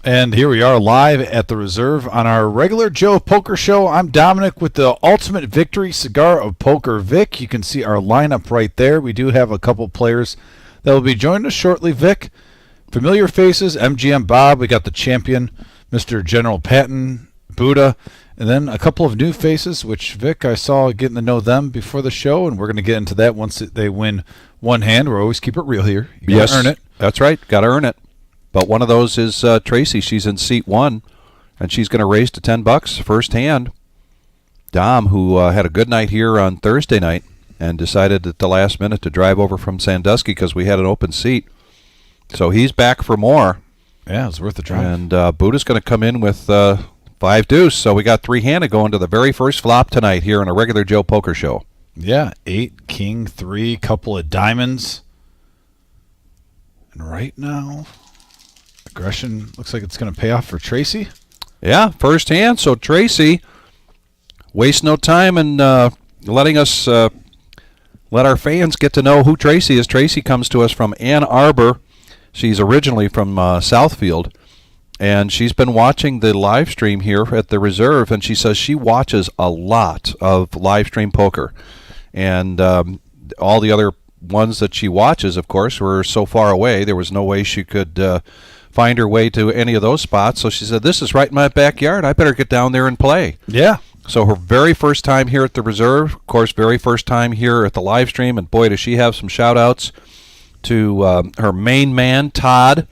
And here we are live at the Reserve on our regular Joe Poker Show. I'm Dominic with the Ultimate Victory Cigar of Poker Vic. You can see our lineup right there. We do have a couple players that will be joining us shortly, Vic. Familiar faces, MGM Bob. We got the champion, Mr. General Patton, Buddha. And then a couple of new faces, which, Vic, I saw getting to know them before the show, and we're going to get into that once they win one hand. We'll always keep it real here. You got to earn it. That's right. Got to earn it. But one of those is Tracy. She's in seat 1, and she's going to raise to $10 first hand. Dom, who had a good night here on Thursday night and decided at the last minute to drive over from Sandusky because we had an open seat. So he's back for more. Yeah, it's worth the drive. And Buddha's going to come in with 5 deuce. So we got 3-handed going to the very first flop tonight here on a regular Joe Poker Show. Yeah, 8, king, 3, couple of diamonds. And right now, aggression looks like it's going to pay off for Tracy. Yeah, first hand. So Tracy, waste no time in letting us let our fans get to know who Tracy is. Tracy comes to us from Ann Arbor. She's originally from Southfield, and she's been watching the live stream here at the Reserve, and she says she watches a lot of live stream poker. And all the other ones that she watches, of course, were so far away. There was no way she could find her way to any of those spots. So she said, this is right in my backyard. I better get down there and play. Yeah. So her very first time here at the Reserve, of course, very first time here at the live stream. And boy, does she have some shout-outs to her main man, Todd,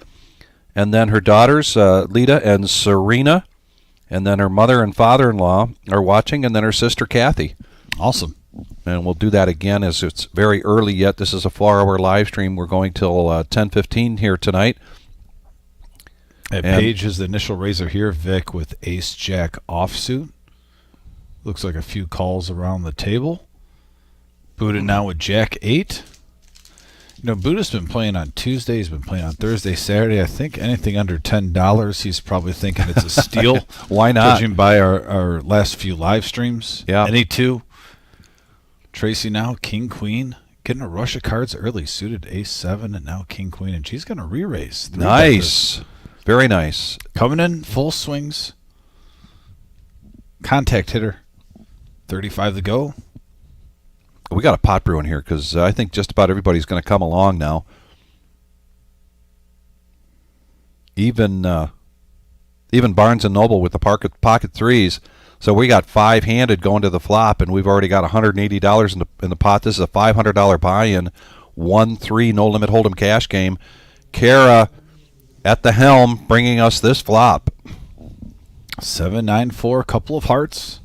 and then her daughters, Lita and Serena, and then her mother and father-in-law are watching, and then her sister, Kathy. Awesome. And we'll do that again as it's very early yet. This is a 4-hour live stream. We're going till 10:15 here tonight. And Paige is the initial raiser here, Vic, with ace-jack offsuit. Looks like a few calls around the table. Buddha now with jack-8. You know, Buddha's been playing on Tuesday. He's been playing on Thursday, Saturday. I think anything under $10, he's probably thinking it's a steal. Why not? Judging by our last few live streams. Yeah. Any two. Tracy now, king, queen. Getting a rush of cards early. Suited ace-7 and now king, queen. And she's going to re-raise. Nice. Very nice. Coming in, full swings. Contact hitter. 35 to go. We got a pot brewing here because I think just about everybody's going to come along now. Even Barnes & Noble with the pocket threes. So we got 5-handed going to the flop, and we've already got $180 in the pot. This is a $500 buy-in, 1-3 no-limit hold'em cash game. Kara at the helm, bringing us this flop. 7-9-4, couple of hearts.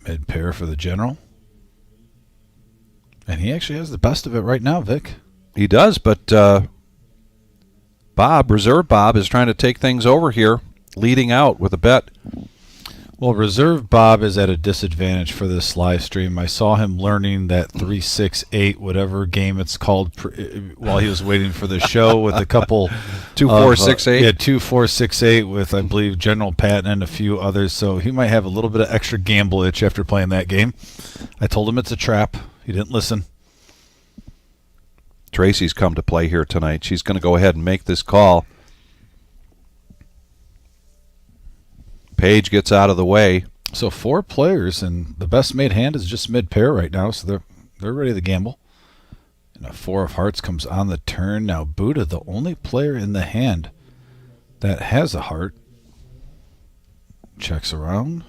Mid pair for the general. And he actually has the best of it right now, Vic. He does, but Reserve Bob, is trying to take things over here, leading out with a bet. Well, Reserve Bob is at a disadvantage for this live stream. I saw him learning that 3-6-8, whatever game it's called, while he was waiting for the show with a couple 2-4-6-8. Yeah, 2-4-6-8 with, I believe, General Patton and a few others. So he might have a little bit of extra gamble itch after playing that game. I told him it's a trap. He didn't listen. Tracy's come to play here tonight. She's going to go ahead and make this call. Paige gets out of the way. So 4 players, and the best made hand is just mid-pair right now, so they're ready to gamble. And a 4 of hearts comes on the turn. Now Buddha, the only player in the hand that has a heart, checks around.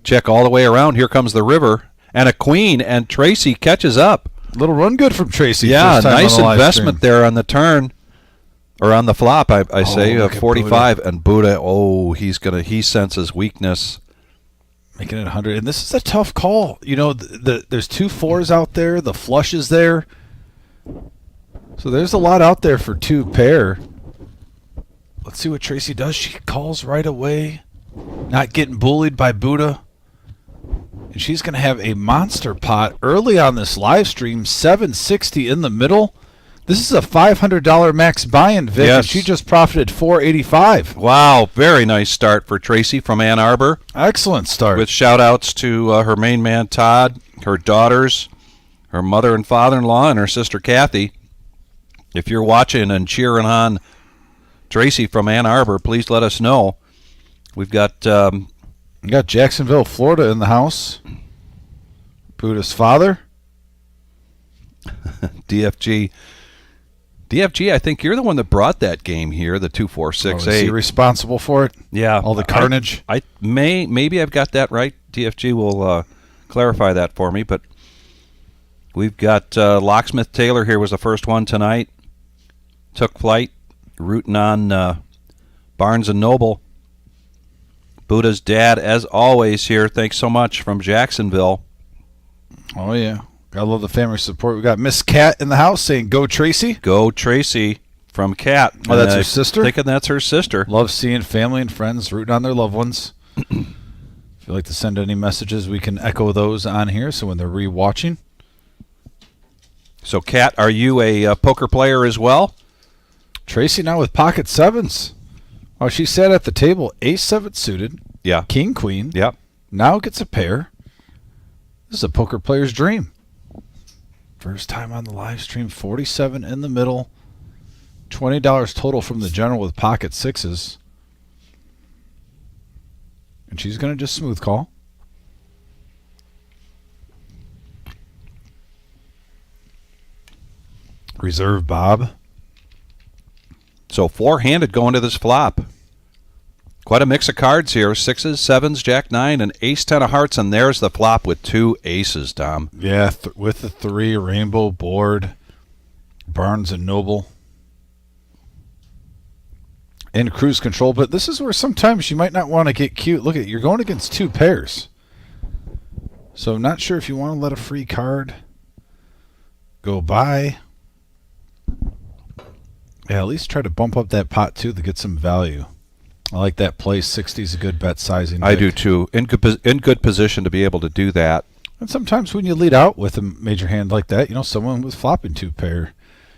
Check all the way around. Here comes the river. And a queen, and Tracy catches up. Little run good from Tracy. Yeah, nice investment there on the turn. Or on the flop, I say, 45. And Buddha, he senses weakness. Making it 100. And this is a tough call. You know, there's 2 4s out there. The flush is there. So there's a lot out there for 2 pair. Let's see what Tracy does. She calls right away. Not getting bullied by Buddha. And she's going to have a monster pot early on this live stream. 760 in the middle. This is a $500 max buy-in, Vic. Yes. And she just profited $485. Wow, very nice start for Tracy from Ann Arbor. Excellent start. With shout-outs to her main man, Todd, her daughters, her mother and father-in-law and her sister Kathy. If you're watching and cheering on Tracy from Ann Arbor, please let us know. We've got Jacksonville, Florida in the house. Buddha's father. DFG. DFG, I think you're the one that brought that game here, the 2468. Is he responsible for it? Yeah. All the carnage? Maybe I've got that right. DFG will clarify that for me, but we've got Locksmith Taylor here was the first one tonight. Took flight, rooting on Barnes & Noble. Buddha's dad, as always, here. Thanks so much from Jacksonville. Oh, yeah. I love the family support. We got Miss Cat in the house saying, "Go Tracy." Go Tracy from Cat. Oh, that's her sister? Thinking that's her sister. Love seeing family and friends rooting on their loved ones. If you'd like to send any messages, we can echo those on here so when they're re-watching. So, Cat, are you a poker player as well? Tracy now with pocket sevens. Oh, she sat at the table, ace-7 suited. Yeah. King-queen. Yep. Now gets a pair. This is a poker player's dream. First time on the live stream, 47 in the middle. $20 total from the general with pocket sixes. And she's going to just smooth call. Reserve Bob. So four-handed going to this flop. Quite a mix of cards here. Sixes, sevens, jack nine, and ace-10 of hearts. And there's the flop with two aces, Dom. Yeah, with the three, rainbow board, Barnes & Noble. And cruise control. But this is where sometimes you might not want to get cute. Look at, you're going against two pairs. So I'm not sure if you want to let a free card go by. Yeah, at least try to bump up that pot too to get some value. I like that play. 60 is a good bet sizing. I do too. In good position to be able to do that. And sometimes when you lead out with a major hand like that, you know, someone was flopping two pair.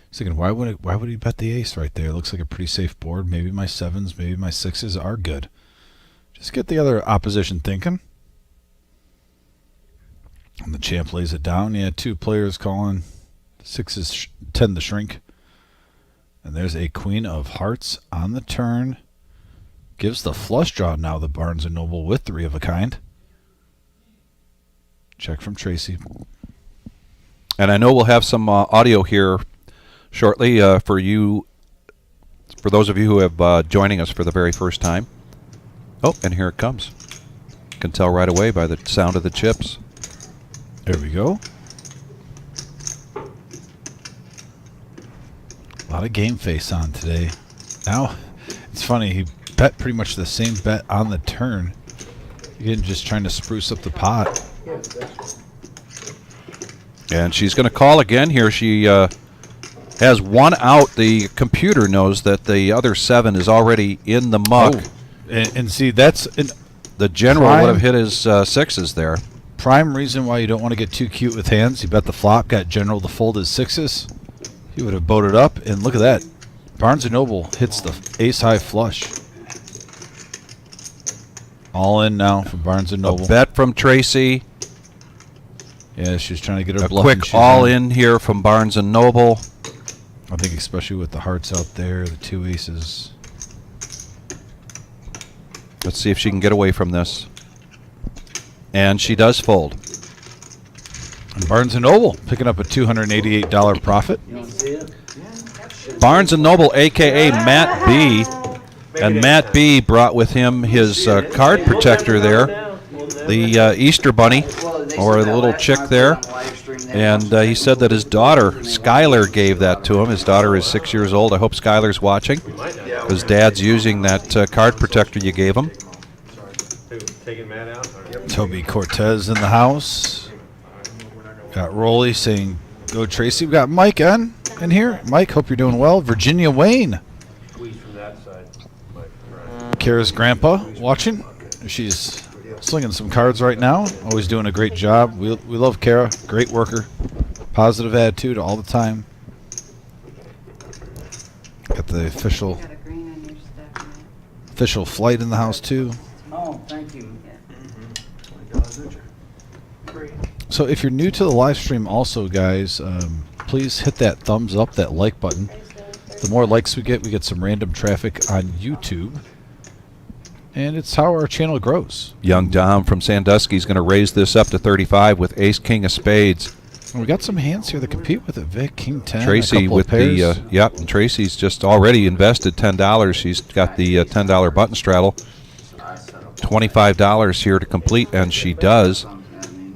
He's thinking, why would he bet the ace right there? It looks like a pretty safe board. Maybe my sevens, maybe my sixes are good. Just get the other opposition thinking. And the champ lays it down. Yeah, two players calling. Sixes tend to shrink. And there's a queen of hearts on the turn. Gives the flush draw now, the Barnes & Noble with three of a kind. Check from Tracy. And I know we'll have some audio here shortly for you, for those of you who have joining us for the very first time. Oh, and here it comes. You can tell right away by the sound of the chips. There we go. A lot of game face on today. Now, it's funny, he bet pretty much the same bet on the turn. Again, just trying to spruce up the pot. And she's going to call again here. She has one out. The computer knows that the other seven is already in the muck. Oh, and see, that's the general would have hit his sixes there. Prime reason why you don't want to get too cute with hands. You bet the flop, got general to fold his sixes. He would have boated up, and look at that. Barnes & Noble hits the ace-high flush. All in now for Barnes & Noble. A bet from Tracy. Yeah, she's trying to get her A bluff. quick all in here from Barnes & Noble. I think especially with the hearts out there, the two aces. Let's see if she can get away from this. And she does fold. And Barnes & Noble picking up a $288 profit. Barnes & Noble, a.k.a. Matt B. And Matt B. brought with him his card protector there, the Easter Bunny, or the little chick there. And he said that his daughter, Skylar, gave that to him. His daughter is 6 years old. I hope Skylar's watching, because Dad's using that card protector you gave him. Toby Cortez in the house. Got Rolly saying, "Go Tracy." We got Mike in here. Mike, hope you're doing well. Virginia Wayne. Kara's grandpa watching. She's slinging some cards right now. Always doing a great job. We love Kara. Great worker. Positive attitude all the time. Got the official flight in the house too. Oh, thank you. So if you're new to the live stream also, guys, please hit that thumbs up, that like button. The more likes we get some random traffic on YouTube. And it's how our channel grows. Young Dom from Sandusky is going to raise this up to 35 with ace, king of spades. And we got some hands here that compete with it. Vic, king 10, Tracy with the, yep, and Tracy's just already invested $10. She's got the $10 button straddle. $25 here to complete, and she does.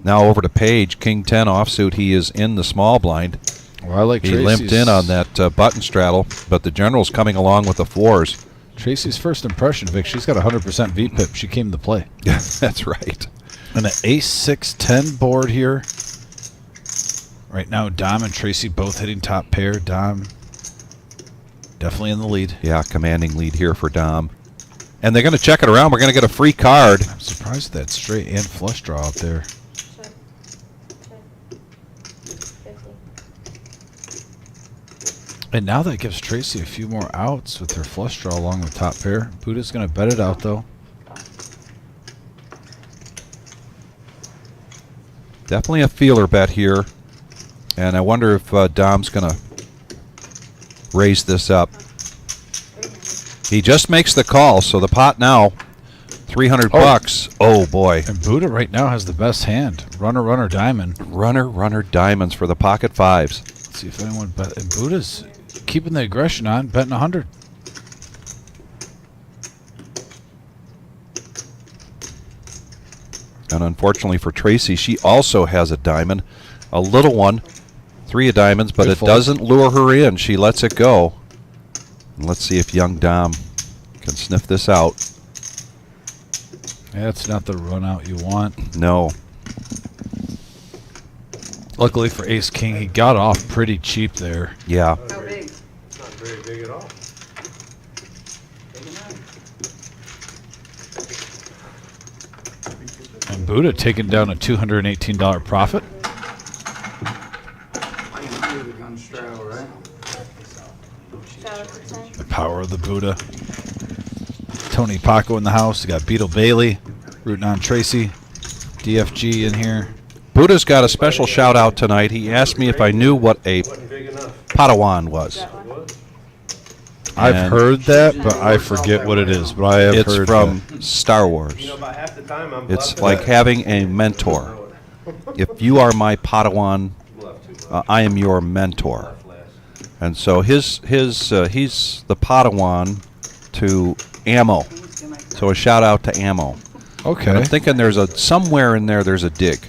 Now over to Paige, king 10 offsuit. He is in the small blind. Well, I like he Tracy's. limped in on that button straddle, but the general's coming along with the fours. Tracy's first impression, Vic, she's got 100% VPIP. She came to play. Yeah, that's right. And an ace 6-10 board here. Right now, Dom and Tracy both hitting top pair. Dom definitely in the lead. Yeah, commanding lead here for Dom. And they're going to check it around. We're going to get a free card. I'm surprised at that straight and flush draw out there. And now that gives Tracy a few more outs with her flush draw along with top pair. Buddha's going to bet it out, though. Definitely a feeler bet here. And I wonder if Dom's going to raise this up. He just makes the call, so the pot now, 300 bucks. Oh, boy. And Buddha right now has the best hand. Runner, runner, diamond. Runner, runner, diamonds for the pocket fives. Let's see if anyone bet. And Buddha's keeping the aggression on, betting 100. And unfortunately for Tracy, she also has a diamond. A little one. 3 of diamonds, but it doesn't lure her in. She lets it go. And let's see if young Dom can sniff this out. That's not the run out you want. No. Luckily for ace king, he got off pretty cheap there. Yeah. How big? Not very big at all. And Buddha taking down a $218 profit. The power of the Buddha. Tony Paco in the house. We got Beetle Bailey rooting on Tracy. DFG in here. Buddha's got a special shout out tonight. He asked me if I knew what a Padawan was. I've heard that, but I forget what it is. But I have heard it's from Star Wars. It's like having a mentor. If you are my Padawan, I am your mentor. And so he's the Padawan to Ammo. So a shout out to Ammo. Okay. And I'm thinking there's a somewhere in there there's a dig.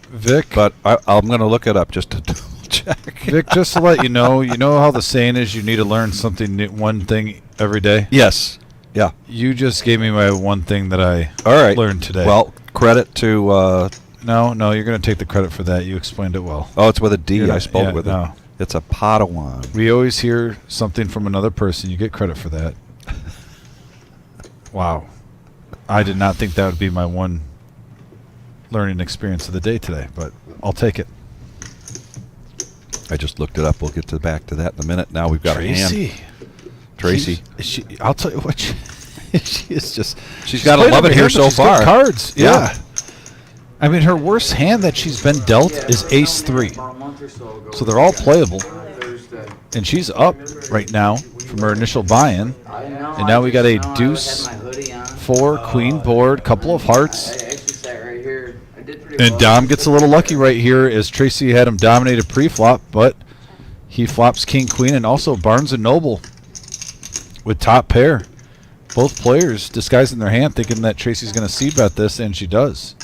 Vic, but I'm going to look it up just to double check. Vic, just to let you know how the saying is you need to learn something new, one thing every day? Yes. Yeah. You just gave me my one thing that I learned today. Well, credit to... No, you're going to take the credit for that. You explained it well. Oh, it's with a D. I spelled it with it. It's a Padawan. We always hear something from another person. You get credit for that. Wow. I did not think that would be my one learning experience of the day today, but I'll take it. I just looked it up. We'll get back to that in a minute. Now we've got Tracy. a hand. Tracy. I'll tell you what. She is just. She's got to love it here so far. Good cards. Yeah. I mean, her worst hand that she's been dealt is ace 3. So they're all playable. And she's up right now from her initial buy-in. And now we got a deuce, 4, queen board, couple of hearts. And Dom gets a little lucky right here as Tracy had him dominated pre-flop, but he flops king, queen, and also Barnes & Noble with top pair. Both players disguising their hand thinking that Tracy's going to c-bet this, and she does.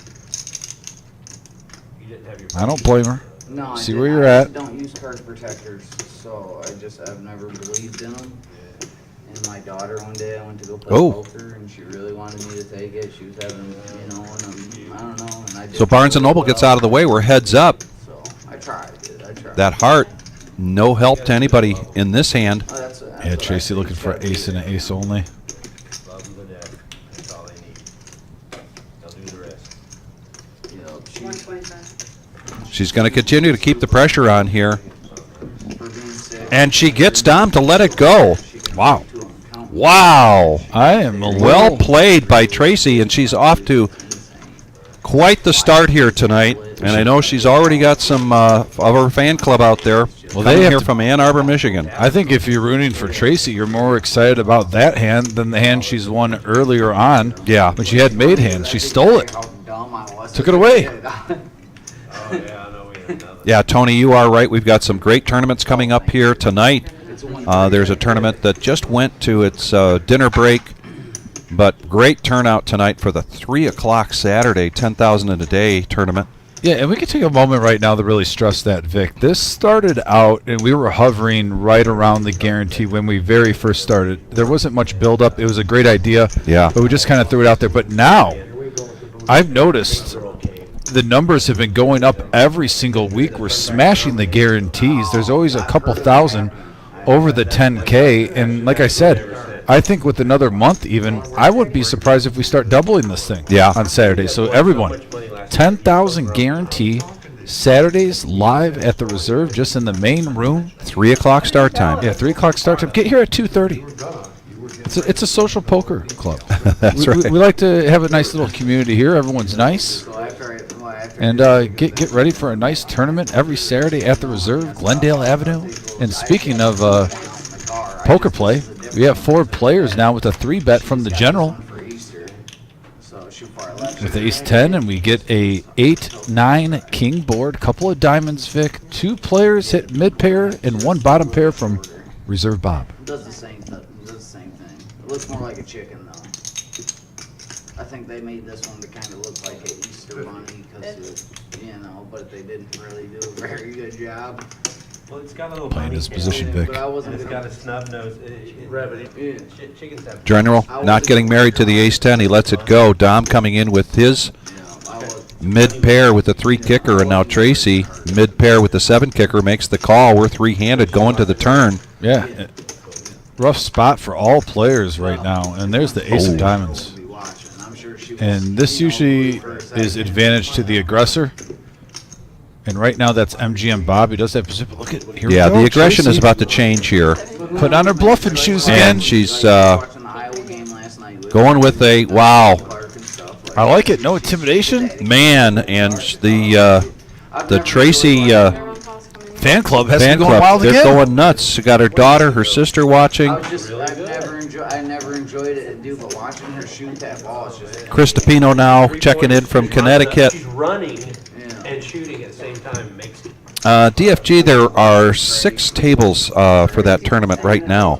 I don't blame her. No, see where you're at. I don't use card protectors, so I've never believed in them. And my daughter, one day I went to go play poker, and she really wanted me to take it. She was having, I don't know. And I so Barnes & Noble gets out of the way. We're heads up. So I tried. That heart, no help to anybody in this hand. That's Yeah, Tracy looking for ace and an ace only. That's all they need. They'll do the rest. She's going to continue to keep the pressure on here. And she gets Dom to let it go. Wow. Wow. I am a well played by Tracy, and she's off to quite the start here tonight. And I know she's already got some of her fan club out there. Well, Coming they have here to- from Ann Arbor, Michigan. I think if you're rooting for Tracy, you're more excited about that hand than the hand she's won earlier on. Yeah. When she had made hands. She stole it. How dumb I was. Took it away. Oh, yeah, I know we had nothing. Yeah, Tony, you are right. We've got some great tournaments coming up here tonight. There's a tournament that just went to its dinner break, but great turnout tonight for the 3 o'clock Saturday 10,000 in a day tournament. Yeah, and we can take a moment right now to really stress that, Vic. This started out, and we were hovering right around the guarantee when we very first started. There wasn't much build-up. It was a great idea, Yeah. but we just kind of threw it out there. But now, I've noticed the numbers have been going up every single week. We're smashing the guarantees. There's always a couple thousand over the 10K, and like I said, I think with another month even, I wouldn't be surprised if we start doubling this thing on Saturday. So everyone, 10,000 guarantee, Saturdays live at the Reserve, just in the main room. 3 o'clock start time. Yeah, 3 o'clock start time. Get here at 2:30. It's a social poker club. That's we, right. we like to have a nice little community here. Everyone's nice. So after And get ready for a nice tournament every Saturday at the Reserve, Glendale Avenue. And speaking of poker play, we have 4 players now with a 3-bet from the General for Easter, so shoot for 11. with the ace-10, and we get a 8-9 king board, couple of diamonds, Vic. 2 players hit mid-pair and 1 bottom pair from Reserve Bob. Does the same thing. It looks more like a chicken though. I think they made this one to kind of look like an Easter bunny because but they didn't really do a very good job. Well, it's got a little Playing bunny his tail, position, Vic. But I wasn't and it's got a snub nose. Yeah. Chickens have. General not getting married to the ace-10. He lets it go. Dom coming in with his I was mid-pair with the 3 kicker, and now Tracy, mid-pair with the 7 kicker, makes the call. We're 3-handed going to the turn. Yeah. Rough spot for all players right now. And there's the ace of diamonds. be watching. I'm sure she was, And this usually is advantage to the aggressor. And right now that's MGM Bob. He does have position. Look at here. Yeah, we go. the aggression Tracy is about to change here. put on her bluffing shoes again. And she's watching the Iowa game last night with going with a, wow, Clark and stuff like I like it. No intimidation. man, and the Tracy Fan club has fan been going club, wild they're again. going nuts. She got her daughter, her sister watching. I never enjoyed it, dude, but watching her shoot that ball is just Chris DePino now checking in from Connecticut. She's running and shooting at the same time makes it. DFG, there are 6 tables for that tournament right now.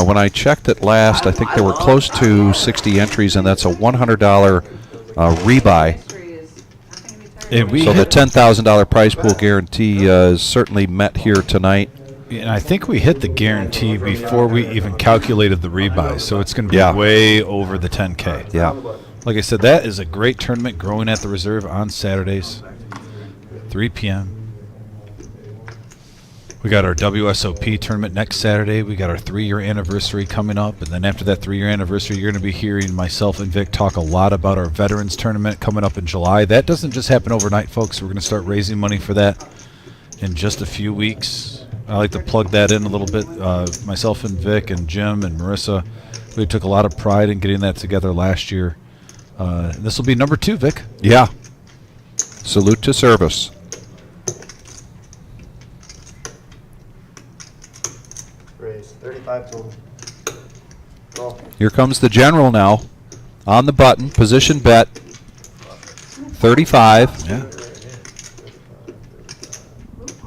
When I checked it last, I think there were close to 60 entries, and that's a $100 rebuy. And we So the hit, $10,000 prize pool guarantee is certainly met here tonight. and I think we hit the guarantee before we even calculated the rebuy. So it's going to be Yeah. way over the 10K. Yeah. Like I said, that is a great tournament growing at the Reserve on Saturdays, 3 p.m. We got our WSOP tournament next Saturday. We got our 3-year anniversary coming up. And then after that 3-year anniversary, you're going to be hearing myself and Vic talk a lot about our Veterans Tournament coming up in July. That doesn't just happen overnight, folks. We're going to start raising money for that in just a few weeks. I like to plug that in a little bit. Myself and Vic and Jim and Marissa, we took a lot of pride in getting that together last year. This will be number 2, Vic. Yeah. Salute to service. Raise 35 total. Roll. Here comes the General now on the button. Position bet. 35. Yeah.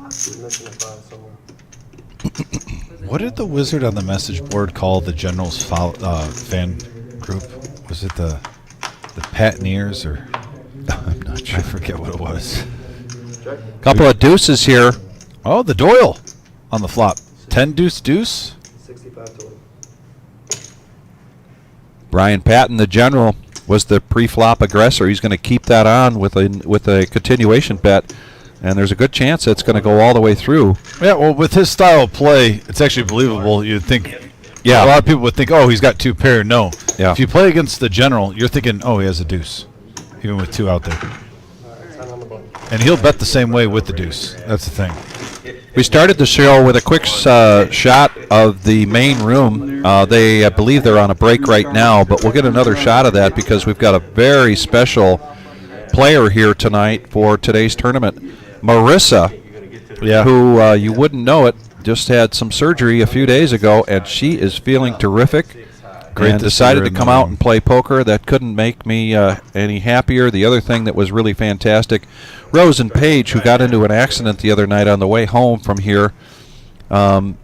Missing a 5 somewhere. What did the wizard on the message board call the General's fan group? Was it the Patineers or I'm not I sure. forget what it was. Check. Couple of deuces here. Oh, the Doyle on the flop. 10 deuce deuce. 65 total. Brian Patton, the General, was the pre-flop aggressor. He's going to keep that on with a continuation bet, and there's a good chance it's going to go all the way through. Yeah, well, with his style of play, it's actually believable. You'd think, Yeah. a lot of people would think, oh, he's got 2 pair. No. Yeah. If you play against the General, you're thinking, oh, he has a deuce, even with 2 out there. All right, 10 on the button. And he'll bet the same way with the deuce. That's the thing. We started the show with a quick shot of the main room. They, I believe they're on a break right now, but we'll get another shot of that because we've got a very special player here tonight for today's tournament, Marissa, Yeah. who you wouldn't know it, just had some surgery a few days ago, and she is feeling terrific. Great And to see decided her to in come the out room. and play poker. That couldn't make me any happier. The other thing that was really fantastic, Rose and Paige, who got into an accident the other night on the way home from here, and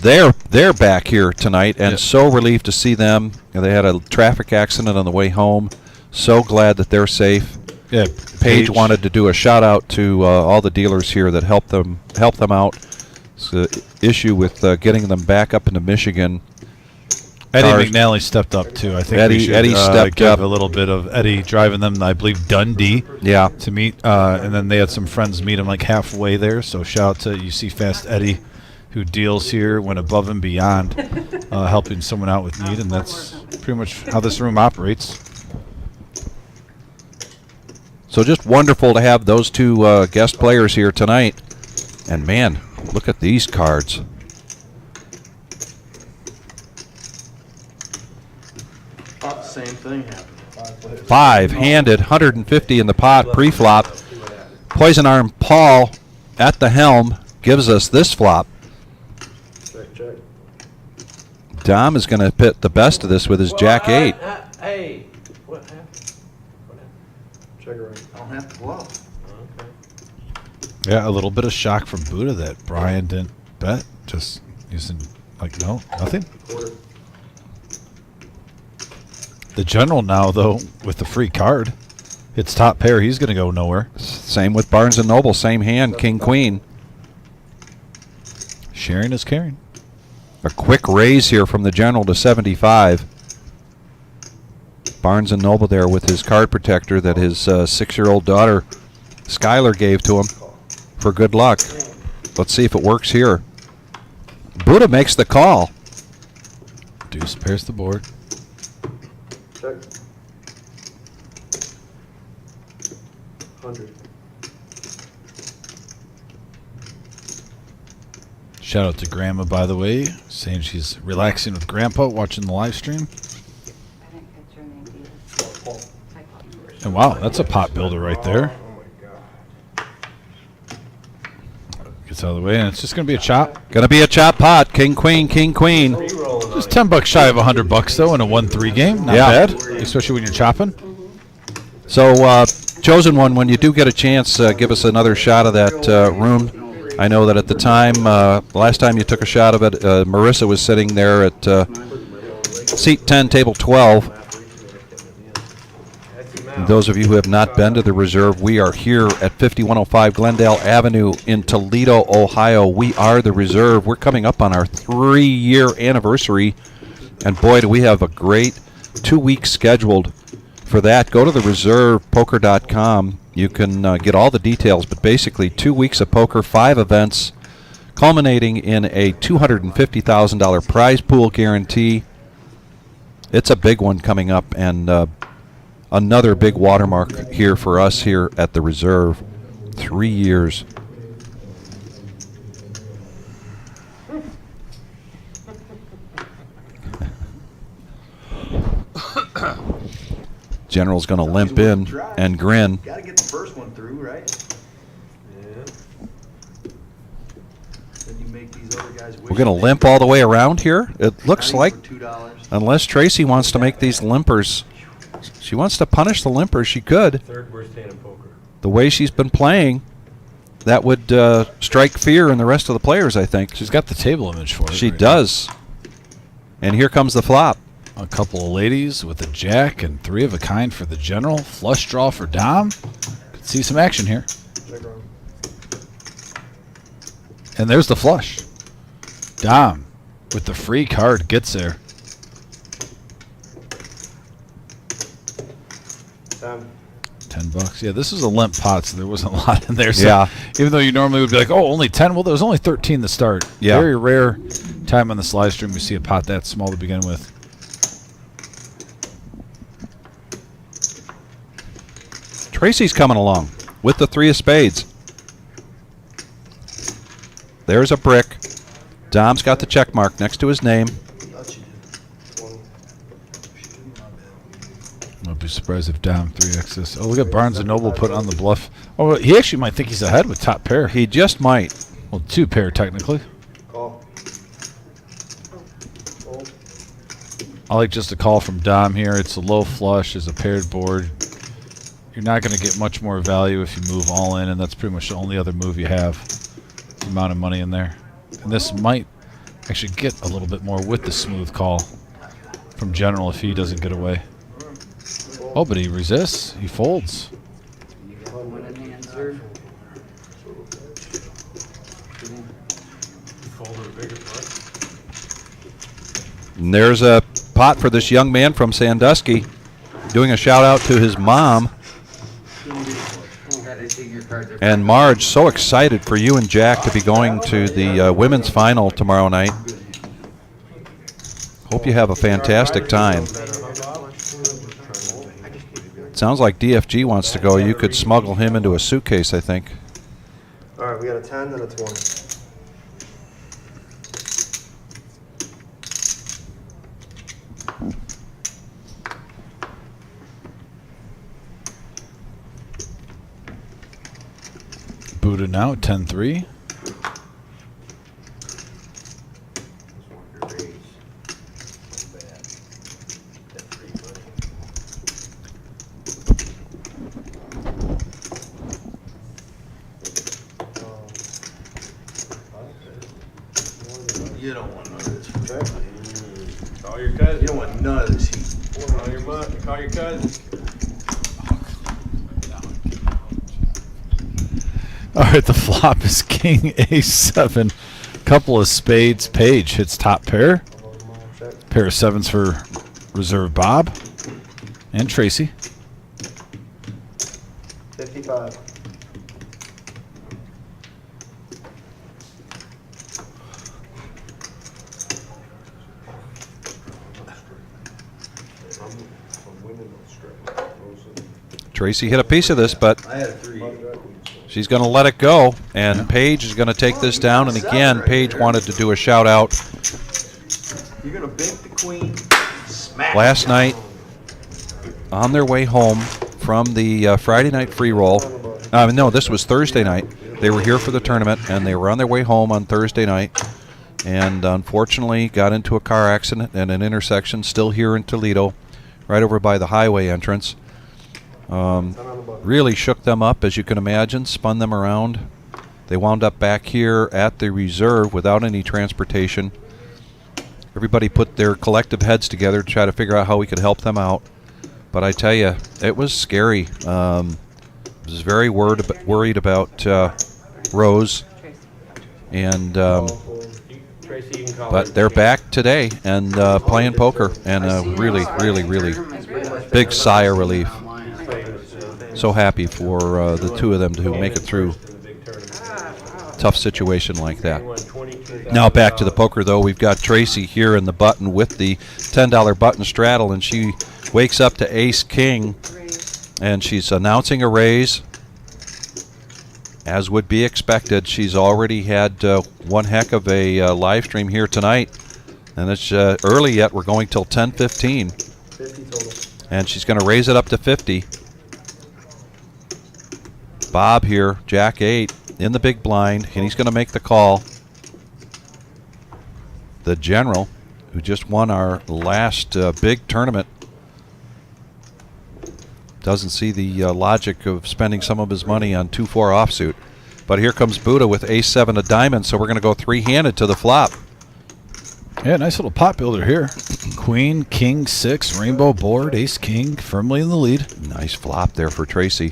they're back here tonight, and so relieved to see them. They had a traffic accident on the way home. So glad that they're safe. Yeah. Paige wanted to do a shout out to all the dealers here that helped them out. It's an issue with getting them back up into Michigan. Eddie cars. McNally stepped up too. I think Eddie- we should Eddie stepped give up. a little bit of Eddie driving them. I believe Dundee. Yeah. To meet, and then they had some friends meet him like halfway there. So shout out to UC Fast Eddie, who deals here, went above and beyond, helping someone out with need, and that's pretty much how this room operates. So just wonderful to have those two guest players here tonight. And man, look at these cards. Thought the same thing happened. Five-handed, 150 in the pot, pre-flop. Poison Arm Paul at the helm gives us this flop. Check, check. Dom is going to pit the best of this with his Jack 8. Hey, what happened? What happened? Check it right. I don't have to bluff. Okay. Yeah, a little bit of shock from Buddha that Brian didn't bet. Just using, like, no, nothing. Quarter. The general now, though, with the free card, it's top pair. He's going to go nowhere. Same with Barnes & Noble, same hand, King Queen. Sharing is caring. A quick raise here from the general to 75. Barnes & Noble there with his card protector that his 6-year-old daughter Skylar gave to him for good luck. Let's see if it works here. Buddha makes the call. Deuce pairs the board. Check. 100. Shout out to Grandma, by the way, saying she's relaxing with Grandpa watching the live stream. I didn't catch your name Paul. either. And wow, that's a pot builder right there. Oh my god. Gets out of the way, and it's just going to be a chop. Gonna be a chop pot. King Queen, King Queen. Just $10 shy of $100 though in a 1-3 game. Not Yeah. bad, especially when you're chopping. So, Chosen One, when you do get a chance, give us another shot of that room. I know that at the time, last time you took a shot of it, Marissa was sitting there at seat 10, table 12. And those of you who have not been to the Reserve, we are here at 5105 Glendale Avenue in Toledo, Ohio. We are the Reserve. We're coming up on our 3-year anniversary. And boy, do we have a great 2 weeks scheduled for that. Go to the reservepoker.com. You can get all the details, but basically 2 weeks of poker, 5 events, culminating in a $250,000 prize pool guarantee. It's a big one coming up, and another big watermark here for us here at the Reserve. 3 years. General's going to limp in and grin. Got to get the first one through, right? Yeah. Then you make these other guys wish We're going to they limp could all the way around here. It looks sign like, for $2. unless Tracy wants to make these limpers, she wants to punish the limpers, she could. Third worst hand in poker. The way she's been playing, that would strike fear in the rest of the players, I think. She's got the table image for it. She right does. And here comes the flop. now. A couple of ladies with a jack and 3 of a kind for the general. Flush draw for Dom. Could see some action here. Check wrong. And there's the flush. Dom with the free card gets there. 10. $10. Yeah, this is a limp pot, so there wasn't a lot in there. So Yeah. even though you normally would be like, oh, only 10. Well, there was only 13 to start. Yeah. Very rare time on this live stream we see a pot that small to begin with. Tracy's coming along with the 3 of spades. There's a brick. Dom's got the check mark next to his name. 20. be surprised if Dom 3x this. Oh, look at Barnes and Noble put on the bluff. Oh, he actually might think he's ahead with top pair. He just might. Well, 2 pair technically. Call. Fold. I like just a call from Dom here. It's a low flush. It's a paired board. You're not going to get much more value if you move all in, and that's pretty much the only other move you have. The amount of money in there. And this might actually get a little bit more with the smooth call from General if he doesn't get away. Oh, but he resists. He folds. You got one in hand, sir? And there's a pot for this young man from Sandusky, doing a shout out to his mom. And Marge, so excited for you and Jack to be going to the women's final tomorrow night. Hope you have a fantastic time. Sounds like DFG wants to go. You could smuggle him into a suitcase, I think. All right, we got a 10 and a 20. Buddha now at 10-3. You don't want none of this. Call your cousin. You don't want none of this heat. Call your mom. Call your cousin. All right, the flop is King A7. Couple of spades. Page hits top pair. Pair of sevens for reserve Bob and Tracy. 55. Tracy hit a piece of this, but I had a 3. she's going to let it go. And Paige is going to take this down. And again, Paige wanted to do a shout out You're going to bank the queen. Smack. last night on their way home from the Friday night free roll. No, this was Thursday night. They were here for the tournament, and they were on their way home on Thursday night. And unfortunately got into a car accident at an intersection still here in Toledo, right over by the highway entrance. Really shook them up, as you can imagine, spun them around. They wound up back here at the reserve without any transportation. Everybody put their collective heads together to try to figure out how we could help them out. But I tell you, it was scary. I was very worried about Rose. And Tracy, you can call but it. they're back today and playing poker, and a really, really, really big sigh of relief. So happy for the two of them to make it through a tough situation like that. Now back to the poker, though. We've got Tracy here in the button with the $10 button straddle, and she wakes up to ace-king, and she's announcing a raise. As would be expected, she's already had one heck of a live stream here tonight, and it's early yet. We're going till 10:15, 50 total. and she's going to raise it up to 50. Bob here, Jack 8 in the big blind, and he's going to make the call. The General, who just won our last big tournament, doesn't see the logic of spending some of his money on 2-4 offsuit. But here comes Buddha with ace-7 of diamonds, so we're going to go three-handed to the flop. Yeah, nice little pot builder here. Queen, King, 6, rainbow board, ace, king, firmly in the lead. Nice flop there for Tracy.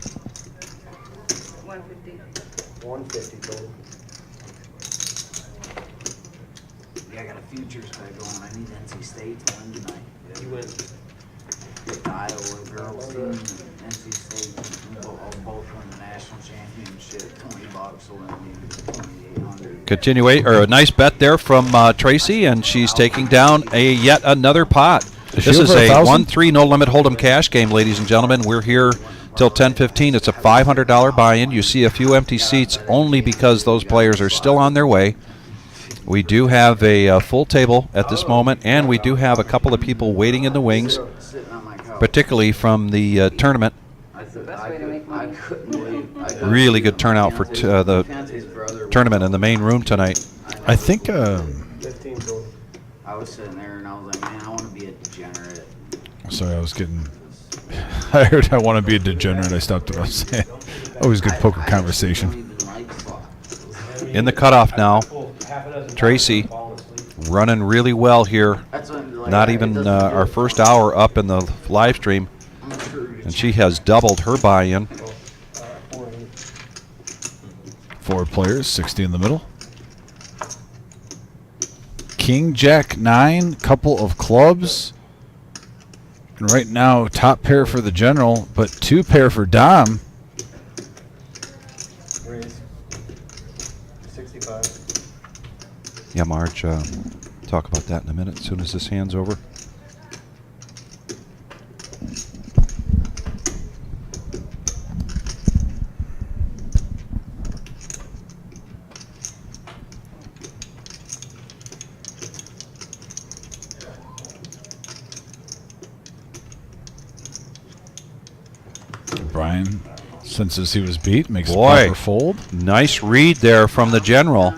150. 150 total. Yeah, I got a futures bet going. I need NC State to win tonight. You win. The Iowa girls team and NC State both won the national championship. $20 will win me $2,800. Continuate, or a nice bet there from Tracy, and she's taking down yet another pot. Is This she is over a 1,000? 1-3 no limit hold'em cash game, ladies and gentlemen. We're here till 10:15. It's a $500 buy-in. You see a few empty seats only because those players are still on their way. We do have a full table at this moment, and we do have a couple of people waiting in the wings. Sitting on my couch. particularly from the tournament. Best way to make I money. couldn't believe. Really good turnout for the Fiance's brother. tournament in the main room tonight. I think 15 total. I was sitting there and I was like, man, I want to be a degenerate. sorry, I was getting. I heard I want to be a degenerate. I stopped what I was saying. Always good poker I conversation. don't even like slots. In the cutoff now, Half a dozen Tracy times falling asleep. running really well here. That's what I'm like, Not it even doesn't do our it. first hour up in the live stream, I'm sure you and she has doubled her buy-in. 4 and 8. 4 players, 60 in the middle. King, Jack, 9, couple of clubs. And right now, top pair for the general, but 2 pair for Dom. Raise. 65. Yeah, Marge, talk about that in a minute as soon as this hand's over. Brian, since he was beat, makes a Boy. proper fold. Nice read there from the general.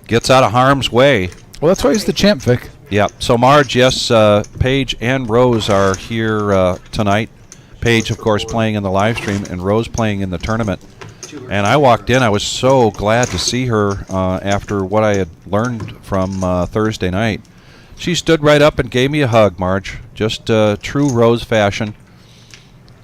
Gets out of harm's way. Well, that's why he's the champ, Vic. Yep. So Marge, yes, Paige and Rose are here tonight. Paige, of course, playing in the live stream, and Rose playing in the tournament. And I walked in. I was so glad to see her after what I had learned from Thursday night. She stood right up and gave me a hug, Marge. Just true Rose fashion.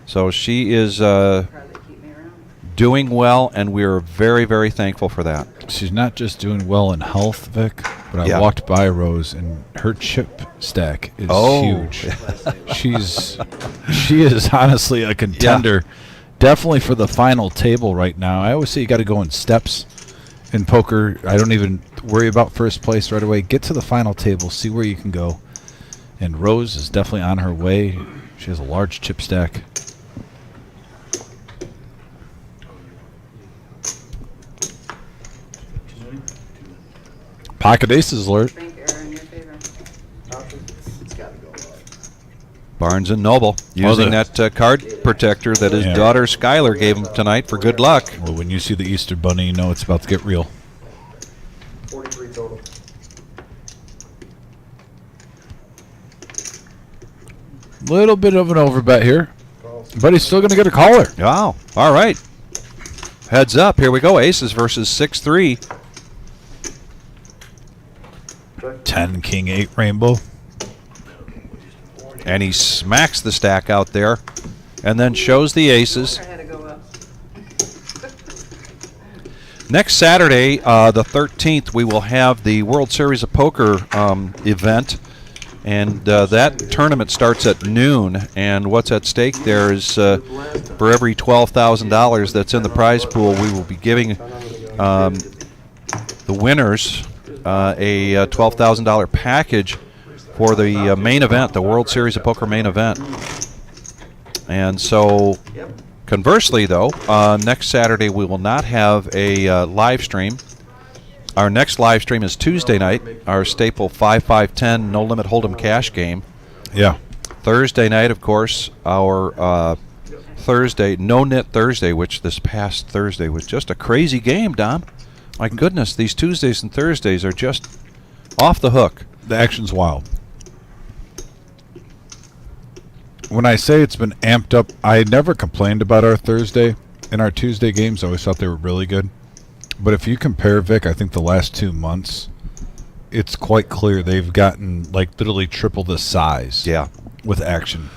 So she is Proud they keep me around. doing well, and we're very, very thankful for that. She's not just doing well in health, Vic, but I Yeah. walked by Rose, and her chip stack is Oh. huge. She is honestly a contender, definitely for the final table right now. I always say you got to go in steps in poker. I don't even worry about first place right away. Get to the final table, see where you can go. And Rose is definitely on her way. She has a large chip stack. Pocket aces alert. Bank error in your favor. It's got to go up. Barnes and Noble using that card protector that his Yeah. daughter Skylar gave him tonight for good luck. Well, when you see the Easter Bunny, you know it's about to get real. 43 total. Little bit of an overbet here, Calls. but he's still going to get a caller. Wow. All right. Heads up. Here we go. Aces versus 6-3. 10, King, 8, Rainbow. And he smacks the stack out there and then shows the aces. I had to go up. Next Saturday, the 13th, we will have the World Series of Poker event. And that tournament starts at noon. And what's at stake there is for every $12,000 that's in the prize pool, we will be giving the winners a $12,000 package for the main event, the World Series of Poker main event. And so, conversely, though, next Saturday we will not have a live stream. Our next live stream is Tuesday night, our staple 5-5-10 No Limit Hold'em cash game. Yeah. Thursday night, of course, our Thursday, No Knit Thursday, which this past Thursday was just a crazy game, Dom. My goodness, these Tuesdays and Thursdays are just off the hook. The action's wild. When I say it's been amped up, I never complained about our Thursday and our Tuesday games. I always thought they were really good. But if you compare, Vic, I think the last 2 months, it's quite clear they've gotten like literally triple the size. Yeah. With action,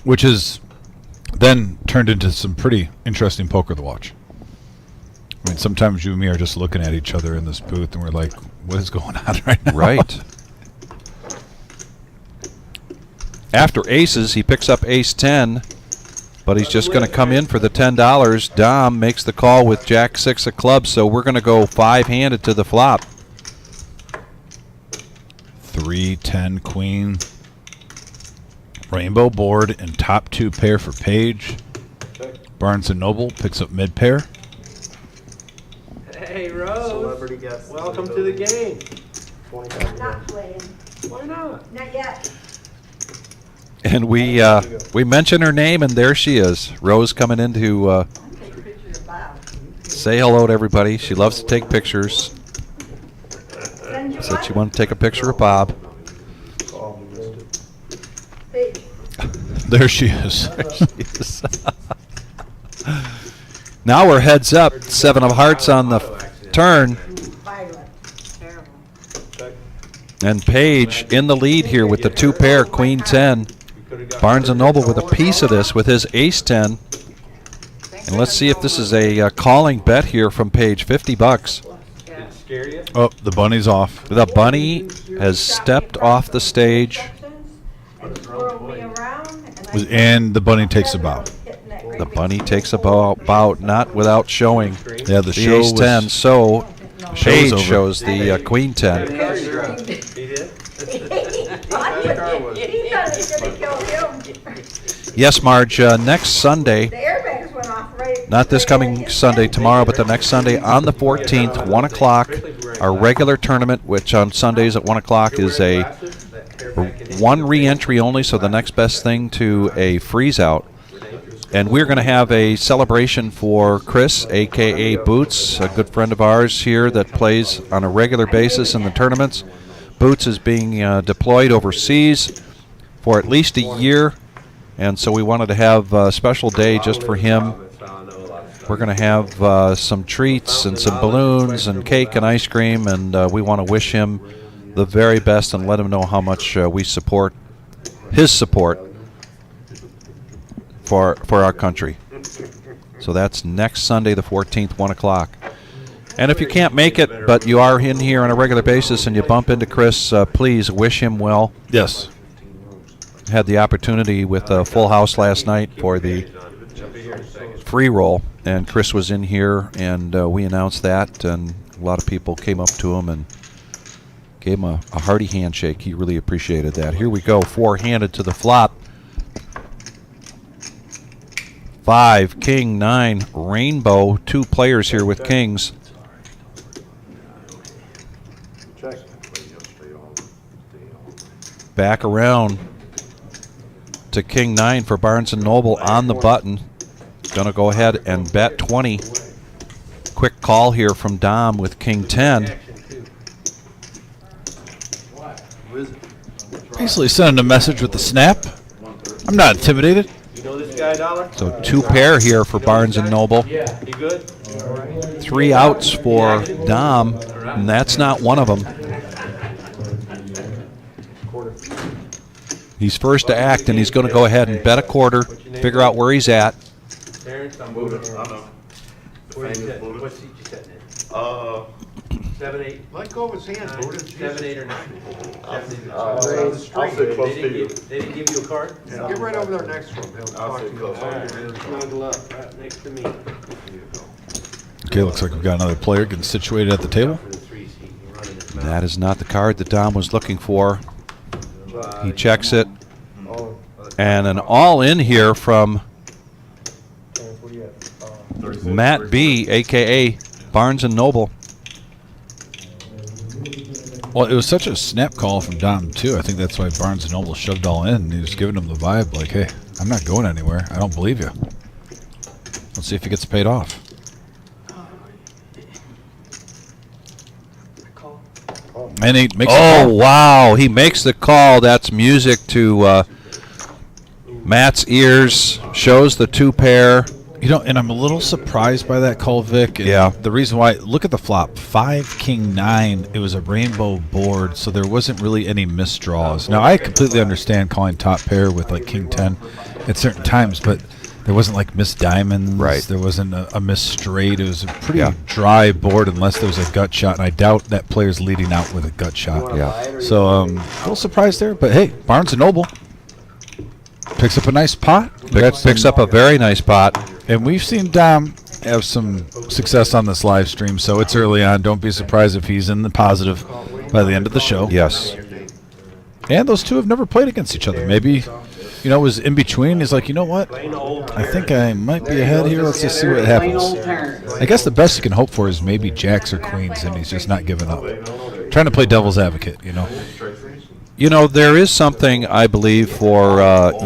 which is then turned into some pretty interesting poker to watch. I mean, sometimes you and me are just looking at each other in this booth, and we're like, "What is going on right now?" Right. After aces, he picks up ace 10, but he's just going to come in for the $10. Dom makes the call with jack 6 of clubs, so we're going to go 5-handed to the flop. 3, 10, Queen, Rainbow board, and top 2 pair for Paige. Barnes and Noble picks up mid pair. Hey, Rose. Celebrity guest. Welcome to the game. 25 Not playing. Why not? Not yet. And we mention her name, and there she is. Rose coming in to say hello to everybody. She loves to take pictures. Said she wanted to take a picture of Bob. There she is. There she is. Now we're heads up. 7 of hearts on the turn. Terrible. And Paige in the lead here with the 2 pair, Queen 10. Barnes & Noble with a piece of this with his Ace 10. And let's see if this is a calling bet here from Paige. $50. Yeah. Scare you? Oh, the bunny's off. The bunny has stepped off the stage. And the bunny takes a bow. The bunny takes a bow, not without showing Yeah, the show Ace was 10. So Paige over. shows the Queen 10. He did? Yes, Marge, next Sunday, not this coming Sunday, tomorrow, but the next Sunday on the 14th, 1 o'clock, our regular tournament, which on Sundays at 1 o'clock is a one re-entry only, so the next best thing to a freeze-out. And we're going to have a celebration for Chris, a.k.a. Boots, a good friend of ours here that plays on a regular basis in the tournaments. Boots is being deployed overseas for at least a year, and so we wanted to have a special day just for him. We're going to have some treats and some balloons and cake and ice cream, and we want to wish him the very best and let him know how much we support his support for our country. So that's next Sunday, the 14th, 1 o'clock. And if you can't make it, but you are in here on a regular basis and you bump into Chris, please wish him well. Yes. Had the opportunity with a full house last night for the free roll, and Chris was in here, and we announced that, and a lot of people came up to him and gave him a hearty handshake. He really appreciated that. Here we go, 4-handed to the flop. 5, King, 9, Rainbow. 2 players here with kings. Back around to King 9 for Barnes & Noble on the button. Gonna go ahead and bet 20. Quick call here from Dom with King 10. Basically sending a message with the snap. I'm not intimidated. You know this guy, Dollar? So 2 pair here for Barnes & Noble. Yeah. He good? 3 outs for Dom, and that's not one of them. He's first to act, and he's going to go ahead and bet a quarter, figure out where he's at. Terrence, I'm moving. Where you sitting? What seat you sitting in? 7, 8. Let go of his hands, Buddha. 7, 8, or 9? I'll sit close to you. They didn't give you a card? Get right over there next to him. He'll talk to you. Snuggle up, right next to me. Okay, looks like we've got another player getting situated at the table. For the 3 seat. You're running his mouth. That is not the card that Dom was looking for. He checks it. And an all-in here from Matt B., a.k.a. Barnes & Noble. Well, it was such a snap call from Dom, too. I think that's why Barnes & Noble shoved all in. He was giving him the vibe like, hey, I'm not going anywhere. I don't believe you. Let's see if he gets paid off. And he makes a Oh, call. wow. He makes the call. That's music to Matt's ears. Shows the 2 pair. You know, and I'm a little surprised by that call, Vic. And Yeah. The reason why, look at the flop. 5, King 9. It was a rainbow board, so there wasn't really any missed draws. Now, I completely understand calling top pair with, like, King 10 at certain times, but there wasn't, like, missed diamonds. Right. There wasn't a missed straight. It was a pretty Yeah. dry board unless there was a gut shot, and I doubt that player's leading out with a gut shot. Yeah. So, a little surprised there, but hey, Barnes & Noble picks up a nice pot. Picks up a very nice pot. And we've seen Dom have some success on this live stream, so it's early on. Don't be surprised if he's in the positive by the end of the show. Yes. And those two have never played against each other. Maybe, you know, it was in between. He's like, you know what? Plain old I think I might be ahead here. Let's just see what happens. I guess the best you can hope for is maybe jacks or queens, and he's just not giving up. Trying to play devil's advocate, you know. You know, there is something, I believe, for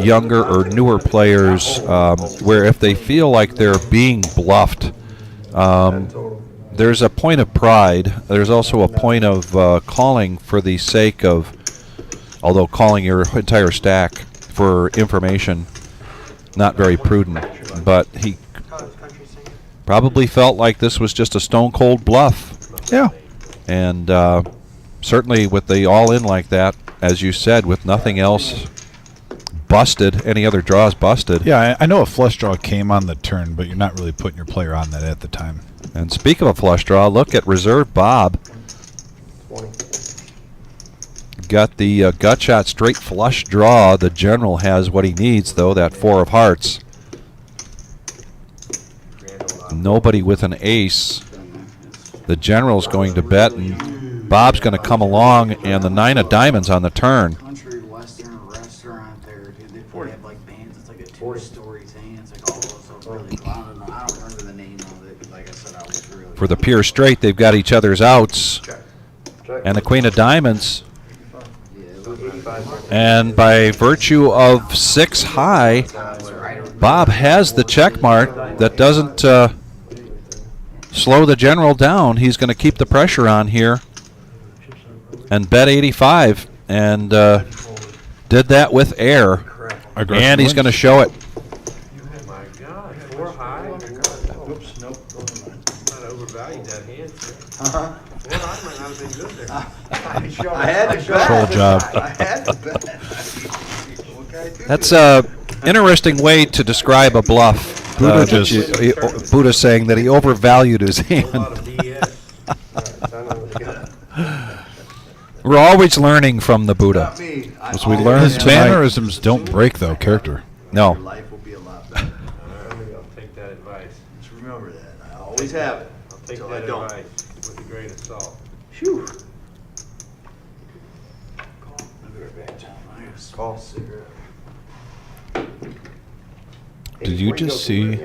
younger or newer players where if they feel like they're being bluffed, there's a point of pride. There's also a point of calling for the sake of, although calling your entire stack for information, not very prudent. But he probably felt like this was just a stone-cold bluff. Yeah. And certainly with the all-in like that, as you said, with nothing else busted, any other draws busted. Yeah, I know a flush draw came on the turn, but you're not really putting your player on that at the time. And speak of a flush draw, look at Reserve Bob. 20. Got the gut shot straight flush draw. The general has what he needs, though, that 4 of hearts. Nobody with an ace. The general's going to bet, and Bob's going to come along, and the 9 of diamonds on the turn. Country Western restaurant there, dude. They have like bands. It's like a 2-story thing. It's like all those really. I don't know. I don't remember the name of it. Like I said, I was really. For the pure straight, they've got each other's outs. Check. And the Queen of Diamonds. Yeah, it was 85. And by virtue of 6 high, Bob has the check mark that doesn't slow the general down. He's going to keep the pressure on here and bet 85, and did that with air. And he's going to show it. Oh my God, 4 high? Oops, nope. Not overvalued that hand. 4 Uh-huh. high might not have been good there. I had to bet. Control job. I had to bet. What can I do? That's a interesting way to describe a bluff. Buddha saying that he overvalued his A hand. lot of BS. I know what they got. We're always learning from the Buddha. Not me. As we learn His tonight. mannerisms don't break, though, character. Your No. life will be a lot better. I'll take that advice. Just remember that. I always have it. I'll take Until I that don't. advice with a grain of salt. Phew. Call. Did you just see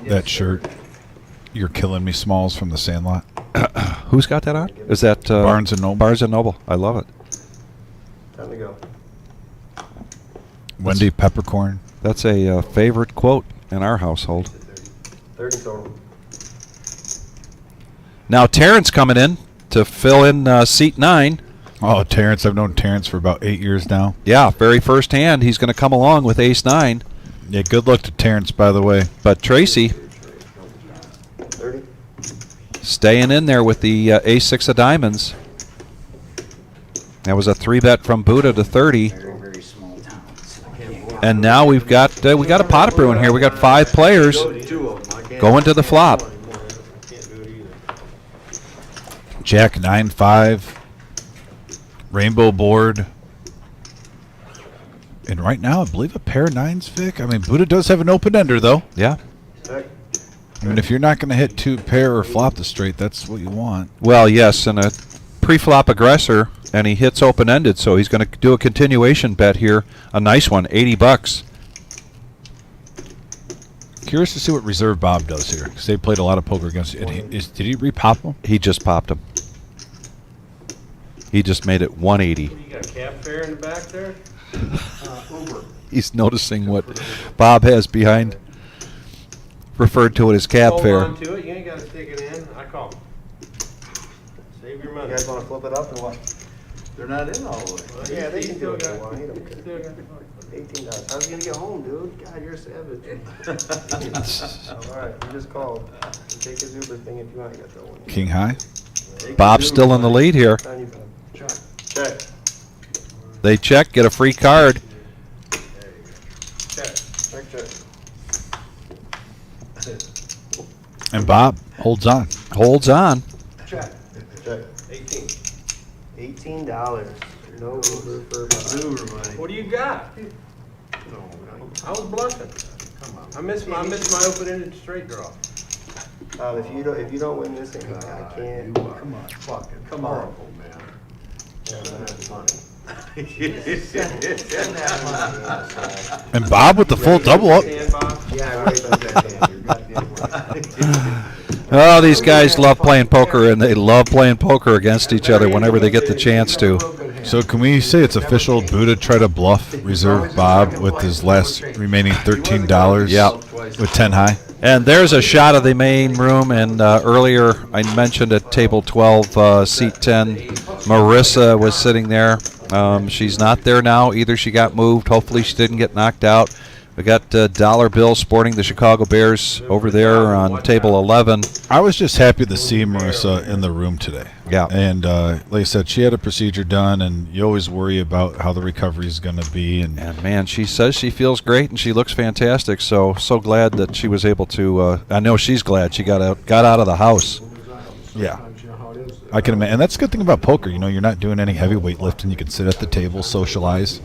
that shirt? You're killing me, Smalls, from the Sandlot. Who's got that on? Is that Barnes and Noble. Barnes and Noble. I love it. Time to go. Wendy Peppercorn. That's a favorite quote in our household. 30 total. Now Terrence coming in to fill in seat 9. Oh, Terrence. I've known Terrence for about 8 years now. Yeah, very first hand. He's going to come along with ace 9. Yeah, good luck to Terrence, by the way. But Tracy 30. staying in there with the ace 6 of diamonds. That was a 3-bet from Buddha to 30. very, very small towns. And now we got a pot brewing here. We got 5 players Two of them. I can't. going to the flop. Can't do it either. Jack 9-5. Rainbow board. And right now, I believe a pair of 9s, Vic. I mean, Buddha does have an open ender, though. Yeah. Check. I mean, if you're not going to hit 2 pair or flop the straight, that's what you want. Well, yes, and a pre-flop aggressor, and he hits open-ended, so he's going to do a continuation bet here. A nice one, $80. Curious to see what Reserve Bob does here, because they played a lot of poker against you. And did he repop him? He just popped him. He just made it 180. You got a cab fare in the back there? Uber. He's noticing what Bob has behind, referred to it as cab Hold fare. on to it. You ain't got to stick it in. I call. Save your You money. guys want to flip it up or what? They're not in all the way. Well, Yeah, they you can still do it. got- They want. He don't care. Still got $18. How's he gonna get home, dude? God, you're a savage. All right, you just called. Take his Uber thing if you want. You got that one. King high? Bob's still in the lead here. On you, bud. Check. They check, get a free card. check. Check. And Bob holds on. Holds on. Check. 18. $18. No Uber for Uber money. What do you got? I was bluffing. I missed my open-ended straight draw. If you don't win this thing, I can't. Come on, fucking come on, man. And Bob with the full double up. Stand, Bob. Yeah, I raised that hand. You're goddamn right. Oh, these guys love playing poker, and they love playing poker against each other whenever they get the chance to. So can we say it's official? Buddha tried to bluff Reserve Bob with his last remaining $13. Yeah. With 10 high. And there's a shot of the main room. And earlier I mentioned at table 12, seat 10, Marissa was sitting there. She's not there now. Either she got moved. Hopefully she didn't get knocked out. We got Dollar Bill sporting the Chicago Bears over there on table 11. I was just happy to see Marissa in the room today. Yeah. And like I said, she had a procedure done, and you always worry about how the recovery is going to be. And man, she says she feels great and she looks fantastic. So glad that she was able to. I know she's glad she got out of the house. yeah, I can imagine. And that's a good thing about poker. You know, you're not doing any heavyweight lifting. You can sit at the table, socialize,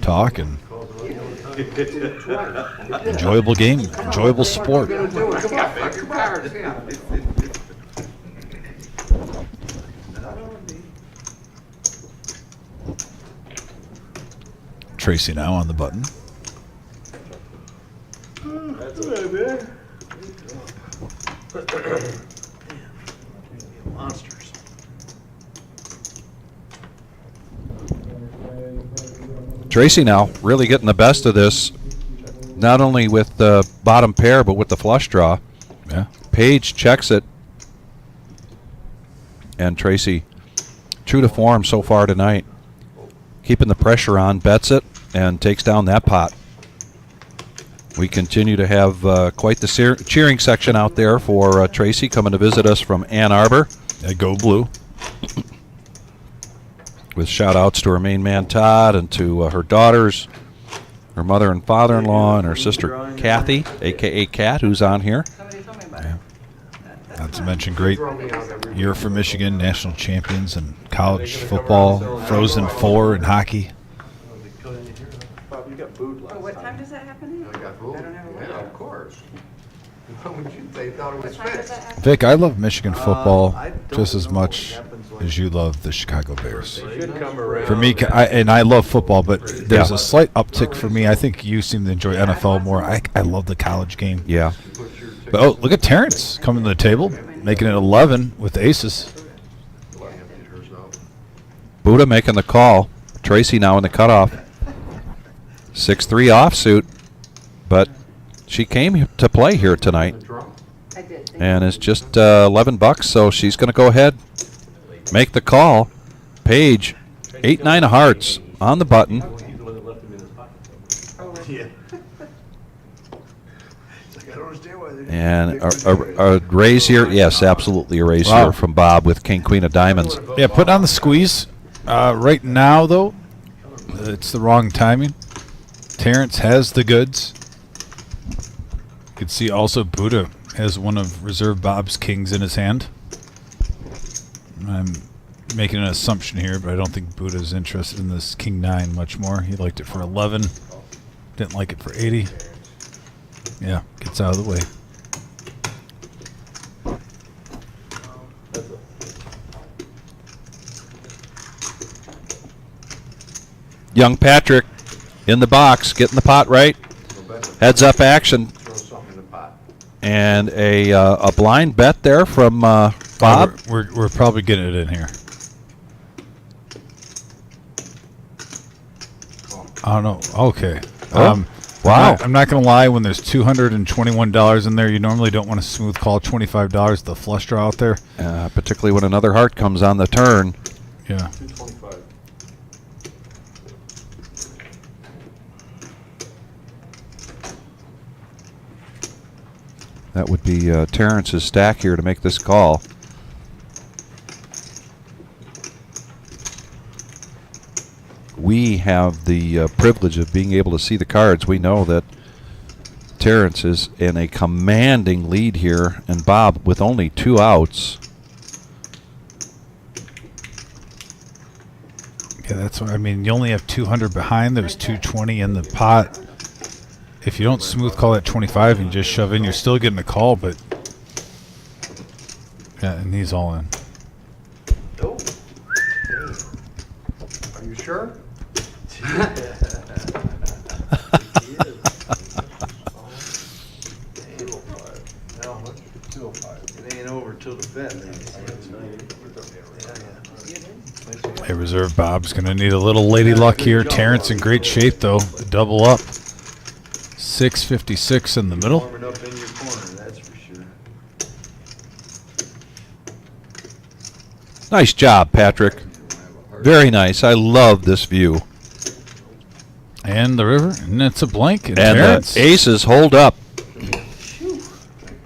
talk, and enjoyable game, enjoyable sport. Tracy now on the button. Monsters. Tracy now really getting the best of this, not only with the bottom pair but with the flush draw. Yeah. Paige checks it, and Tracy, true to form so far tonight, keeping the pressure on, bets it, and takes down that pot. We continue to have quite the cheering section out there for Tracy coming to visit us from Ann Arbor. Go Blue. With shout-outs to her main man, Todd, and to her daughters, her mother and father-in-law, and her sister, Kathy, a.k.a. Kat, who's on here. Somebody told me about Yeah. Not to mention great year for Michigan, national champions in college football, Frozen Four in hockey. Bob, you got booed it. last Oh, what time. time does that happen? I got fooled. I don't have a Yeah, of course. What would you say? Thought it What was time does fixed. that happen? Vic, I love Michigan football I don't just as know much what happens when- as you love the Chicago Bears. They should come around. For me, I love football, but there's Yeah. a slight uptick for me. I think you seem to enjoy NFL more. I love the college game. Yeah. But oh, look at Terrence coming to the table, making it 11 with aces. Buddha making the call. Tracy now in the cutoff. 6-3 offsuit, but she came to play here tonight, I did. and it's just $11, so she's going to go ahead, make the call. Paige, 8-9 of hearts on the button. He's the one that left him in his pocket. Oh, really? Yeah. It's like, I don't understand why they And a raise here, yes, absolutely a raise Wow. here from Bob with King Queen of Diamonds. Yeah, put on the squeeze. Right now, though, it's the wrong timing. Terrence has the goods. You can see also Buddha has one of Reserve Bob's kings in his hand. I'm making an assumption here, but I don't think Buddha's interested in this King 9 much more. He liked it for 11. Didn't like it for 80. Yeah, gets out of the way. Young Patrick in the box, getting the pot right. Heads up action. Throw something in the pot. And a blind bet there from Bob. We're probably getting it in here. I don't know. Okay. Oh, wow. I'm not going to lie. When there's $221 in there, you normally don't want to smooth call $25 the flush draw out there. Particularly when another heart comes on the turn. Yeah. 225. That would be Terrence's stack here to make this call. We have the privilege of being able to see the cards. We know that Terrence is in a commanding lead here, and Bob with only 2 outs. Yeah, that's what I mean. You only have 200 behind. There's 220 in the pot. If you don't smooth call at 25 and you just shove in, you're still getting a call, but yeah, and he's all in. Oh. Are you sure? Now, how much? 205. It ain't over till the fifth. Hey, reserve Bob's going to need a little lady luck here. Terrence in great shape, though. Double up. 656 in the middle. Warming up in your corner, that's for sure. Nice job, Patrick. Very nice. I love this view. And the river, and it's a blank. And And Terrence the aces hold up.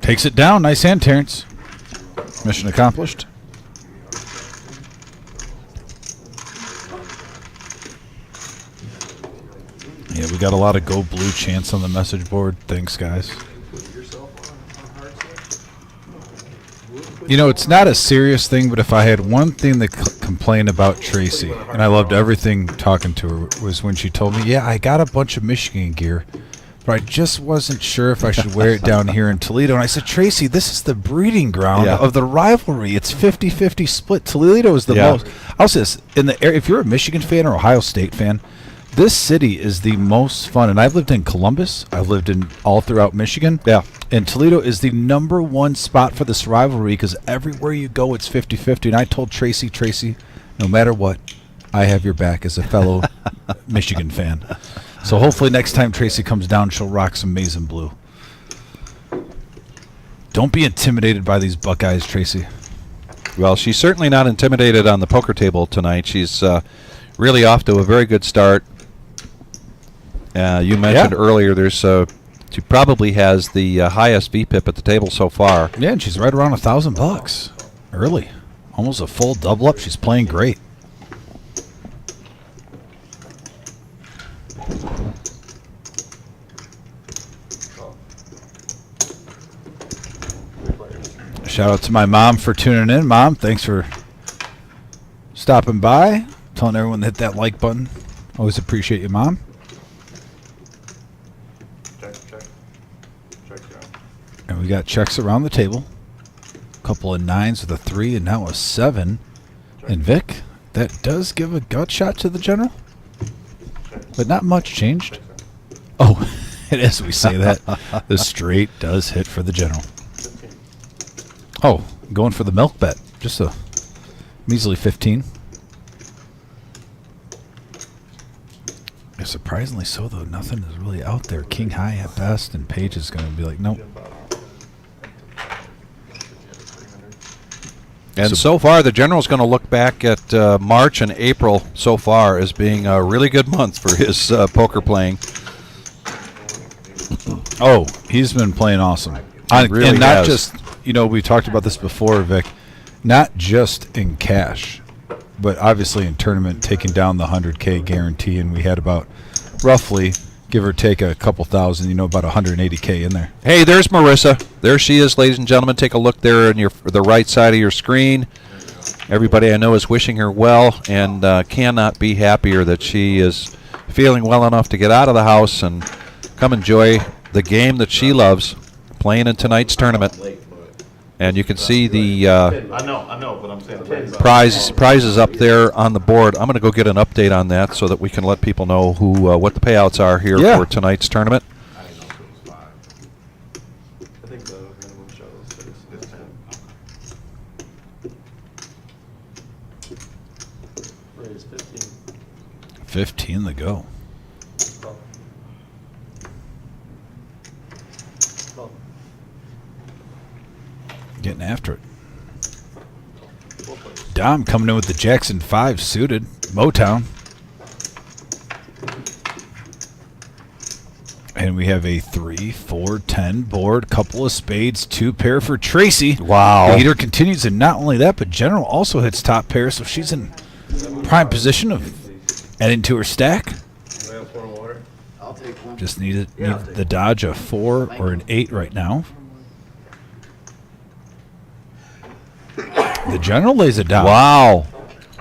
takes it down. Nice hand, Terrence. Mission accomplished. Yeah, we got a lot of go blue chants on the message board. Thanks, guys. You know, it's not a serious thing, but if I had one thing to complain about Tracy, and I loved everything talking to her, was when she told me, yeah, I got a bunch of Michigan gear, but I just wasn't sure if I should wear it down here in Toledo. And I said, Tracy, this is the breeding ground Yeah. of the rivalry. It's 50-50 split. Toledo is the Yeah. most. I'll say this, in the area, if you're a Michigan fan or Ohio State fan, this city is the most fun. And I've lived in Columbus. I've lived in all throughout Michigan. Yeah. And Toledo is the #1 spot for this rivalry because everywhere you go, it's 50-50. And I told Tracy, no matter what, I have your back as a fellow Michigan fan. So hopefully next time Tracy comes down, she'll rock some maize and blue. Don't be intimidated by these Buckeyes, Tracy. Well, she's certainly not intimidated on the poker table tonight. She's really off to a very good start. You mentioned earlier she probably has the highest VPIP at the table so far. Yeah, and she's right around $1,000 early. Almost a full double up. She's playing great. Shout out to my mom for tuning in. Mom, thanks for stopping by. Telling everyone to hit that like button. Always appreciate you, Mom. Check. Check down. And we got checks around the table. A couple of 9s with a 3 and now a 7. And Vic, that does give a gut shot to the general. But not much changed. Oh, and as we say that, the straight does hit for the general. Oh, going for the milk bet. Just a measly 15. Yeah, surprisingly so, though. Nothing is really out there. King high at best, and Paige is going to be like, nope. And so far, the general's going to look back at March and April so far as being a really good month for his poker playing. Oh, he's been playing awesome. Really and not has. just, you know, we talked about this before, Vic, not just in cash, but obviously in tournament, taking down the 100K guarantee, and we had about roughly, give or take a couple thousand, about 180K in there. Hey, there's Marissa. There she is, ladies and gentlemen. Take a look there on the right side of your screen. Everybody I know is wishing her well and cannot be happier that she is feeling well enough to get out of the house and come enjoy the game that she loves, playing in tonight's tournament. And you can see the I know, but I'm saying prizes up there on the board. I'm going to go get an update on that so that we can let people know what the payouts are here for tonight's tournament. I didn't know if it was 5. I think the minimum show is 10. Rate is 15. 15 to go. Getting after it. Dom coming in with the Jackson 5 suited. Motown. And we have a 3, 4, 10 board, couple of spades, 2 pair for Tracy. Wow. The leader continues, and not only that, but General also hits top pair, so she's in prime position of adding to her stack. I'll take one. Just need the dodge a 4 or an 8 right now. The General lays it down. Wow.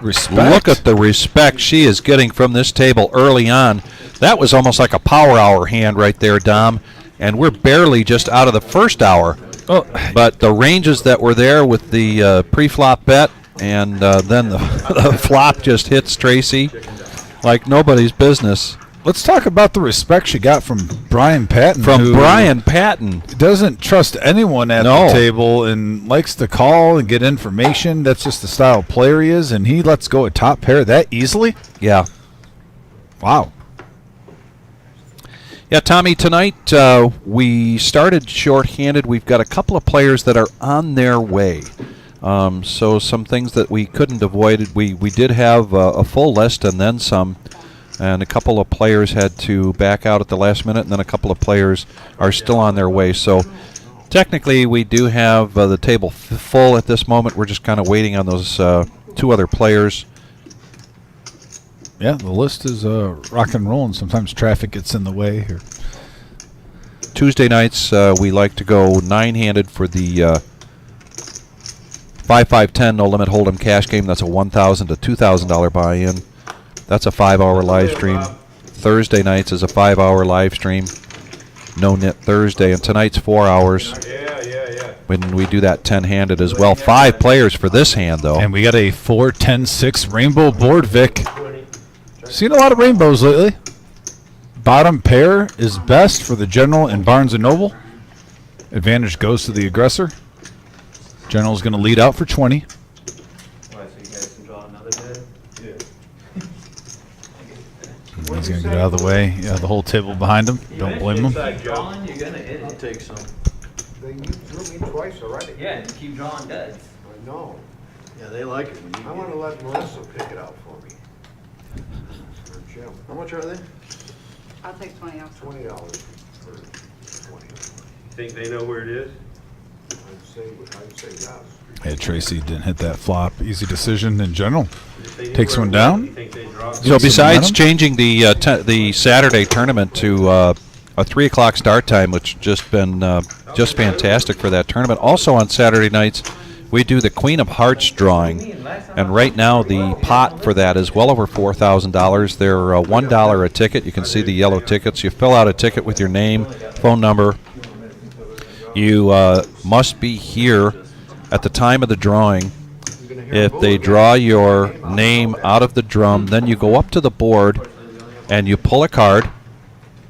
Respect. Look at the respect she is getting from this table early on. That was almost like a power hour hand right there, Dom. And we're barely just out of the first hour. Oh, But the ranges that were there with the pre-flop bet and then the flop just hits Tracy like nobody's business. let's talk about the respect she got from Brian Patton. From who Brian Patton. doesn't trust anyone at No. the table and likes to call and get information. That's just the style of player he is, and he lets go a top pair that easily. Yeah. Wow. Yeah, Tommy, tonight we started short-handed. We've got a couple of players that are on their way. So some things that we couldn't avoid. We did have a full list and then some, and a couple of players had to back out at the last minute, and then a couple of players are still on their way. So technically we do have the table full at this moment. We're just kind of waiting on those two other players. Yeah, the list is rock and rolling. Sometimes traffic gets in the way here. Tuesday nights we like to go 9-handed for the 5-5-10 no limit hold'em cash game. That's a $1,000 to $2,000 buy-in. That's a 5-hour live stream. Thursday nights is a 5-hour live stream. No Knit Thursday, and tonight's 4 hours. Yeah. When we do that 10-handed as well. 5 players for this hand though. And we got a 4-10-6 rainbow board, Vic. Seen a lot of rainbows lately. Bottom pair is best for the general in Barnes & Noble. Advantage goes to the aggressor. General's going to lead out for 20. Why, so you guys can draw another dead? He's going to get out of the way. Yeah, the whole table behind him. Don't blame him. Inside drawing, you're gonna hit I'll it. take some. They drew me twice already. Yeah, and keep drawing deads. I know. Yeah, they like it when you I want to let Melissa pick it out for me. Or Jim. How much are they? I'll take 20 off. $20 for 20. Think they know where it is? I'd say yes. Hey, Tracy didn't hit that flop. Easy decision in general. If they knew Takes where one it was, down. you think they'd draw? So Some besides momentum? changing the Saturday tournament to a 3 o'clock start time, which just been just fantastic for that tournament. Also on Saturday nights, we do the Queen of Hearts drawing, and right now the pot for that is well over $4,000. They're $1 a ticket. You can see the yellow tickets. You fill out a ticket with your name, phone number. You must be here at the time of the drawing. If they draw your name out of the drum, then you go up to the board and you pull a card.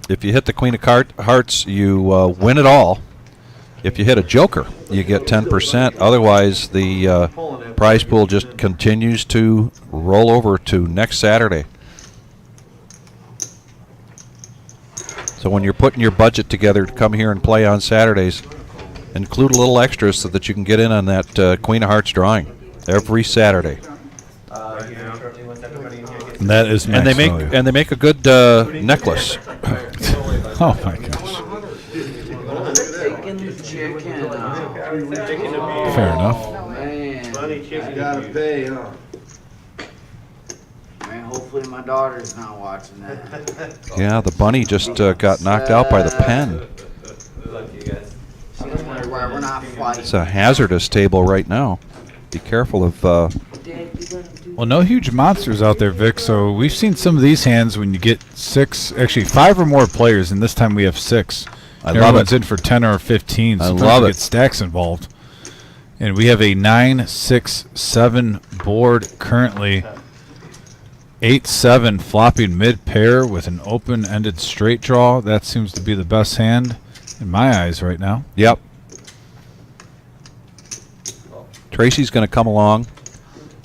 If you hit the Queen of Hearts, you win it all. If you hit a joker, you get 10%. Otherwise, the prize pool just continues to roll over to next Saturday. So when you're putting your budget together to come here and play on Saturdays, include a little extra so that you can get in on that Queen of Hearts drawing every Saturday. And that is And max they value. make a good necklace. Oh my gosh. Taking the chicken out. Fair enough. Man, Funny chicken. Gotta pay, huh? man, hopefully my daughter's not watching that. Yeah, the bunny just got knocked out by the pen. Lucky you guys. She don't wonder why we're not fighting. It's a hazardous table right now. Be careful of. Dad, you gotta do Well, no huge monsters out there, Vic. So we've seen some of these hands when you get 6, actually 5 or more players, and this time we have 6. I And love everyone's it. in for 10 or 15. I Sometimes love we it. get stacks involved. And we have a 9-6-7 board currently. 8-7 flopping mid-pair with an open-ended straight draw. That seems to be the best hand in my eyes right now. Yep. Tracy's going to come along,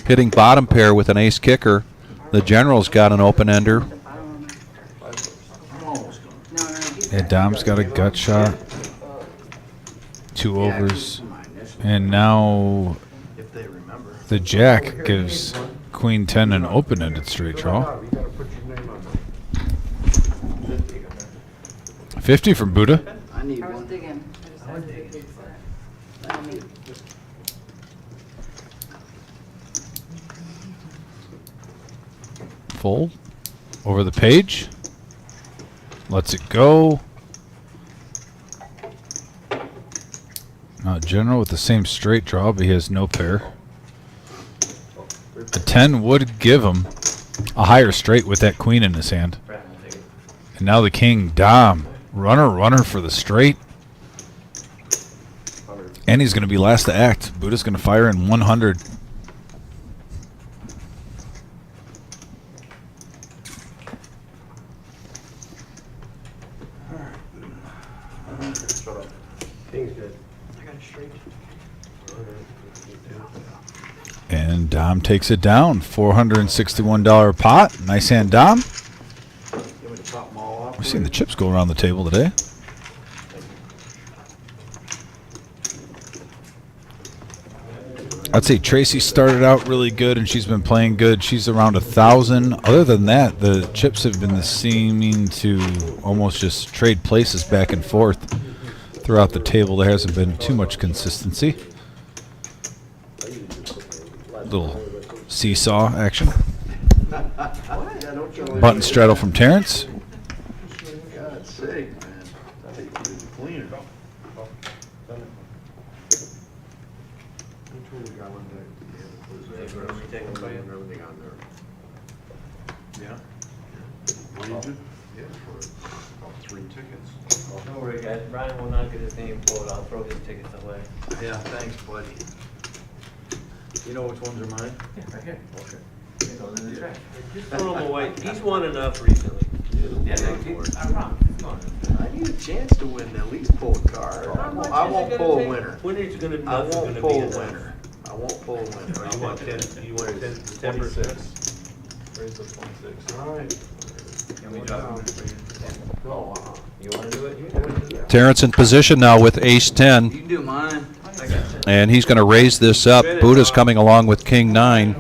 hitting bottom pair with an ace kicker. The general's got an open ender. the bottom of my. No, Yeah, Dom's got a gut shot. 2 overs. And now If they remember. the jack gives Queen 10 an open-ended straight draw. You gotta put your name on that. 50 from Buddha. I need I was one. digging. I just had to dig it. That'll be- Full. Over the page. Lets it go. General with the same straight draw, but he has no pair. A 10 would give him a higher straight with that queen in his hand. And now the king, Dom. Runner for the straight. And he's going to be last to act. Buddha's going to fire in 100. And Dom takes it down. $461 pot. Nice hand, Dom. Give me the top them all off. We're seeing the chips go around the table today. I'd say Tracy started out really good, and she's been playing good. She's around 1,000. Other than that, the chips have been seeming to almost just trade places back and forth throughout the table. There hasn't been too much consistency. Little seesaw action. Button straddle from Terrence. God's sake, man. I think you need a cleaner. Yeah. Legion? Yeah, for about 3 tickets. Don't worry, guys. Brian will not get his name pulled. I'll throw his tickets away. Yeah, thanks, buddy. You know which ones are mine? Yeah, right here. Okay. It goes in the trash. Just throw him away. He's won enough recently. Yeah, I promise. Come on. I need a chance to win, at least pull a card. I won't pull a winner. Winner's gonna, I nothing's won't gonna pull be a enough. winner. I won't pull a winner. You want 10, you want 10%? Raise up 26. All right. Can we drop him for you? No, You wanna do it? You do it. Terrence in position now with ace 10, You can do mine. I got you. and he's going to raise this up. Buddha's coming along with king 9.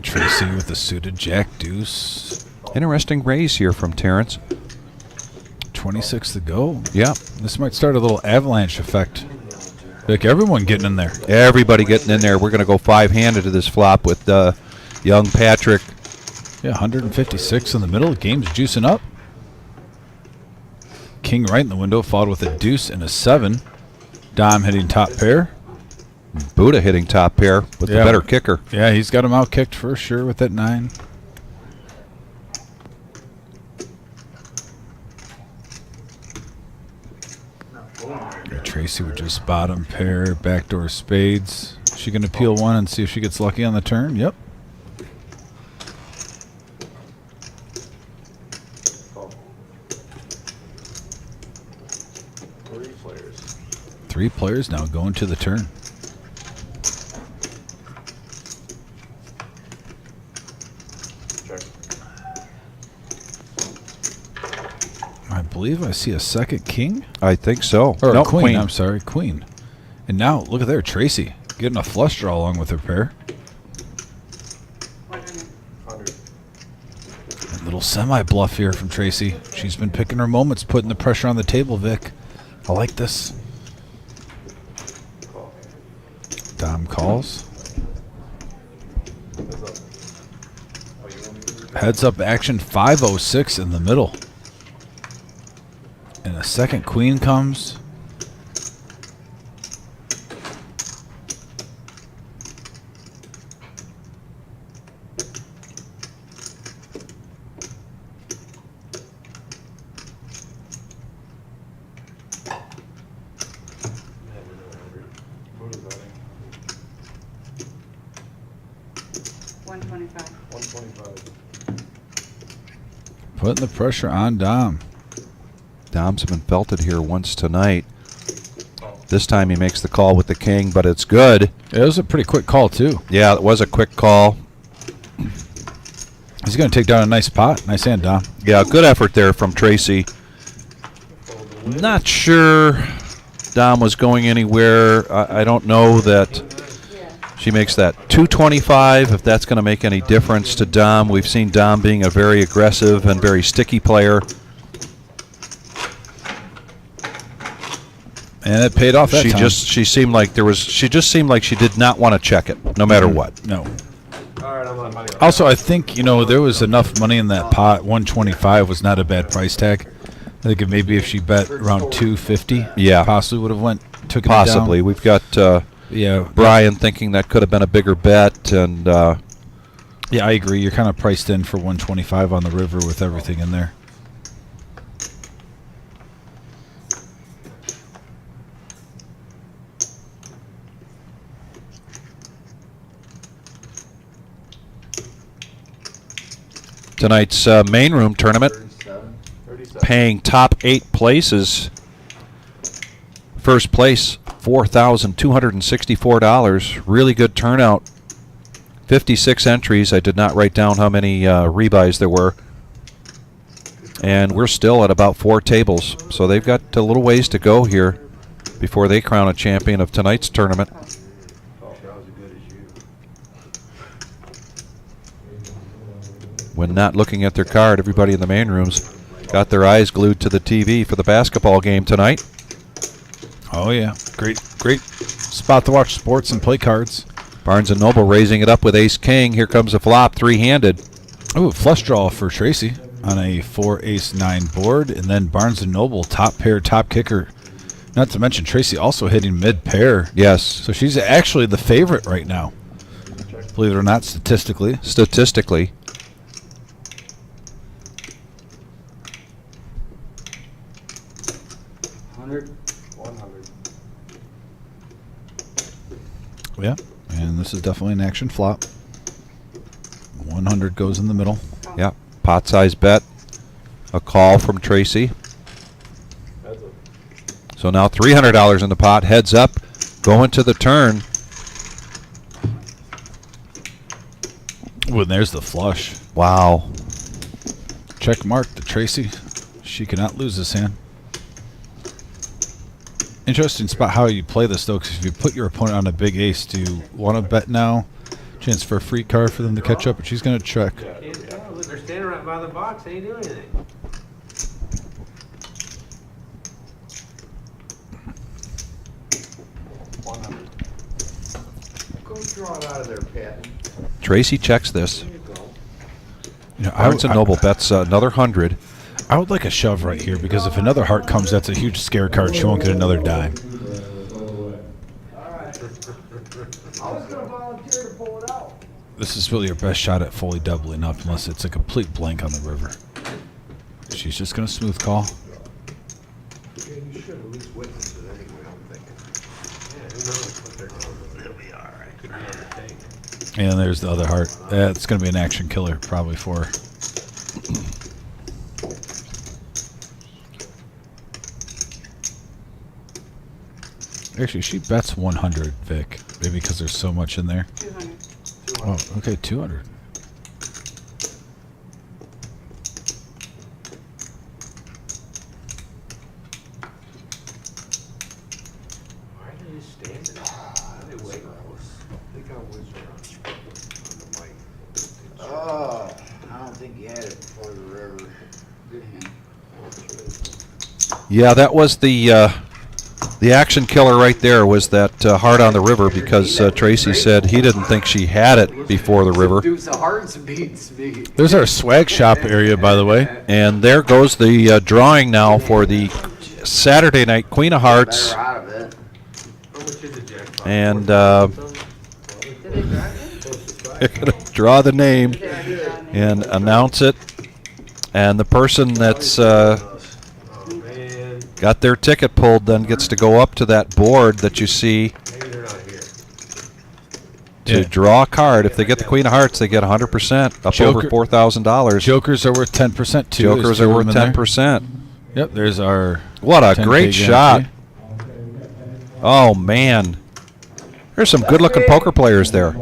Tracy with the suited jack deuce. Interesting raise here from Terrence. 26 to go. Yeah, This might start a little avalanche effect. Like everyone getting in there. everybody getting in there. We're going to go 5-handed to this flop with young Patrick. Yeah, 156 in the middle. Game's juicing up. King right in the window, followed with a deuce and a 7. Dom hitting top pair. Buddha hitting top pair with the Yeah. better kicker. Yeah, he's got him out kicked for sure with that 9. Tracy with just bottom pair, backdoor spades. She gonna peel one and see if she gets lucky on the turn? Yep. Three players. 3 players now going to the turn. I believe I see a second king. I think so. Or No, queen, I'm sorry, queen. And now, look at there, Tracy getting a flush draw along with her pair. 100. A little semi-bluff here from Tracy. She's been picking her moments, putting the pressure on the table, Vic. I like this. Dom calls. Heads up action, 506 in the middle. And a second queen comes. What is that? 125. 125. Putting the pressure on Dom. Dom's been felted here once tonight. This time he makes the call with the king, but it's good. It was a pretty quick call, too. Yeah, it was a quick call. He's going to take down a nice pot. Nice hand, Dom. Yeah, good effort there from Tracy. Not sure Dom was going anywhere. I don't know that she makes that 225, if that's going to make any difference to Dom. We've seen Dom being a very aggressive and very sticky player. And it paid off that time. She just seemed like she did not want to check it, no matter what. No. All right, I'm on money. Also, I think, there was enough money in that pot. 125 was not a bad price tag. I think maybe if she bet around 250, Yeah. possibly would have took it Possibly. down. We've got Yeah. Brian thinking that could have been a bigger bet, and Yeah, I agree. You're kind of priced in for 125 on the river with everything in there. tonight's main room tournament. 37. paying top 8 places. First place, $4,264. Really good turnout. 56 entries. I did not write down how many rebuys there were. And we're still at about 4 tables. So they've got a little ways to go here before they crown a champion of tonight's tournament. When not looking at their card, everybody in the main rooms got their eyes glued to the TV for the basketball game tonight. Oh yeah, great spot to watch sports and play cards. Barnes & Noble raising it up with ace-king. Here comes a flop, 3-handed. Oh, flush draw for Tracy on a 4-ace-9 board, and then Barnes & Noble top pair, top kicker. Not to mention Tracy also hitting mid-pair. Yes. So she's actually the favorite right now, believe it or not, statistically. Statistically. Yeah, and this is definitely an action flop. 100 goes in the middle. Yeah, pot size bet. A call from Tracy. So now $300 in the pot. Heads up, going to the turn. Ooh, and there's the flush. Wow. Check mark to Tracy. She cannot lose this hand. Interesting spot how you play this, though, because if you put your opponent on a big ace, do you want to bet now? Chance for a free card for them to catch up, but she's going to check. They're standing right by the box, they ain't doing anything. Go draw it out of there, Pat. Tracy checks this. You know, Barnes & Noble bets another 100. I would like a shove right here, because if another heart comes, that's a huge scare card. She won't get another dime. This is really her best shot at fully doubling up, unless it's a complete blank on the river. She's just going to smooth call. Yeah, you should at least witness it anyway, I'm thinking. Yeah, who knows what they're going to do. It'll be all right. Could be entertaining. And there's the other heart. It's going to be an action killer, probably, for her. Actually, she bets 100, Vic. Maybe because there's so much in there. 200. Oh, okay, 200. Why are they just standing there? Why are they waiting? They got Wizard on the mic. Oh, I don't think he had it before the river. Good hand. Yeah, that was the action killer right there, was that heart on the river, because Tracy said he didn't think she had it before the river. Deuce of hearts beats me. There's our swag shop area, by the way. And there goes the drawing now for the Saturday night Queen of Hearts. Better out of it. How much is it, Jack? And Did they drive it? they're going to draw the name Did they already drive it? and announce it. And the person that's Oh, man. got their ticket pulled then gets to go up to that board that you see Maybe they're not here. to Yeah. draw a card. If they get the Queen of Hearts, they get 100%, up over Joker- $4,000. Jokers are worth 10% too. There's Jokers two are of worth them in there. 10%. Yep, there's our. What a 10K great shot. guarantee. Oh, man. There's some good-looking poker players there.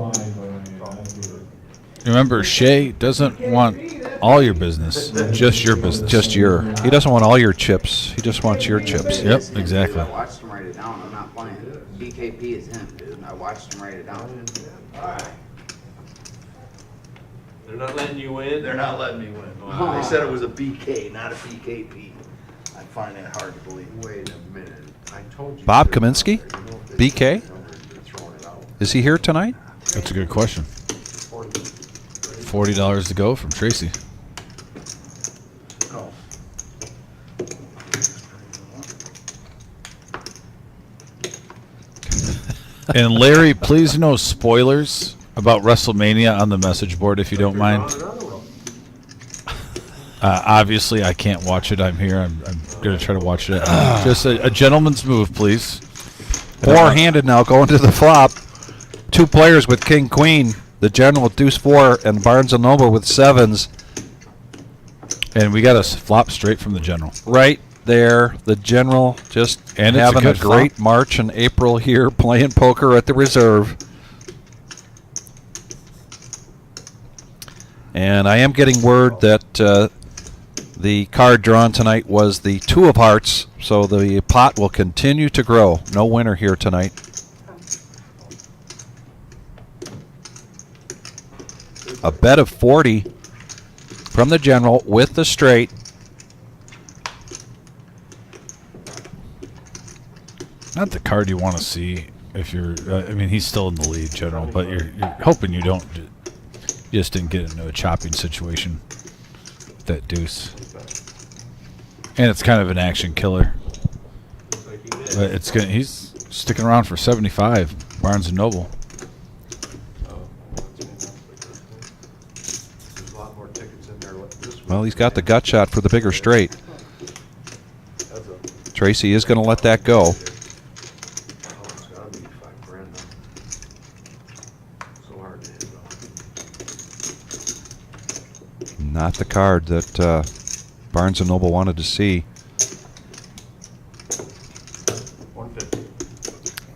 Remember, Shay doesn't want all your business, just your business. Just your. He doesn't want all your chips. He just wants your chips. Yep, exactly. I watched him write it down. I'm not playing. BKP is him, dude. I watched him write it down. They're not letting you in? They're not letting me win. They said it was a BK, not a BKP. I find that hard to believe. Wait a minute. I told you. Bob Kaminsky? BK? Is he here tonight? That's a good question. $40 to go from Tracy. Oh. And Larry, please no spoilers about WrestleMania on the message board if you don't mind. Obviously, I can't watch it. I'm here. I'm going to try to watch it. Just a gentleman's move, please. Four-handed now going to the flop. Two players with King Queen. The General with Deuce 4 and Barnes & Noble with sevens. And we got a flop straight from the general. Right there, the general just And it's a having a good great flop. March and April here, playing poker at the reserve. And I am getting word that the card drawn tonight was the 2 of hearts, so the pot will continue to grow. No winner here tonight. A bet of 40 from the general with the straight. Not the card you want to see if you're. I mean, he's still in the lead, general, but you're hoping you don't. You just didn't get into a chopping situation with that deuce. And it's kind of an action killer. But it's gonna. He's sticking around for 75. Barnes and Noble. There's a lot more tickets in there this week. Well, he's got the gut shot for the bigger straight. That's a, Tracy is going to let that go. oh, it's gotta be $5,000 though. So hard to hit though. Not the card that Barnes and Noble wanted to see. 150.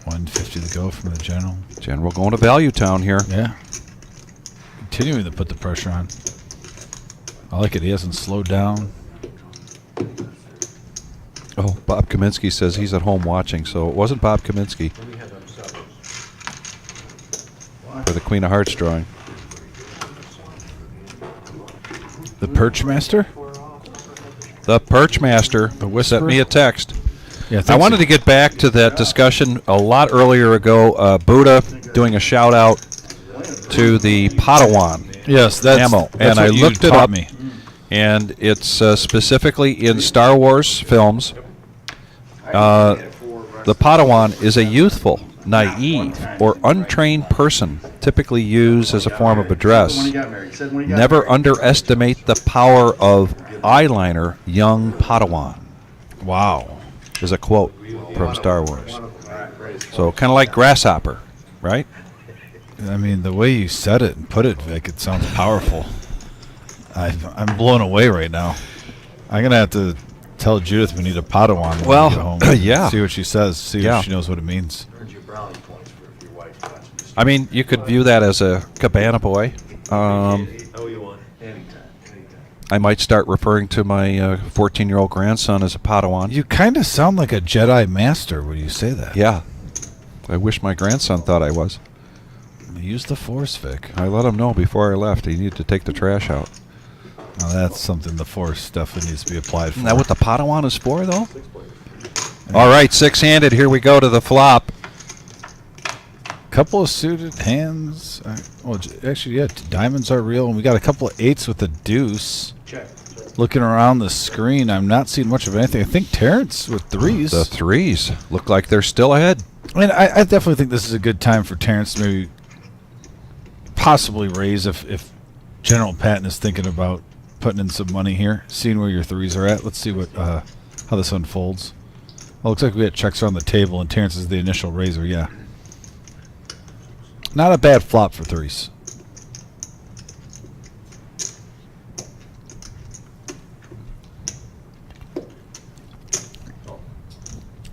150 to go from the general. General going to Value Town here. Yeah. Continuing to put the pressure on. I like it. He hasn't slowed down. Oh, Bob Kaminsky says he's at home watching, so it wasn't Bob Kaminsky Then we had them sellers. for the Queen of Hearts drawing. The Perch Master? The Perch Master Whisperer? sent me a text. Yeah, I wanted to get back to that discussion a lot earlier ago. Buddha doing a shout out to the Padawan Yes, that's ammo, that's and what I you looked it taught up, me. and it's specifically in Star Wars films. The Padawan is a youthful, naive, or untrained person, typically used as a form of address. Never underestimate the power of eyeliner, young Padawan. Wow. Is a quote from Star Wars. So kind of like grasshopper, right? I mean, the way you said it and put it, Vic, it sounds powerful. I'm blown away right now. I'm going to have to tell Judith we need a Padawan when Well, we get home. yeah. See what she says. See Yeah. if she knows what it means. Earned you brownie points for if your wife's watching this. I mean, you could view that as a cabana boy. Oh, you want? Anytime, anytime. I might start referring to my 14-year-old grandson as a Padawan. You kind of sound like a Jedi Master when you say that. Yeah. I wish my grandson thought I was. Use the Force, Vic. I let him know before I left he needed to take the trash out. Now that's something the Force definitely needs to be applied for. Isn't that what the Padawan is for, though? All right, six-handed. Here we go to the flop. Couple of suited hands. Actually, yeah, diamonds are real, and we got a couple of eights with a deuce. Check. Looking around the screen, I'm not seeing much of anything. I think Terrence with threes. The threes look like they're still ahead. And I definitely think this is a good time for Terrence to maybe possibly raise if General Patton is thinking about putting in some money here, seeing where your threes are at. Let's see what how this unfolds. Well, looks like we got checks on the table, and Terrence is the initial raiser. Yeah, not a bad flop for threes.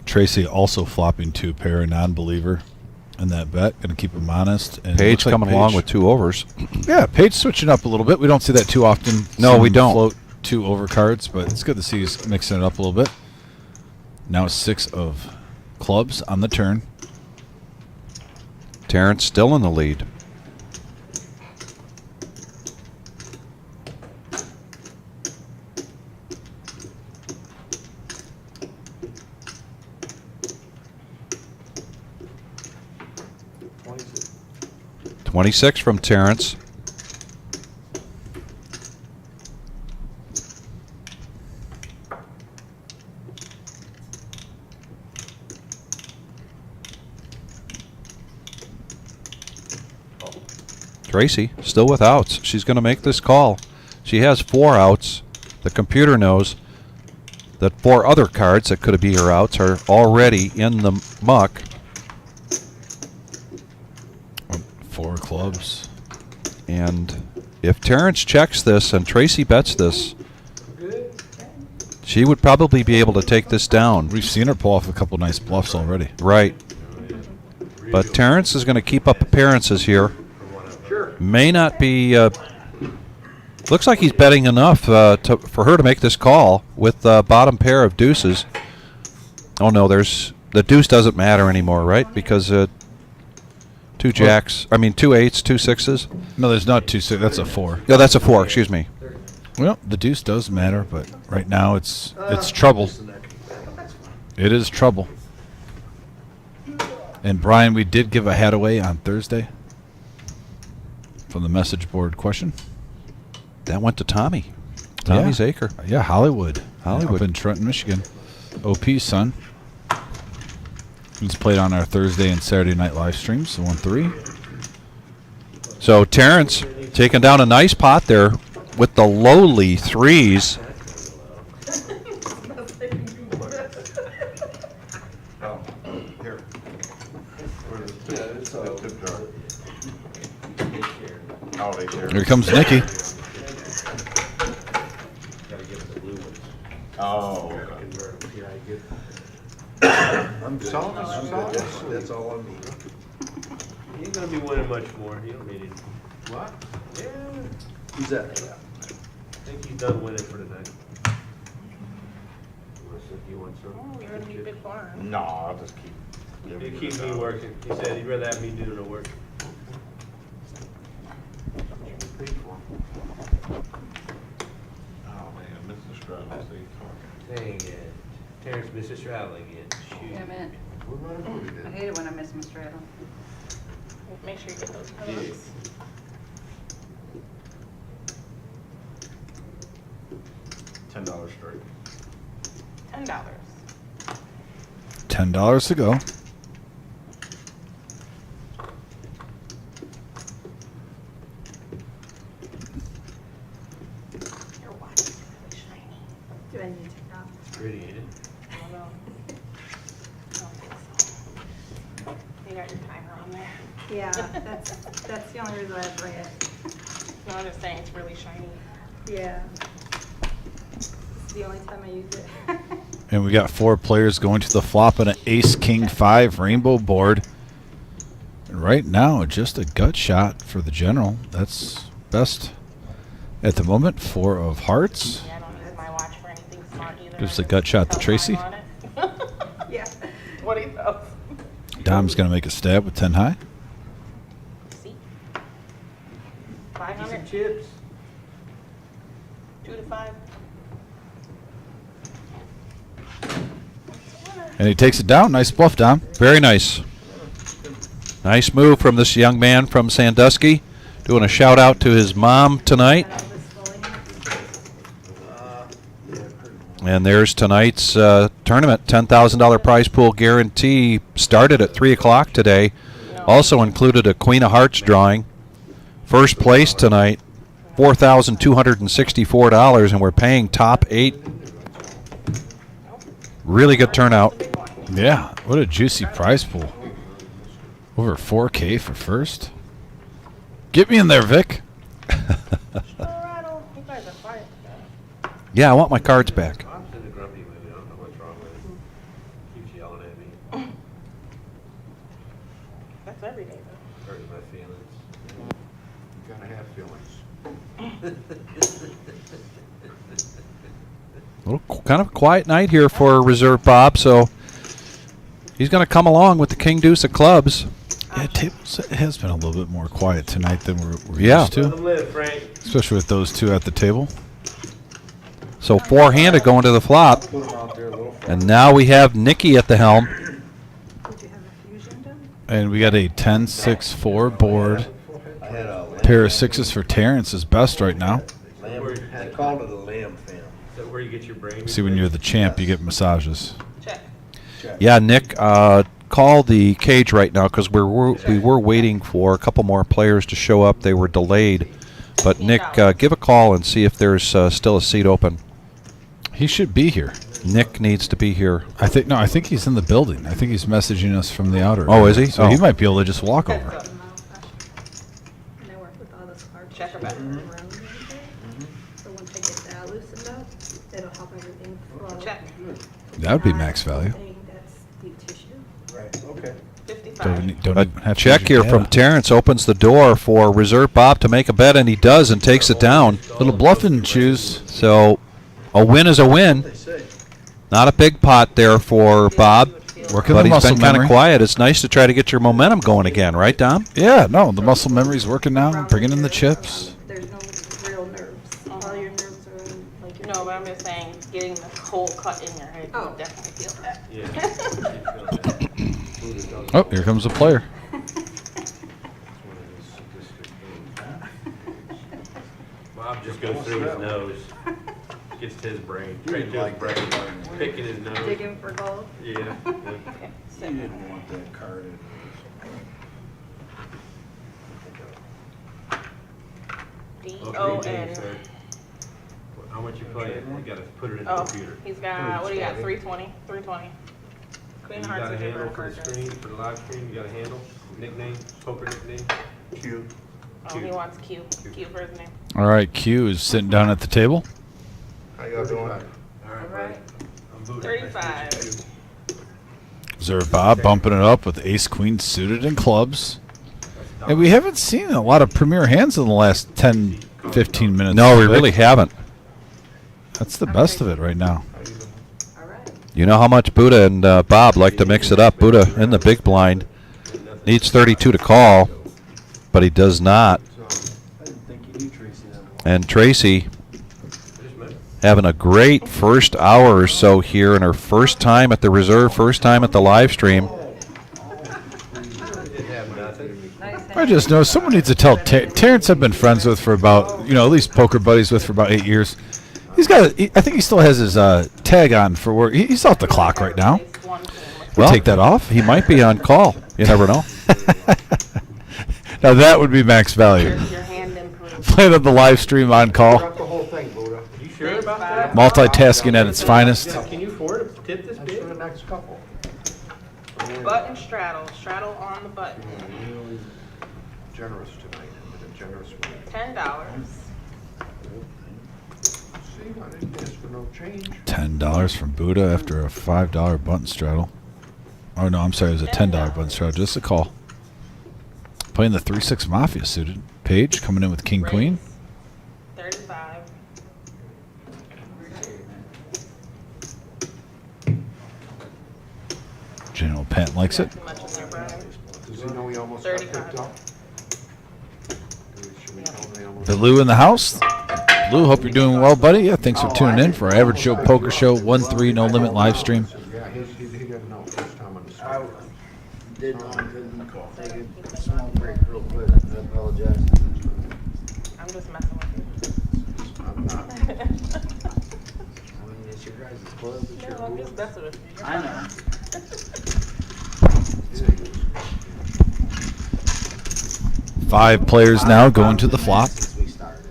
Tracy also flopping 2 pair, a non-believer in that bet. Going to keep him honest. And it Paige looks like coming along with 2 overs. Yeah, Paige switching up a little bit. We don't see that too often. No, See we him don't. Float 2 over cards, but it's good to see he's mixing it up a little bit. Now 6 of clubs on the turn. Terrence still in the lead. $26 from Terrence. Tracy still with outs. She's going to make this call. She has 4 outs. The computer knows that 4 other cards that could be her outs are already in the muck. 4 clubs. And if Terrence checks this and Tracy bets this, She would probably be able to take this down. We've seen her pull off a couple nice bluffs already. Right. But Terrence is going to keep up appearances here. May not be. Looks like he's betting enough for her to make this call with the bottom pair of deuces. Oh no, the deuce doesn't matter anymore, right? Because two jacks. I mean, 2 8s, 2 6s. No, there's not 2 6. That's a 4. No, that's a 4. Excuse me. Well, the deuce does matter, but right now it's trouble. It is trouble. And Brian, we did give a hat away on Thursday from the message board question. That went to Tommy. Tommy's Acre. Yeah, Hollywood. Hollywood. Up in Trenton, Michigan. OP's son. He's played on our Thursday and Saturday night live streams, so 1-3. So Terrence taking down a nice pot there with the lowly 3s. Here comes Nikki. I'm solid. That's all I need. He's gonna be winning much more. He don't need it. What? Yeah. Who's that? I think he's done winning for tonight. You want some? Oh, you're gonna be big farm. No, I'll just keep. He keep me working. He said he'd rather have me do the work. Oh man, Mr. Stroud, I see you talking. Dang it. Terrence missed his travel again. Shoot. Damn it. What about it? What we I did? hate it when I miss my straddle. Make sure you get those hooks. $10 straight. $10. $10 to go. Your watch is really shiny. Do I need to take it off? It's pretty, ain't it? I don't know. I don't think so. You got your timer on there. Yeah, that's the only reason I bring it. No, I'm just saying it's really shiny. Yeah. It's the only time I use it. And we got 4 players going to the flop on an ace-king-5 rainbow board. And right now, just a gut shot for the general. That's best at the moment. 4 of hearts. Yeah, I don't use my watch for anything smart either. Gives a gut shot to Tracy. Yeah. What do you know? Dom's going to make a stab with 10 high. See? Some 500, chips. 2 to 5. And he takes it down. Nice bluff, Dom. Very nice. Nice move from this young man from Sandusky. Doing a shout out to his mom tonight. And there's tonight's tournament. $10,000 prize pool guarantee started at 3 o'clock today. Also included a Queen of Hearts drawing. First place tonight, $4,264, and we're paying top 8. Really good turnout. Yeah, what a juicy prize pool. Over 4K for first. Get me in there, Vic. Colorado, you guys are quiet. Yeah, I want my cards back. I'm sitting grumpy with me. I don't know what's wrong with him. Keeps yelling at me. That's every day though. Hurting my feelings. You gotta have feelings. Kind of a quiet night here for Reserve Bob, so he's going to come along with the King Deuce of clubs. Yeah, tables it has been a little bit more quiet tonight than we're Yeah. used Let to, him live, Frank. especially with those 2 at the table. So 4-handed going to the flop. Put them out there a little. And now we have Nikki at the helm. Did you have a fusion done? And we got a 10-6-4 board. I had a Pair of 6s for Terrence is best right now. lamb. I called it a lamb fan. Is that where you get your brain? See, when you're the champ, you get massages. Check. Yeah, Nick, call the cage right now because we were waiting for a couple more players to show up. They were delayed. But Nick, give a call and see if there's still a seat open. He should be here. Nick needs to be here. I think he's in the building. I think he's messaging us from the outer. Oh, is he? So he Oh. might be able to just walk over. And I work with all those cards. Check her back. So once I get that loosened up, it'll help everything flow. That would be max value. Thing that's deep tissue. Right, okay. 55. Don't A even have to check use your here from data. Terrence opens the door for Reserve Bob to make a bet, and he does and takes it down. Little bluffing choose. So a win is a win. They say. Not a big pot there for Bob, Working but the he's muscle been kind of memory. quiet. It's nice to try to get your momentum going again, right, Dom? Yeah, no, the muscle memory's working now. Bringing in the chips. There's no real nerves. All your nerves are in, like, your No, but I'm just saying, getting the whole cut in your head, you Oh. would definitely feel that. Yeah. Oh, here comes a player. Bob just goes through his nose, gets to his brain, straight to his brain, picking his nose. digging for gold. Yeah. yeah. Okay, so- You didn't want that card in. D-O-N. How much you play? You gotta put it in the Oh, computer. he's got, what do you got, 320? 320. Queen You of Hearts got a is your handle for the preferred. screen, for the live stream, you got a handle, nickname, poker nickname? Q. Oh, he wants Q. Q for his name. All right, Q is sitting down at the table. How y'all doing? All Right. I'm booted. 35. Reserve Bob bumping it up with ace queen suited and clubs. And we haven't seen a lot of premier hands in the last 10, 15 minutes. No, we Vic. really haven't. That's the best of it right now. All right. You know how much Buddha and Bob like to mix it up. Buddha in the big blind needs 32 to call, but he does not. I didn't think you knew Tracy that well. And Tracy having a great first hour or so here in her first time at the Reserve, first time at the live stream. I just know someone needs to tell Terrence I've been friends with for about, at least poker buddies with for about 8 years. He's got, I think he still has his tag on for work. He's off the clock right now. Well, Take that off. He might be on call. You never know. Now that would be max value. Your hand improved. Playing on the live stream on call. Drop the whole thing, Buddha. You sure about that? Multitasking at its finest. Yeah, can you afford to tip this That's big? for the next couple. Button straddle. Straddle on the button. Really generous tonight, with a generous one. $10. See, I didn't ask for no change. $10 from Buddha after a $5 button straddle. Oh no, I'm sorry, it was a $10 button straddle. Just a call. Playing the 3-6 Mafia suited. Page coming in with King Queen. 35. General Patton likes it. Too much in there, Brian. Does he know he almost got 35. picked up? Should we tell him he almost? The Lou in the house. Lou, hope you're doing well, buddy. Yeah, thanks for tuning in for our Average Joe Poker Show 1-3 No Limit live stream. Yeah, he didn't know first time on the street. Did couldn't take a small break real quick. I apologize. I'm just messing with I'm not. I mean, it's your guys' club. It's you. your No, I'm rules. just messing with you. I know. 5 players now going to the flop. Since we started.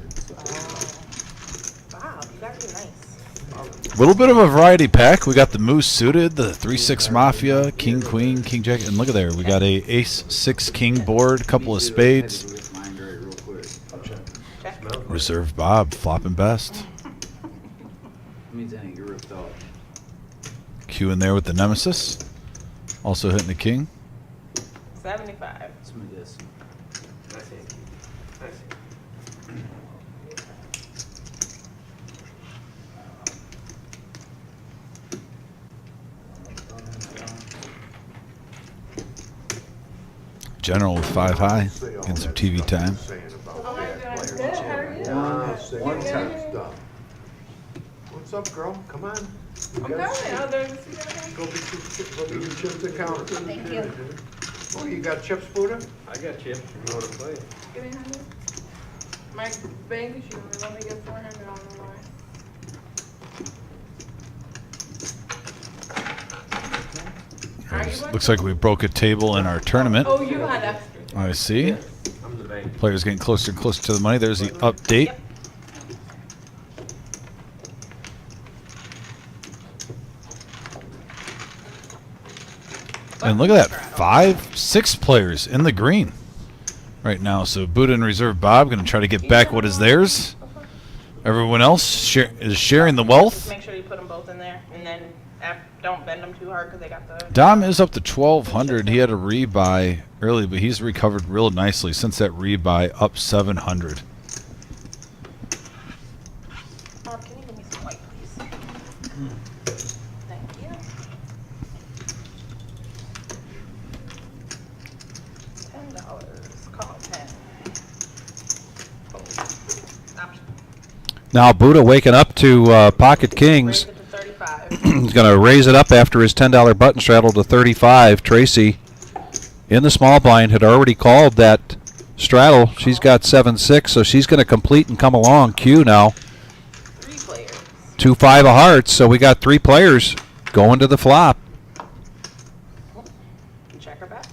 Wow, you guys are nice. A little bit of a variety pack. We got the Moose suited, the 3-6 Mafia, King Queen, King Jack, and look at there. We got a Ace 6 King board, couple of spades. Mind right real quick. Check. Reserve Bob flopping best. Means I ain't get ripped off. Q in there with the Nemesis, also hitting the King. 75. Some of this. Nice hand. Nice. General with 5 high, getting some TV time. One time's done. What's up, girl? Come on. I'm coming. Go be your chips at counter. Thank you. Oh, you got chips, Buddha? I got chips if you wanna play. Give me 100. My bank is shooting. Let me get 400 on the line. Looks like we broke a table in our tournament. Oh, you had extra. I see. I'm the bank. Players getting closer and closer to the money. There's the update. Yep. And look at that, 5, 6 players in the green right now. So Buddha and Reserve Bob going to try to get back what is theirs. Everyone else is sharing the wealth. Make sure you put them both in there, and then Don't bend them too hard because they got the. Dom is up to 1,200. He had a rebuy early, but he's recovered real nicely since that rebuy, up 700. Can you give me some white, please? Thank you. $10. Call 10. Option. Now Buddha waking up to pocket Raise kings. it to 35. He's going to raise it up after his $10 button straddle to 35. Tracy, in the small blind, had already called that straddle. She's got 7-6, so she's going to complete and come along. Q now. 3 players. 2-5 of hearts, so we got 3 players going to the flop. Checker back.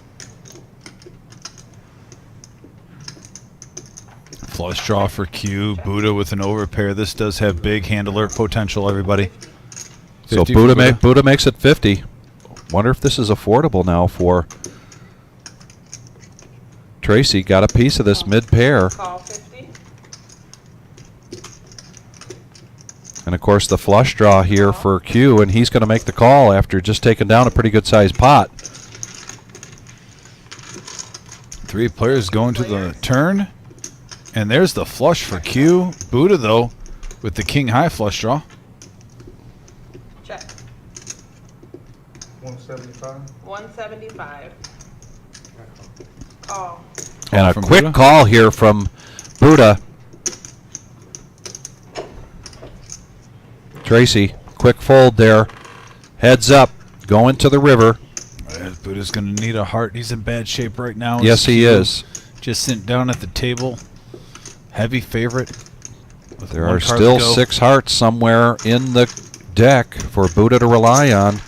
Flush draw for Q. Buddha with an overpair. This does have big hand alert potential, everybody. So 50 for Buddha makes it 50. Wonder if this is affordable now for Tracy. Got a piece of this mid-pair. Call 50. And, of course, the flush draw here for Q, and he's going to make the call after just taking down a pretty good-sized pot. 3 players going to the turn. And there's the flush for Q. Buddha, though, with the king high flush draw. Check. 175. 175. Call. And a from quick Buddha? call here from Buddha. Tracy, quick fold there. Heads up, going to the river. Buddha's going to need a heart. He's in bad shape right now. Yes, he Q is. Just sitting down at the table. Heavy favorite. with There one are card still to go. 6 hearts somewhere in the deck for Buddha to rely on.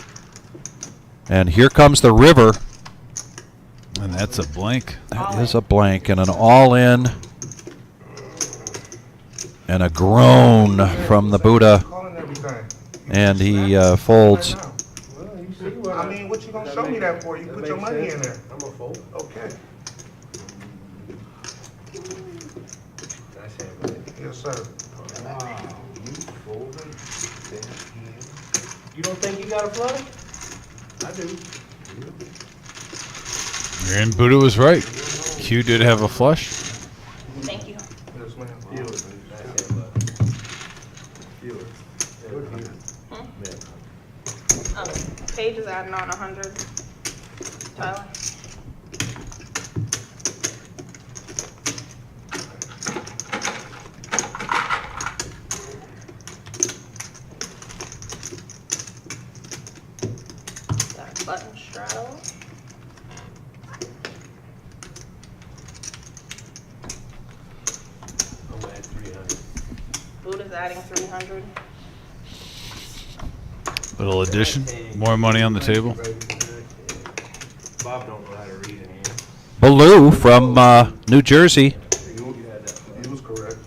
And here comes the river. And that's a blank. That is a blank and an all-in. And a groan from the Buddha. Calling everything. And he folds. Right now. Well, you see what I mean, what you gonna show me that for? You put your money in there. I'm a fold. Okay. That's it. Yes, sir. You don't think you got a flush? I do. And Buddha was right. Q did have a flush. Thank you. Yes, ma'am. Feel it. That's it, bud. Feel it. Paige is adding on 100. Tyler. That button straddle. I'm at 300. Buddha's adding 300. Little addition. More money on the table. Bob don't know how to read it. Baloo from New Jersey He was correct.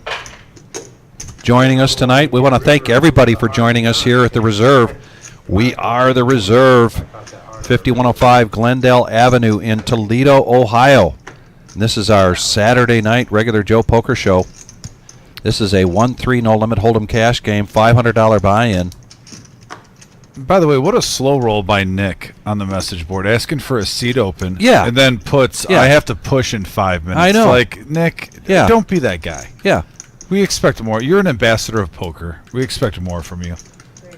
joining us tonight. We want to thank everybody for joining us here at the Reserve. We are the Reserve, 5105 Glendale Avenue in Toledo, Ohio. And this is our Saturday night regular Joe Poker Show. This is a 1-3 no limit hold'em cash game, $500 buy-in. By the way, what a slow roll by Nick on the message board, asking for a seat open. Yeah. And then puts, Yeah. I have to push in 5 minutes. I know. Like, Nick, Yeah. don't be that guy. Yeah. We expect more. You're an ambassador of poker. We expect more from you.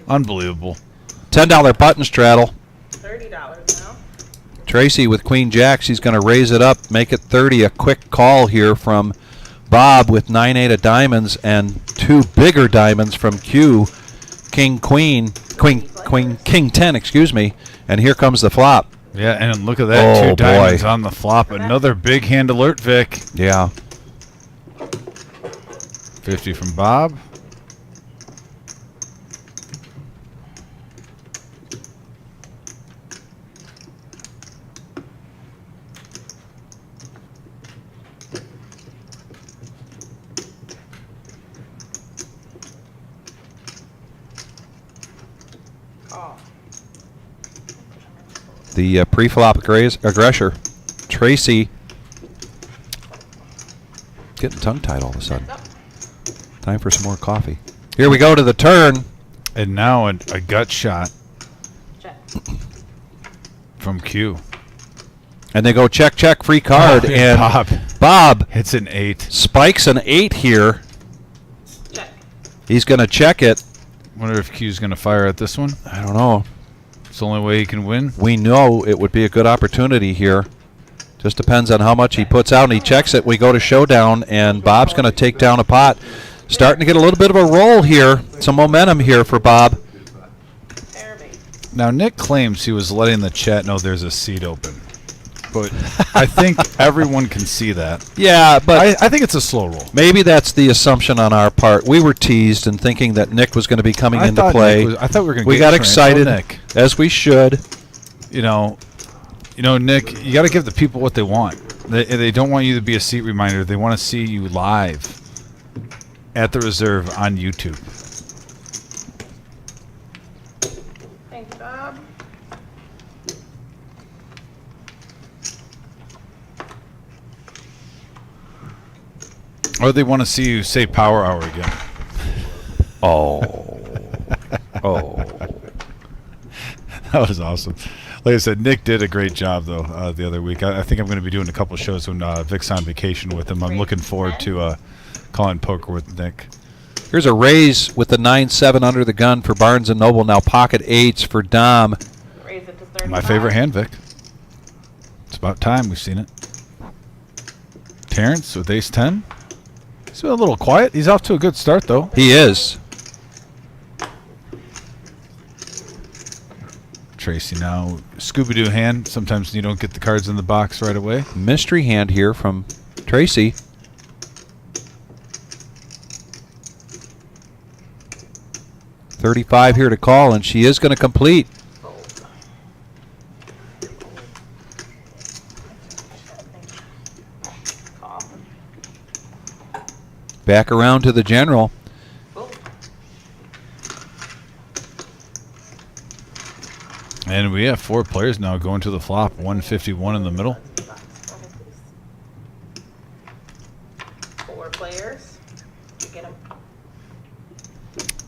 Unbelievable. $10 button straddle. $30 now. Tracy with Queen Jack, she's going to raise it up, make it 30. A quick call here from Bob with 9-8 of diamonds and 2 bigger diamonds from Q. King 10, excuse me. And here comes the flop. Yeah, and look at that. Oh, 2 diamonds boy. on the flop. Another big hand alert, Vic. Yeah. 50 from Bob. Call. The pre-flop aggressor, Tracy. Getting tongue-tied all of a sudden. Time for some more coffee. Here we go to the turn. And now a gut shot. From Q. And they go check, check, free card. Oh, and Bob hits an 8. spikes an 8 here. Check. He's going to check it. Wonder if Q's going to fire at this one. I don't know. It's the only way he can win. We know it would be a good opportunity here. Just depends on how much he puts out, and he checks it. We go to showdown, and Bob's going to take down a pot. Starting to get a little bit of a roll here. Some momentum here for Bob. Now, Nick claims he was letting the chat know there's a seat open. But I think everyone can see that. Yeah, but I think it's a slow roll. maybe that's the assumption on our part. We were teased and thinking that Nick was going to be coming into thought play. I thought we were going to We got excited, Nick. as we should. You know, Nick, you got to give the people what they want. They don't want you to be a seat reminder. They want to see you live at the reserve on YouTube. Thanks, Bob. Or they want to see you say Power Hour again. Oh. Oh. That was awesome. Like I said, Nick did a great job, though, the other week. I think I'm going to be doing a couple shows when Vic's on vacation with him. I'm looking forward to calling poker with Nick. Here's a raise with the 9-7 under the gun for Barnes & Noble. Now pocket 8s for Dom. Raise it to 35. My favorite hand, Vic. It's about time we've seen it. Terrence with ace-10. He's been a little quiet. He's off to a good start, though. He is. Tracy now. Scooby-Doo hand. Sometimes you don't get the cards in the box right away. Mystery hand here from Tracy. $35 here to call, and she is going to complete. Back around to the general. And we have 4 players now going to the flop. 151 in the middle. 4 players. You get 'em.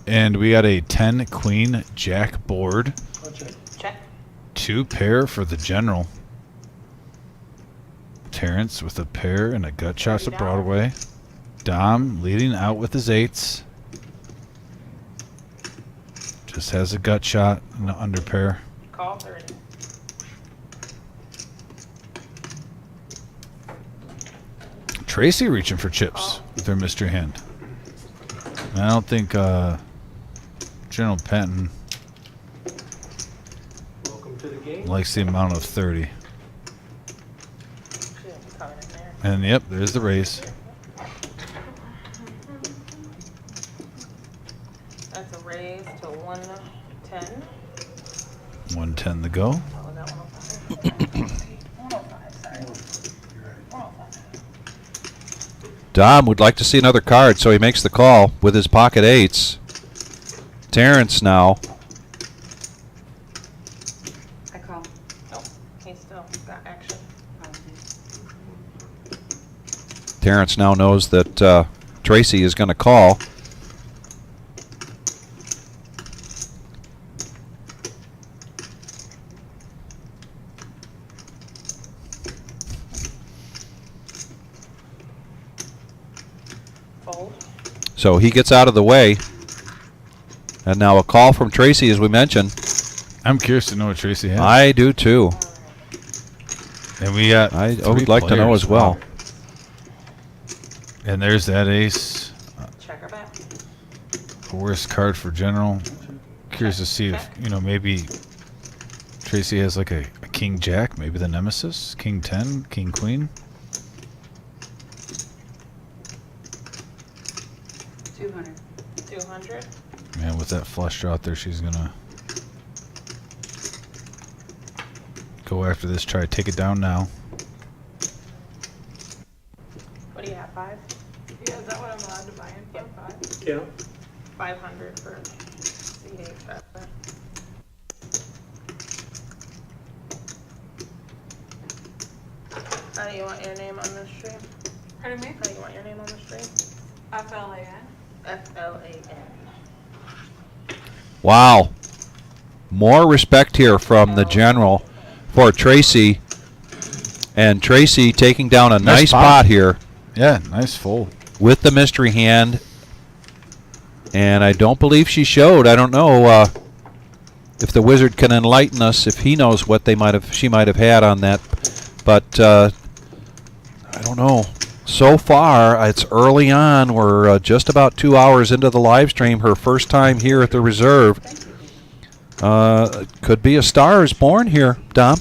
And we got a 10 queen jack board. Check. 2 pair for the general. Terrence with a pair and a gut shot to Broadway. Dom leading out with his 8s. Just has a gut shot and an under pair. Call 30. Tracy reaching for chips with their mystery hand. And I don't think General Patton Welcome to the game. likes the amount of 30. Shouldn't be coming in there. And yep, there's the raise. That's a raise to 110. 110 to go. Oh, that 105. 105, sorry. 105. Dom would like to see another card, so he makes the call with his pocket 8s. Terrence now. I call. Nope, he's still got action. Terrence now knows that Tracy is going to call. Fold. So he gets out of the way. And now a call from Tracy, as we mentioned. I'm curious to know what Tracy has. I do too. And we got I 3 would like to know players. as well. Wow. And there's that ace. Check her back. The worst card for general. Curious to see if, maybe Tracy has like a king jack, maybe the nemesis. King 10, king queen. 200. 200. Man, with that flush draw out there, she's gonna go after this, try to take it down now. What do you have, 5? Yeah, is that what I'm allowed to buy in for? 5? Yeah. 500 for C8 traffic. How do you want your name on this stream? Pardon me? How do you want your name on the stream? FLAN. FLAN. Wow. More respect here from the general for Tracy. And Tracy taking down a nice pot here. Yeah, nice fold. With the mystery hand. And I don't believe she showed. I don't know if the wizard can enlighten us, if he knows what she might have had on that. But I don't know. So far, it's early on. We're just about 2 hours into the live stream. Her first time here at the reserve. Could be a star is born here, Dom.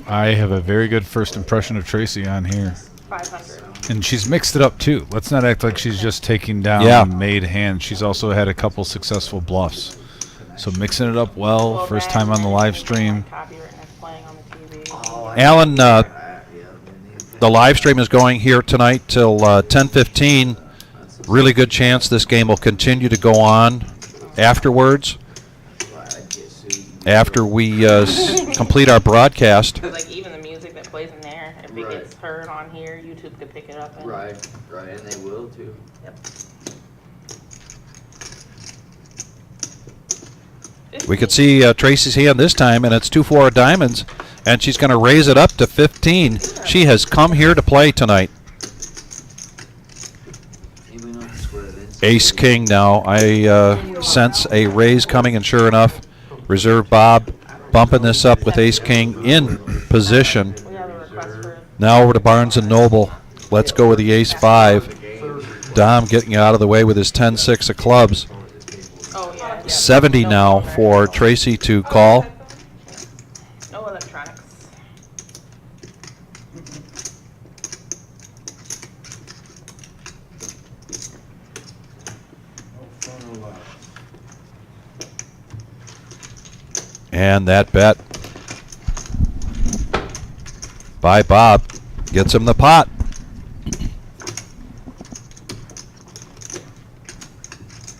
I have a very good first impression of Tracy on here. 500. And she's mixed it up, too. Let's not act like she's just taking down made hands. She's also had a couple successful bluffs. So mixing it up well, first time on the live stream. Alan, the live stream is going here tonight till 10:15. Really good chance this game will continue to go on afterwards. After we complete our broadcast. Like even the music that plays in there, if it gets heard on here, YouTube could pick it up. And Right, and they will too. Yep. We could see Tracy's hand this time, and it's 2-4 of diamonds, and she's going to raise it up to 15. She has come here to play tonight. Ace King now. I sense a raise coming, and sure enough, Reserve Bob bumping this up with Ace King in position. Now over to Barnes & Noble. Let's go with the Ace 5. Dom getting out of the way with his 10-6 of clubs. 70 now for Tracy to call. No electronics. And that bet by Bob gets him the pot.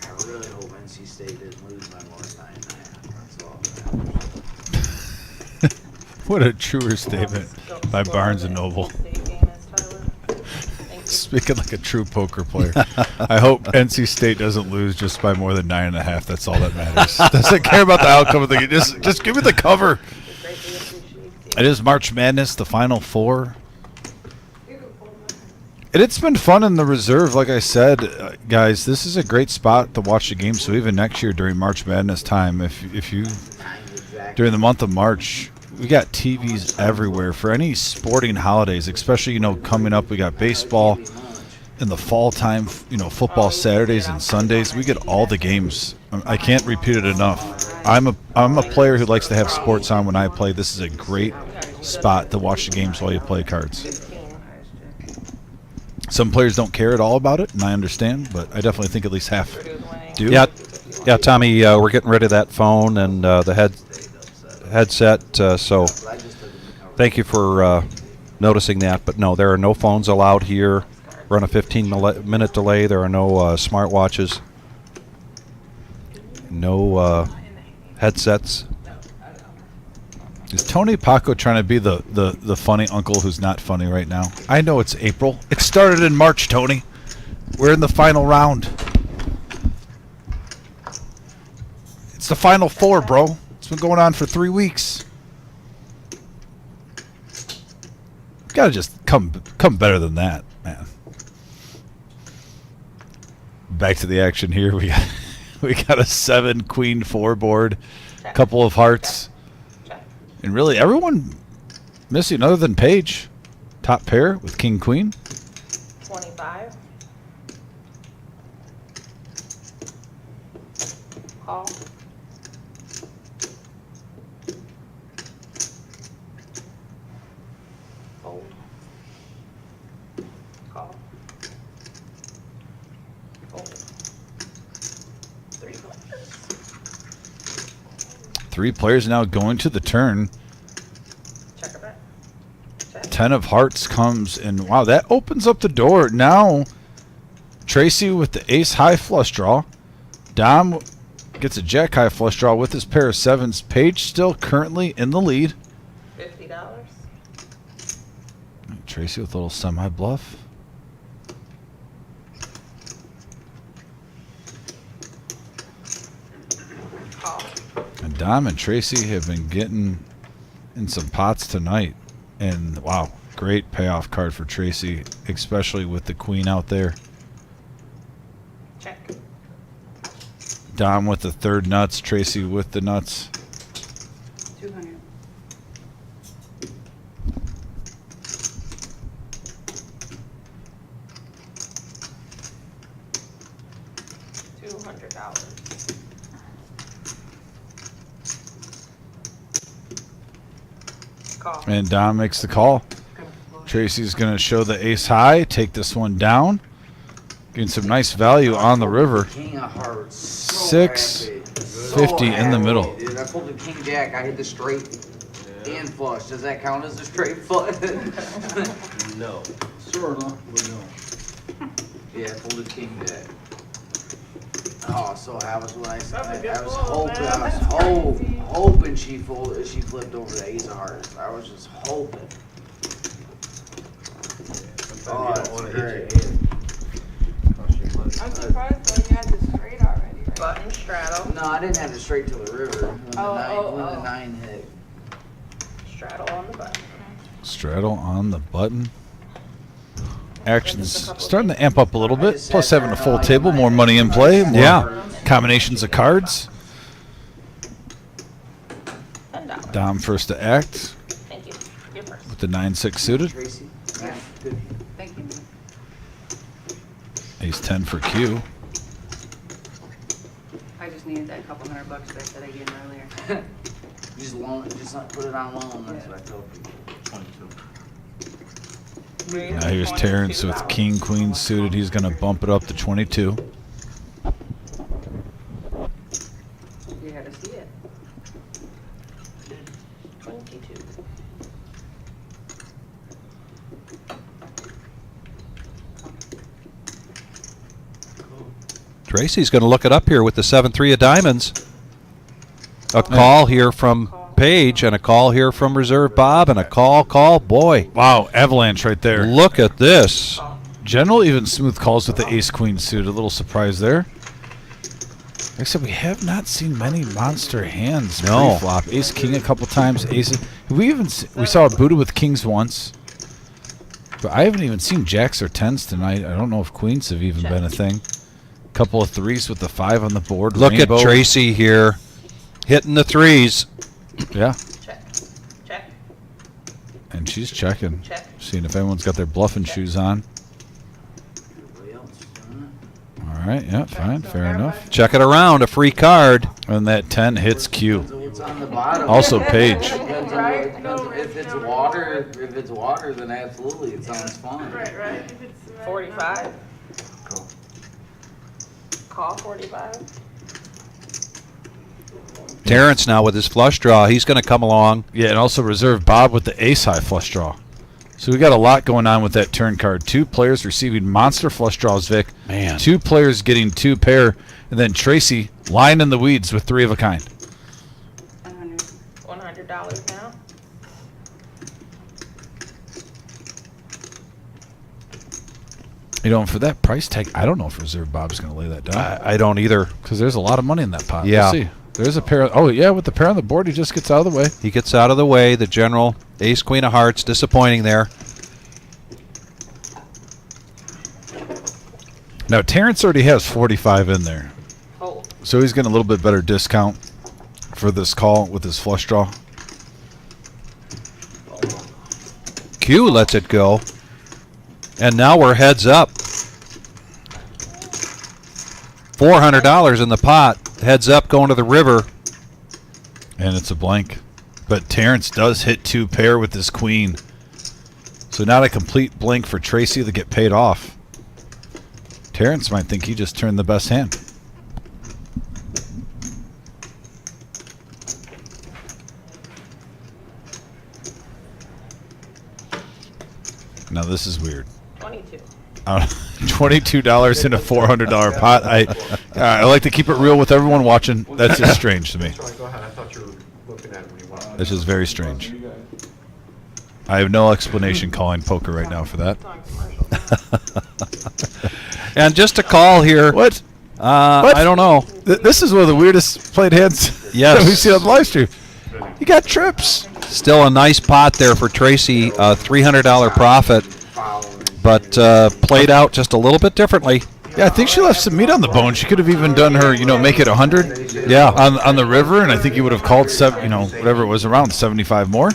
I really hope NC State didn't lose by more than 9.5. That's all. What a truer statement by Barnes & Noble. Speaking like a true poker player. I hope NC State doesn't lose just by more than 9.5. That's all that matters. Doesn't care about the outcome of the game. Just give me the cover. It is March Madness, the Final Four. And it's been fun in the reserve, like I said, guys. This is a great spot to watch the game. So even next year during March Madness time, if you during the month of March, we got TVs everywhere for any sporting holidays, especially coming up. We got baseball in the fall time, football Saturdays and Sundays. We get all the games. I can't repeat it enough. I'm a player who likes to have sports on when I play. This is a great spot to watch the games while you play cards. Some players don't care at all about it, and I understand, but I definitely think at least half do. Yeah, Tommy, we're getting rid of that phone and the headset, so thank you for noticing that. But no, there are no phones allowed here. We're on a 15-minute delay. There are no smartwatches, no headsets. Is Tony Paco trying to be the funny uncle who's not funny right now? I know it's April. It started in March, Tony. We're in the final round. It's the Final Four, bro. It's been going on for 3 weeks. Gotta just come better than that, man. Back to the action here. We got a 7 Queen 4 board, couple of hearts. And really, everyone missing other than Paige. Top pair with King Queen. 25. Call. Fold. Call. Fold. 3 players. 3 players now going to the turn. Check a bet. Check. 10 of hearts comes, and wow, that opens up the door. Now, Tracy with the ace high flush draw. Dom gets a jack high flush draw with his pair of 7s. Paige still currently in the lead. $50. Tracy with a little semi bluff. Dom and Tracy have been getting in some pots tonight. And, wow, great payoff card for Tracy, especially with the queen out there. Check. Dom with the third nuts, Tracy with the nuts. 200. $200. Call. And Dom makes the call. Tracy's going to show the ace high, take this one down. Getting some nice value on the river. King of hearts. So 650 in the middle. Dude, I pulled the king jack. I hit the straight and flush. Does that count as a straight flush? No. Sort of, but no. Yeah, I pulled the king jack. Oh, so I was when That's a I good was pull, hoping, man. I was That's crazy. hoping she flipped over the ace of hearts. I was just hoping. Sometimes Oh, you that's don't want to great. hit your hand. Cost you money. I'm surprised though you had this straight already, right? Button straddle. No, I didn't have it straight to the river when the nine hit. Straddle on the button. Straddle on the button. Action's starting to amp up a little bit. Plus having a full table, more money in play. More Yeah. combinations of cards. $10. Dom first to act Thank you. You're first. with the 9-6 suited. Tracy, yeah, good. Thank you. Ace 10 for Q. I just needed that couple $100 back that I gave him earlier. Just not put it on loan. That's what I tell people. 22. Now here's Terrence with King Queen suited. He's going to bump it up to 22. You had to see it. 22. Tracy's going to look it up here with the 7-3 of diamonds. A call here from Paige and a call here from Reserve Bob and a call. Boy, Wow, avalanche right there. look at this. General even smooth calls with the ace queen suit. A little surprise there. Like I said, we have not seen many monster hands No. pre-flop. Ace king a couple times. Ace. We saw a Buddha with kings once, but I haven't even seen jacks or tens tonight. I don't know if queens have even been a thing. Couple of threes with the 5 on the board. Look Rainbow. at Tracy here hitting the threes. Yeah, Check. Check. and she's checking, Check. seeing if anyone's got their bluffing shoes on. Everybody else is doing All right, yeah, fine, fair enough. Check it around, a free card. And that 10 hits Q. it. What's on the bottom? Also Paige. Depends on Right? what- No, if it's no. water, then absolutely it sounds fun. Right. If it's 45. Cool. Call 45. Terrence now with his flush draw. He's going to come along. Yeah, and also Reserve Bob with the ace high flush draw. So we got a lot going on with that turn card. 2 players receiving monster flush draws, Vic. Man. 2 players getting 2 pair, and then Tracy lying in the weeds with 3 of a kind. 100. $100 now. You know, and for that price tag, I don't know if Reserve Bob's going to lay that down. I don't either. Because there's a lot of money in that pot. Yeah. We'll see. There's a pair. Oh, yeah, with the pair on the board, he just gets out of the way. He gets out of the way. The general ace queen of hearts, disappointing there. Now, Terrence already has 45 in there. Hold. So he's getting a little bit better discount for this call with his flush draw. Q lets it go. And now we're heads up. $400 in the pot. Heads up going to the river. And it's a blank. But Terrence does hit 2 pair with his queen. So not a complete blank for Tracy to get paid off. Terrence might think he just turned the best hand. Now this is weird. 22. $22 in a $400 pot. I like to keep it real with everyone watching. That's just strange to me. Sorry, go ahead. I thought you were looking at it when you wanted. This is very strange. I have no explanation calling poker right now for that. It's on commercial. And just a call here. What? I don't know. This is one of the weirdest played hands Yes. that we've seen on the live stream. You got trips. Still a nice pot there for Tracy, $300 profit, but played out just a little bit differently. Yeah, I think she left some meat on the bone. She could have even done her, make it 100. Yeah. On the river, and I think you would have called whatever it was around 75 more.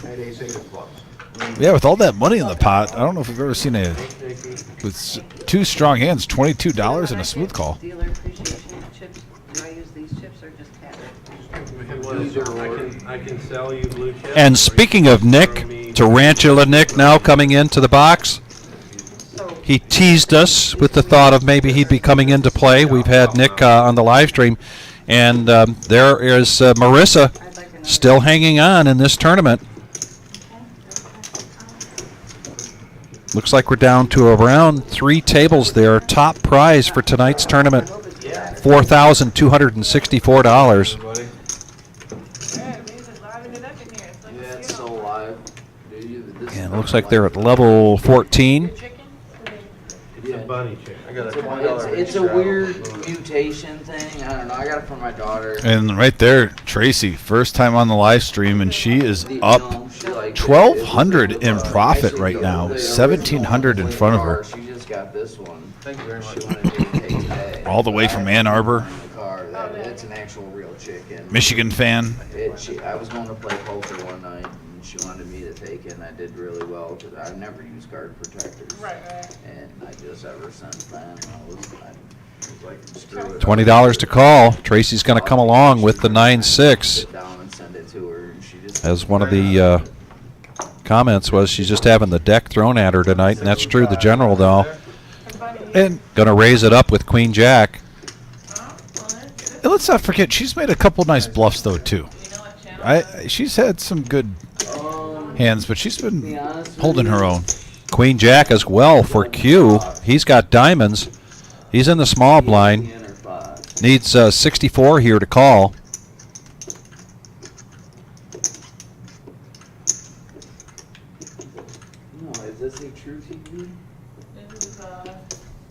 Yeah, with all that money in the pot, I don't know if we've ever seen with two strong hands, $22 and a smooth call. Dealer appreciation chips. Do I use these chips or just cash? I can sell you blue chips. And speaking of Nick, Tarantula Nick now coming into the box. He teased us with the thought of maybe he'd be coming into play. We've had Nick on the live stream. And there is Marissa still hanging on in this tournament. Looks like we're down to around 3 tables there. Top prize for tonight's tournament, $4,264. Yeah, it's so live. And it looks like they're at level 14. It's a bunny chicken. It's a weird mutation thing. I don't know. I got it from my daughter. And right there, Tracy, first time on the live stream, and she is up 1,200 in profit right now, 1,700 in front of her. She just got this one. She wanted me to take today. All the way from Ann Arbor, The car. It's an actual real chicken. Michigan fan. I was going to play poker one night, and she wanted me to take it, and I did really well because I never used guard protectors. Right. And I just ever since then, I was like, screw it. $20 to call. Tracy's going to come along with the 9-6. Sit down and send it to her, and she just. As one of the comments was, she's just having the deck thrown at her tonight, and that's true. The general, though, And going to raise it up with Queen Jack. let's not forget, she's made a couple nice bluffs, though, too. She's had some good hands, but she's been holding her own. Queen Jack as well for Q. He's got diamonds. He's in the small blind. Needs 64 here to call. No, is this a true TV? This is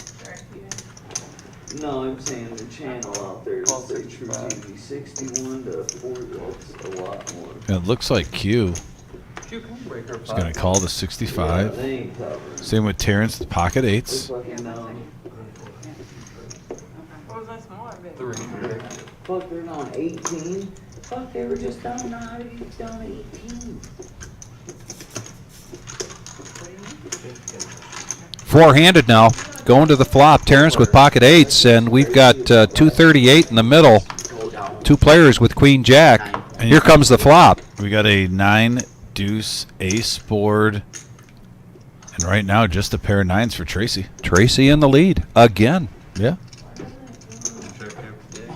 DirecTV. No, I'm saying the channel out there is say true TV. 61 to 40. That's a lot more. And it looks like Q is going to call the 65. They ain't covered. Same with Terrence, the pocket eights. What was that smaller bit? Fuck, they're down 18. Fuck, they were just down. Now how did you get down 18? Four-handed now. Going to the flop. Terrence with pocket eights, and we've got 238 in the middle. 2 players with Queen Jack. And here comes the flop. We got a 9 deuce ace board, and right now just a pair of 9s for Tracy. Tracy in the lead again. Yeah,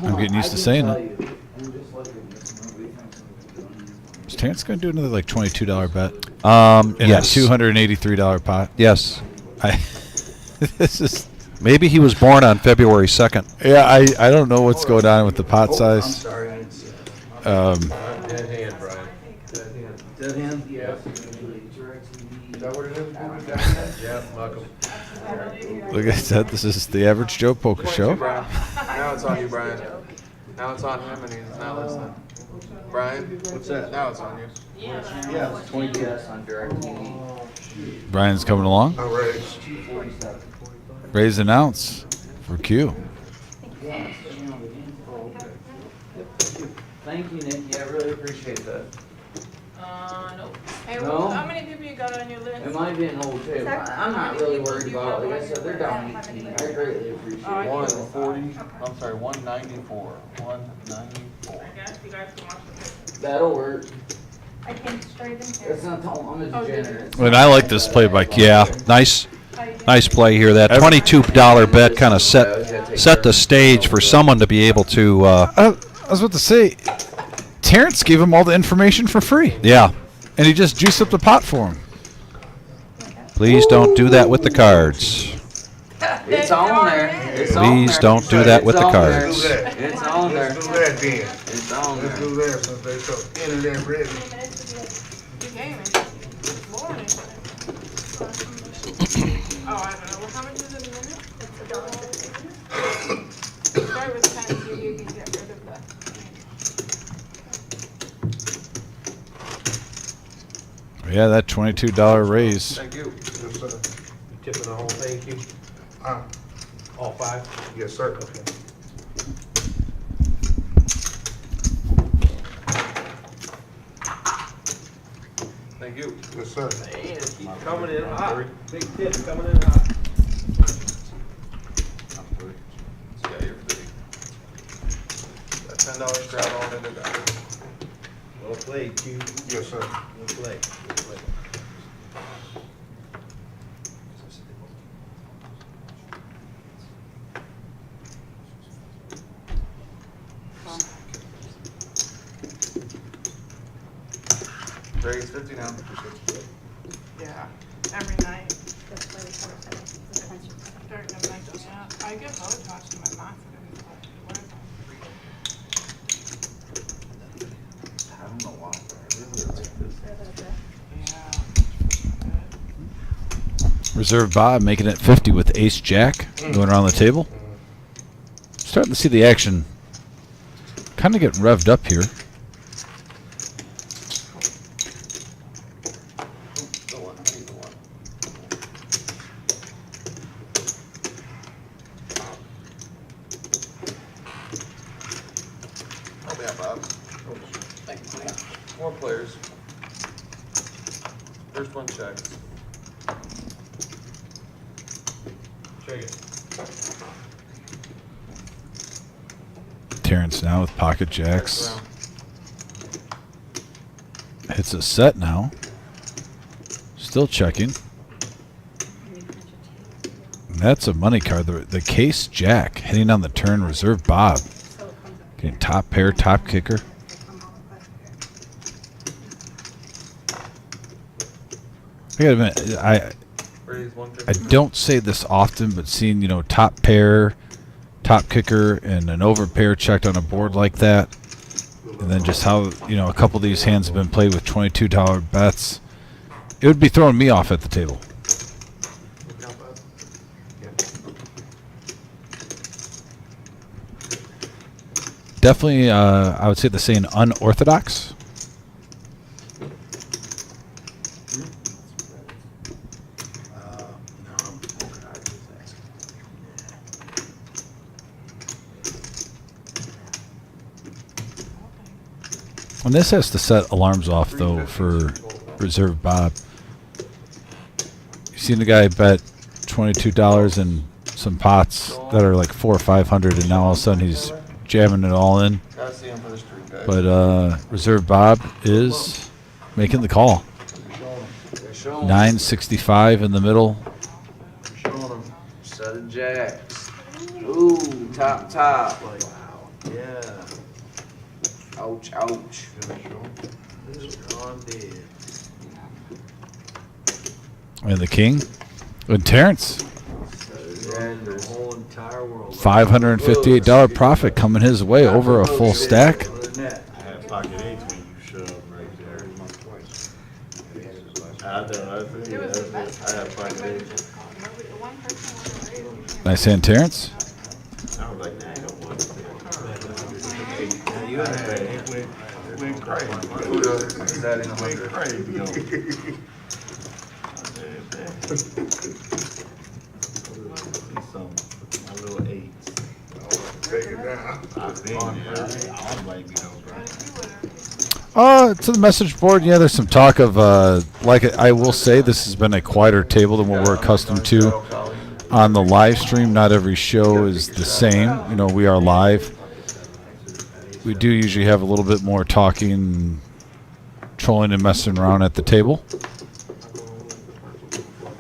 I'm getting used to saying it. Is Terrence going to do another like $22 bet? In Yes. a $283 pot. Yes. This is Maybe he was born on February 2nd. yeah. I don't know what's going on with the pot size. Sorry, I didn't see that. Dead hand, Brian. Dead hand? Yeah. Is that what it is? Yeah, Malcolm. Like I said, this is the Average Joe Poker Show. Brian. Now it's on you, Brian. Now it's on him and he's not listening. Brian? What's that? Now it's on you. Yeah, it's 22. Yes, on DirecTV. Brian's coming along. All right. Raise an ounce for Q. Thank you, Nick. Yeah, I really appreciate that. Nope. Hey, No? how many people you got on your list? It might be an old table. I'm not really worried about it. Like I said, they're down 18. I greatly appreciate it. 140. I'm sorry, 194. 194. I guess you guys can watch the picture. That'll work. I came straight in here. That's not tall. I'm a degenerate. And I like this play by Q. Yeah, nice play here. That $22 bet kind of set the stage for someone to be able to. I was about to say, Terrence gave him all the information for free, Yeah, and he just juiced up the pot for him. please don't do that with the cards. It's on there. It's on Please there. don't do that with the It's on there. cards. It's on there. Let's do that then. It's on Let's there. do that since they so internet ready. You gaming. It's morning. Oh, I don't know. Well, how much is it a minute? Start with Yeah, that $22 raise. Thank you. Yes, sir. You tipping the whole thing, Q? All 5? Yes, sir. Okay. Thank you. Yes, sir. Man, keep coming in hot. Big tips coming in hot. Yeah, you're free. That $10 crowd all in it. Well played, Q. Yes, sir. Well played. Well played. Raise 50 now. Yeah, every night. During the night, yeah. I get Botox in my mouth and everything. I don't know why. Yeah. Reserve Bob making it 50 with Ace Jack going around the table. Starting to see the action kind of getting revved up here. Help me out, Bob. More players. First one checks. Check it. Terrence now with pocket jacks. Next round. Hits a set now. Still checking. That's a money card. The case jack hitting on the turn. Reserve Bob. Getting top pair, top kicker. I gotta admit, Raise I 150. don't say this often, but seeing, top pair, top kicker, and an over pair checked on a board like that, and then just how, a couple of these hands have been played with $22 bets, it would be throwing me off at the table. Definitely, I would say the saying unorthodox. And this has to set alarms off, though, for Reserve Bob. You've seen the guy bet $22 in some pots that are like $400 or $500, and now all of a sudden he's jamming it all in. Gotta see him for the street, guys. But Reserve Bob is making the call. Show 'em. 965 in the middle. Showing them. Set of jacks. Ooh, top. Yeah. Ouch, ouch. John dead. And the king. And Terrence, The whole entire world. $558 profit coming his way over a full stack. Other than that, I had pocket eights when you shoved right there. I had pocket eights. One person wanted to raise. Nice hand, Terrence. I was like, nah, I don't want to. You went crazy. Who does? Is that in the Went 100? crazy, yo. My little eights. Take it down. I don't like those, right? To the message board, yeah, there's some talk of, I will say, this has been a quieter table than what we're accustomed to on the live stream. Not every show is the same. We are live. We do usually have a little bit more talking, trolling, and messing around at the table.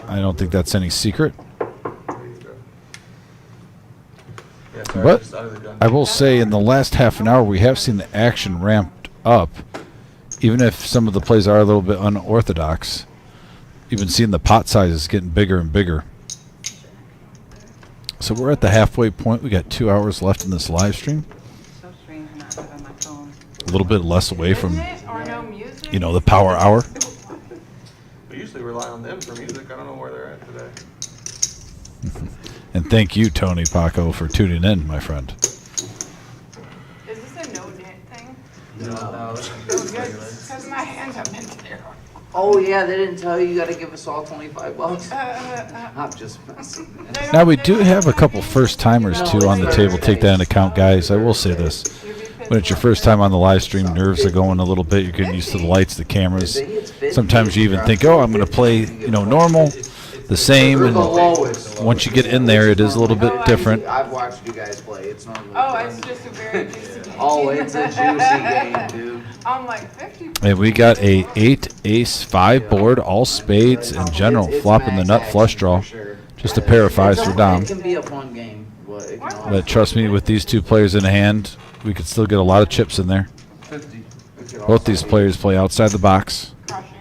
I don't think that's any secret. Yeah, sorry, But just either done. I will say in the last half an hour, we have seen the action ramped up. Even if some of the plays are a little bit unorthodox, even seeing the pot sizes getting bigger and bigger. So we're at the halfway point. We got 2 hours left in this live stream. So strange not having my phone. A little bit less away from, Or no music? the power hour. We usually rely on them for music. I don't know where they're at today. And thank you, Tony Paco, for tuning in, my friend. Is this a no knit thing? No. Because my hands have been terrible. Oh yeah, they didn't tell you you gotta give us all $25. I'm just messing. Now we do have a couple first timers too on the table. Take that into account, guys. I will say this: when it's your first time on the live stream, nerves are going a little bit. You're getting used to the lights, the cameras. Sometimes you even think, "Oh, I'm going to play, normal, the same." And once you get in there, it is a little bit different. I've watched you guys play. It's normally. Oh, it's just a very juicy game. Oh, it's a juicy game, dude. I'm like 50. And we got a 8 ace 5 board, all spades in general, flopping the nut flush draw. Just a pair of 5s for Dom. It can be a fun game, but it can But trust me, with these two players in hand, we could still get a lot of chips in there. 50. Both these players play outside the box. Crushing.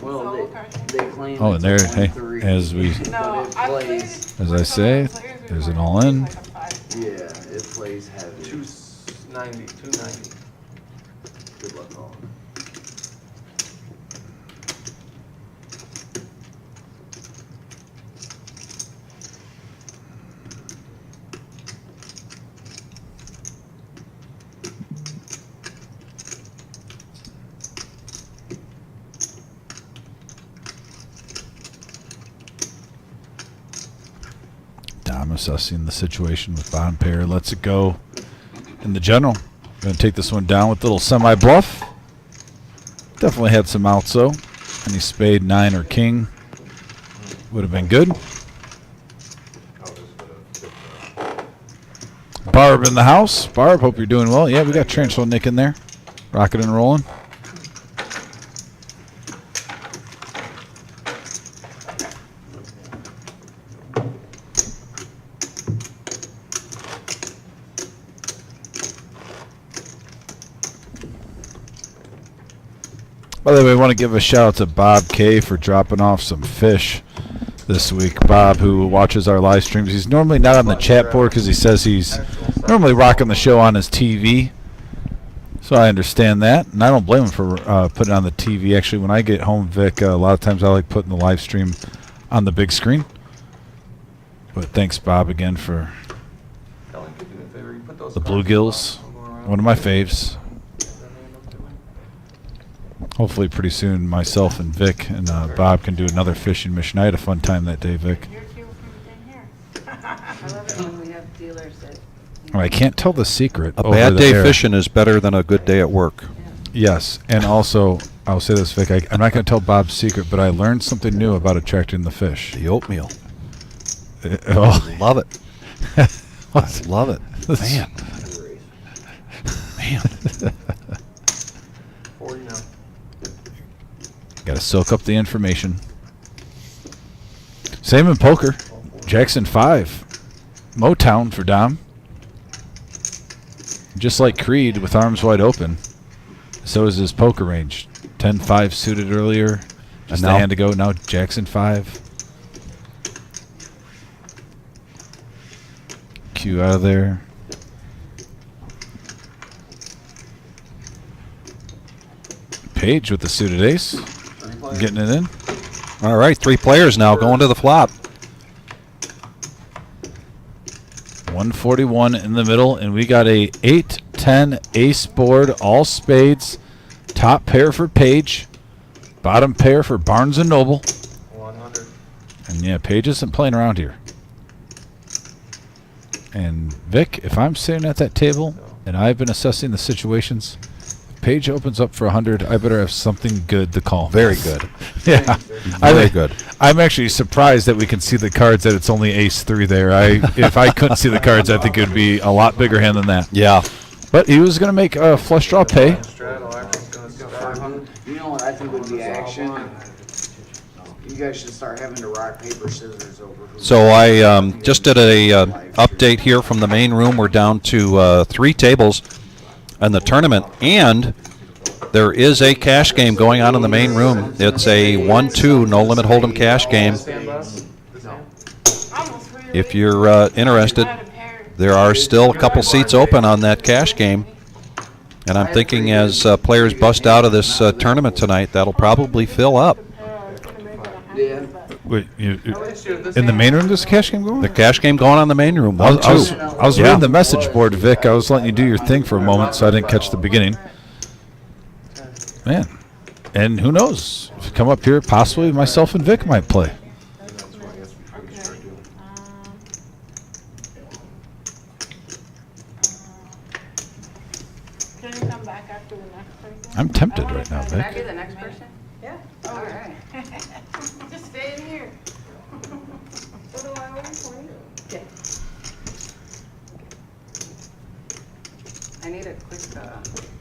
Well, Solo crushing. they claim Oh, it's and there, a hey, 1-3, as we, No, but it I plays. played. as I say, there's an all in. Like a 5. Yeah, it plays heavy. 290. 290. Good luck, all. Dom assessing the situation with bottom pair. Lets it go in the general. Going to take this one down with a little semi-bluff. Definitely had some outs, though. Any spade, 9, or king would have been good. Barb in the house. Barb, hope you're doing well. Yeah, we got Tarantula Nick in there. Rocking and rolling. By the way, I want to give a shout out to Bob K for dropping off some fish this week. Bob, who watches our live streams, he's normally not on the chat board because he says he's normally rocking the show on his TV. So I understand that, and I don't blame him for putting it on the TV. Actually, when I get home, Vic, a lot of times I like putting the live stream on the big screen. But thanks, Bob, again for the bluegills. One of my faves. Hopefully pretty soon myself and Vic and Bob can do another fishing mission. I had a fun time that day, Vic. You're cute from here. I love it when we have dealers that. Oh, I can't tell the secret. A over bad the day air. fishing is better than a good day at work. Yes, and also, I'll say this, Vic, I'm not going to tell Bob's secret, but I learned something new about attracting the fish. The oatmeal. Oh. Love it. I love it. Man. Man. 40 now. Got to soak up the information. Same in poker. Jackson 5. Motown for Dom. Just like Creed with arms wide open. So is his poker range. 10-5 suited earlier. Just a hand to go. Now Jackson 5. Q out of there. Page with the suited ace. Getting it in. All right, 3 players now going to the flop. 141 in the middle, and we got a 8-10 ace board, all spades. Top pair for Page. Bottom pair for Barnes & Noble. 100. And yeah, Page isn't playing around here. And Vic, if I'm sitting at that table and I've been assessing the situations, if Page opens up for 100, I better have something good to call. Very good. Yeah, Very good. I'm actually surprised that we can see the cards that it's only ace 3 there. If I couldn't see the cards, I think it would be a lot bigger hand than that. Yeah. But he was going to make a flush draw pay. Straddle, I think, gonna start. You know what I think would be action? You guys should start having to rock, paper, scissors over who. So I just did a update here from the main room. We're down to 3 tables in the tournament, and there is a cash game going on in the main room. It's a 1-2 no limit hold'em cash game. If you're interested, there are still a couple seats open on that cash game. And I'm thinking as players bust out of this tournament tonight, that'll probably fill up. Yeah. Wait, in the main room, there's a cash game going? The cash game going on in the main room. I 1-2. was Yeah. reading the message board, Vic. I was letting you do your thing for a moment, so I didn't catch the beginning. Man, And who knows? If you come up here, possibly myself and Vic might play. Can you come back after the next person? I'm tempted right now, Can I be Vic. the next person? Yeah. All right. Just stay in here. What do I owe you, 20? Yeah. I need a quick,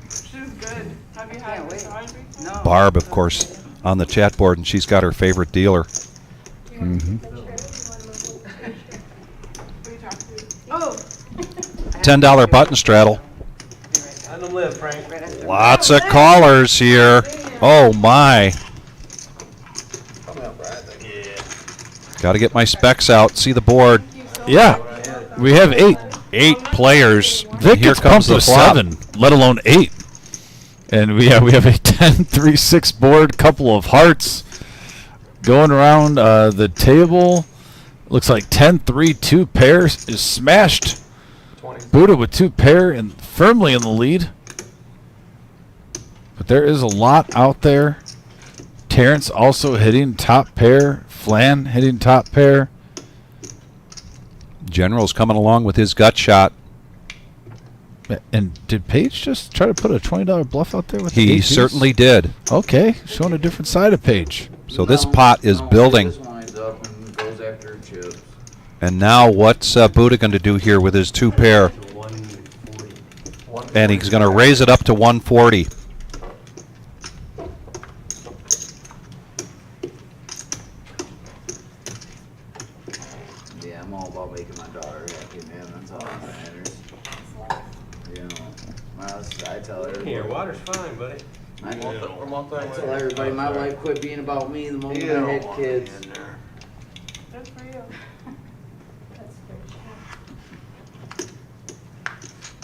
She's good. Have you had Can't wait. massage before? no. Barb, of course, on the chat board, and she's got her favorite dealer. Mm-hmm. Who you talking to? Oh. $10 button straddle. Let them live, Frank. Right after Lots of callers here. Oh my. Got to get my specs out. See the board. Yeah, we have 8. 8 players. Vic Here gets comes pumped the with flop. 7, let alone 8. And we have a 10-3-6 board, couple of hearts going around the table. Looks like 10-3-2 pairs is smashed. 20. Buddha with 2 pair and firmly in the lead. But there is a lot out there. Terrence also hitting top pair. Flan hitting top pair. General's coming along with his gut shot. And did Paige just try to put a $20 bluff out there with the He 8 deuce? certainly did. Okay, showing a different side of Paige. So this No, pot is no, building. He just winds up and goes after chips. And now what's Buddha going to do here with his 2 pair? 140. And he's going to raise it up to 140. Yeah, I'm all about making my daughter happy, man. That's all that matters. You know, I tell everybody. Here, water's fine, buddy. I tell Multi-way. everybody my life quit being about me the moment You I don't had want kids. me in there. Good for you.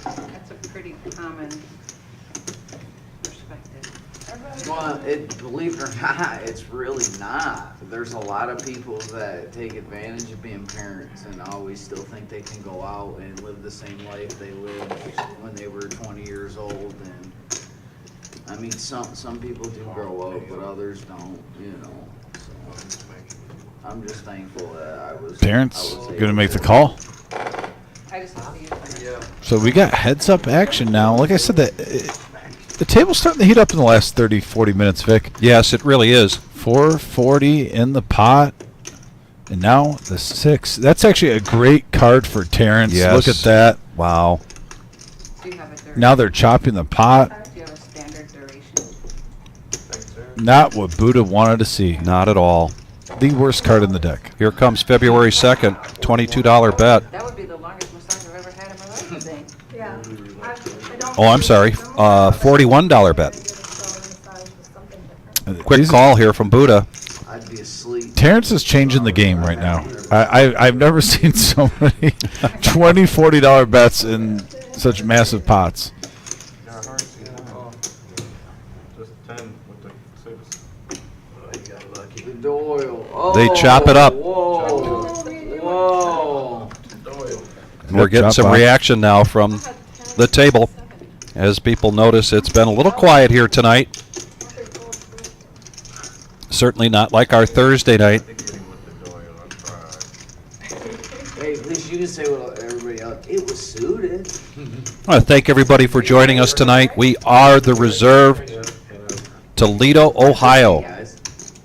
That's a pretty common perspective. Well, believe it or not, it's really not. There's a lot of people that take advantage of being parents and always still think they can go out and live the same life they lived when they were 20 years old. And I mean, some people do grow up, but others don't. You know. So I'm just thankful that I was. Terrence I was going to able make the call. I just have to use my. Yeah. So we got heads up action now. Like I said, the table's starting to heat up in the last 30, 40 minutes, Vic. Yes, it really is. 440 in the pot. And now the 6. That's actually a great card for Terrence. Yes. Look at that. Wow. Do you have a duration? Now they're chopping the pot. Do you have a standard duration? Thanks, sir. Not what Buddha wanted to see. Not at all. The worst card in the deck. Here comes February 2nd, $22 bet. That would be the longest massage I've ever had in my life, I think. Yeah. Oh, I'm sorry. $41 bet. Quick These- call here from Buddha. I'd be asleep. Terrence is changing the game right now. I've never seen so many $20, $40 bets in such massive pots. Got hearts, you know. Just 10 with the 6. Oh, you got lucky. The Doyle. Oh, They chop it up. Whoa. Whoa. And we're getting Chop some off. reaction now from the table. As people notice, it's been a little quiet here tonight. Certainly not like our Thursday night. Hey, at least you can say what everybody else. It was suited. I want to thank everybody for joining us tonight. We are the Reserve, Toledo, Ohio. Guys.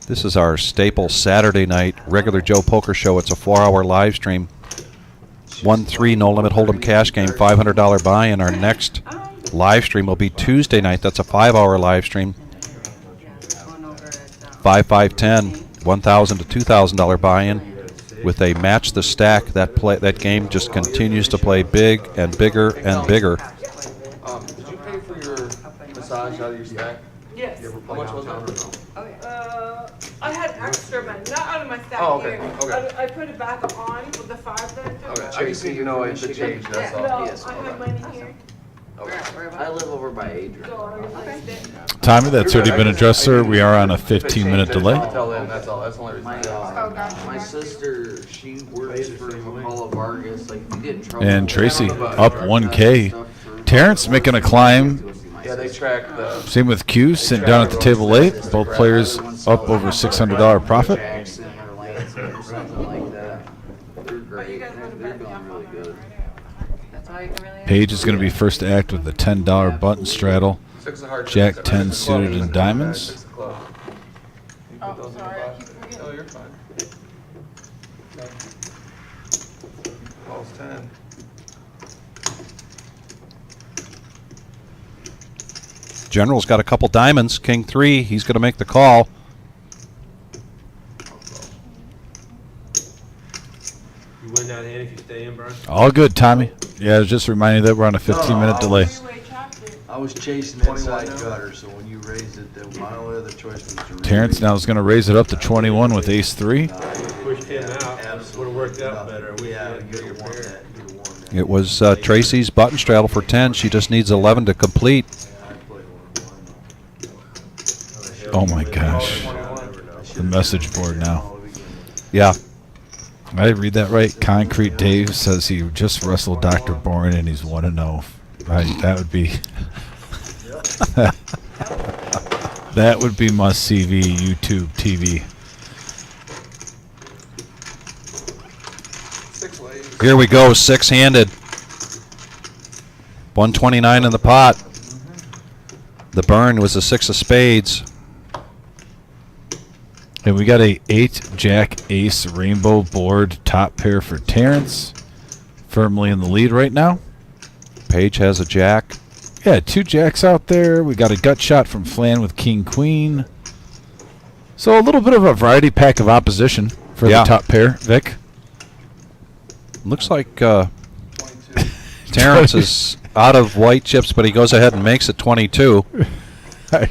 This is our staple Saturday night regular Joe Poker Show. It's a 4-hour live stream. 1-3 no limit hold'em cash game, $500 buy-in. Our next live stream will be Tuesday night. That's a 5-hour live stream. Going over at, 5-5-10, $1,000 to $2,000 buy-in. With a match the stack, that game just continues to play big and bigger and bigger. Did you pay for your massage out of your stack? Yes. How much was it? Oh, yeah. I had extra money, not out of my stack Oh, okay, here. okay. I put it back on with the 5 that I took. Okay, I just need to know if the change, that's all. No, Yes, I have okay. money here. I live over by Adrian. So I replaced it. Tommy, that's already been addressed, sir. We are on a 15-minute delay. Until then, that's all. That's the only reason. My, Oh, gotcha. my sister, she works for McCullough Vargas. Like, if you get in trouble. And Tracy up 1K. Terrence making a climb Yeah, they track the. Same with Q, sitting down at the table late. Both players up over $600 profit. Jackson or Lansing or something like that. They're great. They're doing really good. That's all you can really ask. Paige is going to be first to act with the $10 button straddle. Six of hearts. Jack 10 suited in diamonds. Six of clubs. You put Oh, those in the sorry, I box? keep forgetting. Oh, you're fine. Ball's 10. General's got a couple diamonds. King 3. He's going to make the call. You win that hand if you stay in, Brian? All good, Tommy. Yeah, I was just reminding you that we're on a 15-minute delay. Three-way chopstick. I was chasing 21 inside now. gutter, so when you raised it, my only other choice was to. Terrence now is going to raise it up to 21 with ace 3. Pushed him out. Would've worked out better. We Yeah, had you'd your have won pair. that. You'd have won that. It was Tracy's button straddle for 10. She just needs 11 to complete. Yeah, I played one. Oh my gosh. 21. The message board now. Yeah. Did I read that right? Concrete Dave says he just wrestled Dr. Bourne and he's 1-0. Right, that would be that would be must-see YouTube TV. 6 ladies. Here we go, 6-handed. 129 in the pot. The burn was a 6 of spades. And we got a 8 Jack Ace rainbow board top pair for Terrence. Firmly in the lead right now. Paige has a jack. Yeah, 2 jacks out there. We got a gut shot from Flan with King Queen. So a little bit of a variety pack of opposition for Yeah. the top pair, Vic. Looks like 22. Terrence is out of white chips, but he goes ahead and makes it 22. Like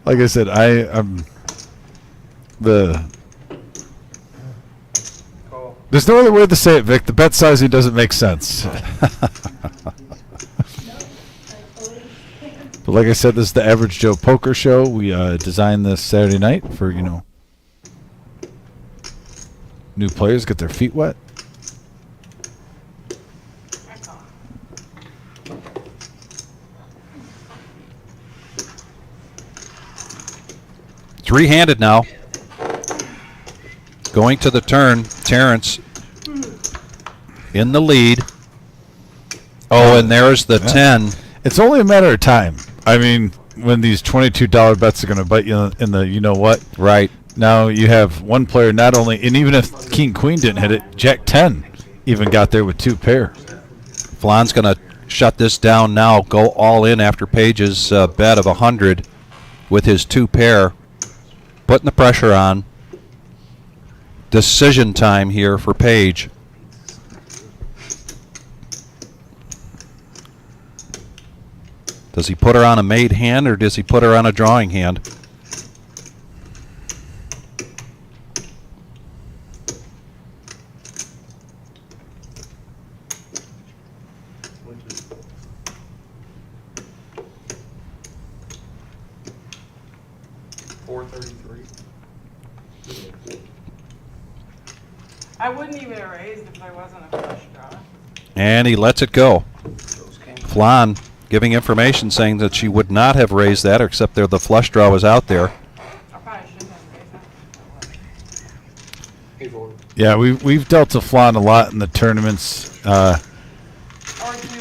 I said, I'm the. Call. There's no other way to say it, Vic. The bet sizing doesn't make sense. But like I said, this is the Average Joe Poker Show. We designed this Saturday night for, new players get their feet wet. Three-handed now. Going to the turn, Terrence in the lead. Oh, and there's the 10. It's only a matter of time. I mean, when these $22 bets are going to bite you in the you-know-what. Right. Now you have one player not only, and even if King Queen didn't hit it, Jack 10 even got there with 2 pair. Flan's going to shut this down now, go all in after Paige's bet of 100 with his 2 pair. Putting the pressure on. Decision time here for Paige. Does he put her on a made hand or does he put her on a drawing hand? I wouldn't even have raised if there wasn't a flush draw. And he lets it go. Flan giving information saying that she would not have raised that except there the flush draw was out there. I probably shouldn't have raised that. Yeah, we've dealt to Flan a lot in the tournaments. Or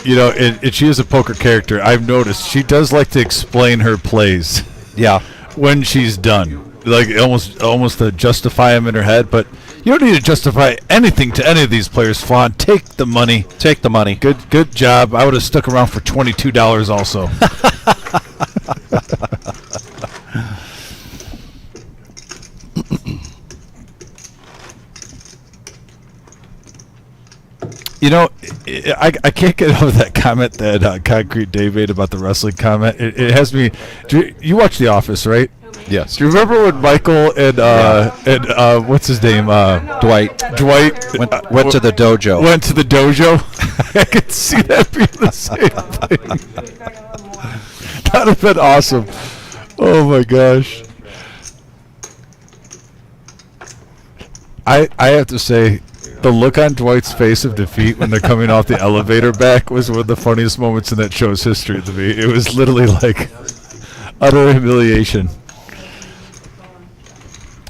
She is a poker character. I've noticed she does like to explain her plays. Yeah. When she's done, like almost to justify them in her head. But you don't need to justify anything to any of these players. Flan, take the money. Take the money. Good job. I would have stuck around for $22 also. I can't get over that comment that Concrete Dave made about the wrestling comment. It has me. You watch The Office, right? Yes. Do you remember when Michael and what's his name? Dwight. Dwight Went to the dojo. Went to the dojo. I could see that being the same thing. That would have been awesome. Oh my gosh. I have to say, The look on Dwight's face of defeat when they're coming off the elevator back was one of the funniest moments in that show's history to me. It was literally like utter humiliation.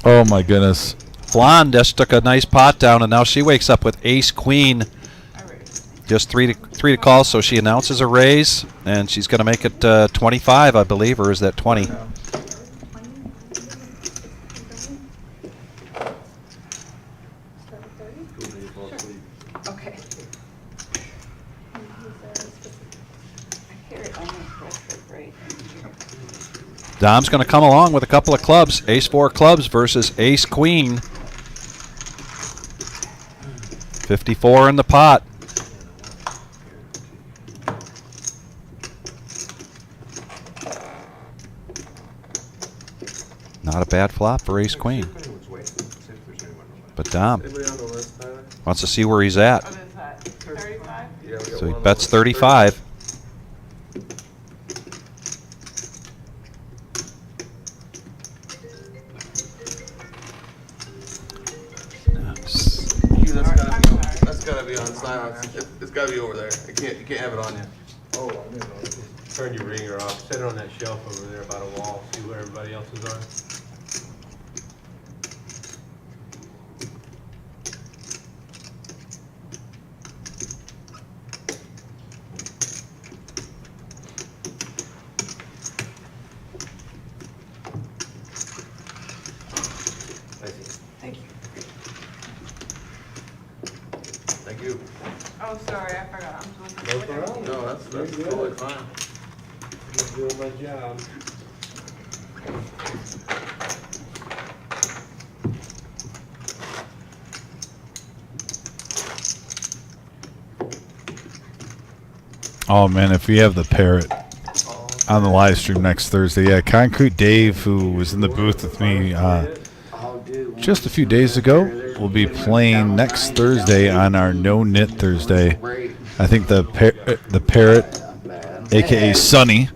Oh my goodness. Blonde just took a nice pot down, and now she wakes up with ace queen. Just three to call, so she announces a raise, and she's going to make it 25, I believe, or is that 20? Okay. I hear it almost right. Dom's going to come along with a couple of clubs. Ace-4 clubs versus ace-queen. 54 in the pot. Not a bad flop for ace-queen. But Dom wants to see where he's at. What is that, 35? So he bets 35. That's gotta be on silence. It's gotta be over there. You can't have it on you. Oh, I didn't know. Turn your ringer off, set it on that shelf over there by the wall, see where everybody else is on. Thank you. Thank you. Oh, sorry, I forgot. I'm supposed to No look at problem. you. No, that's totally fine. I'm doing my job. Oh man, if we have the parrot on the live stream next Thursday, yeah, Concrete Dave, who was in the booth with me just a few days ago, will be playing next Thursday on our No Knit Thursday. I think the parrot, aka Sonny,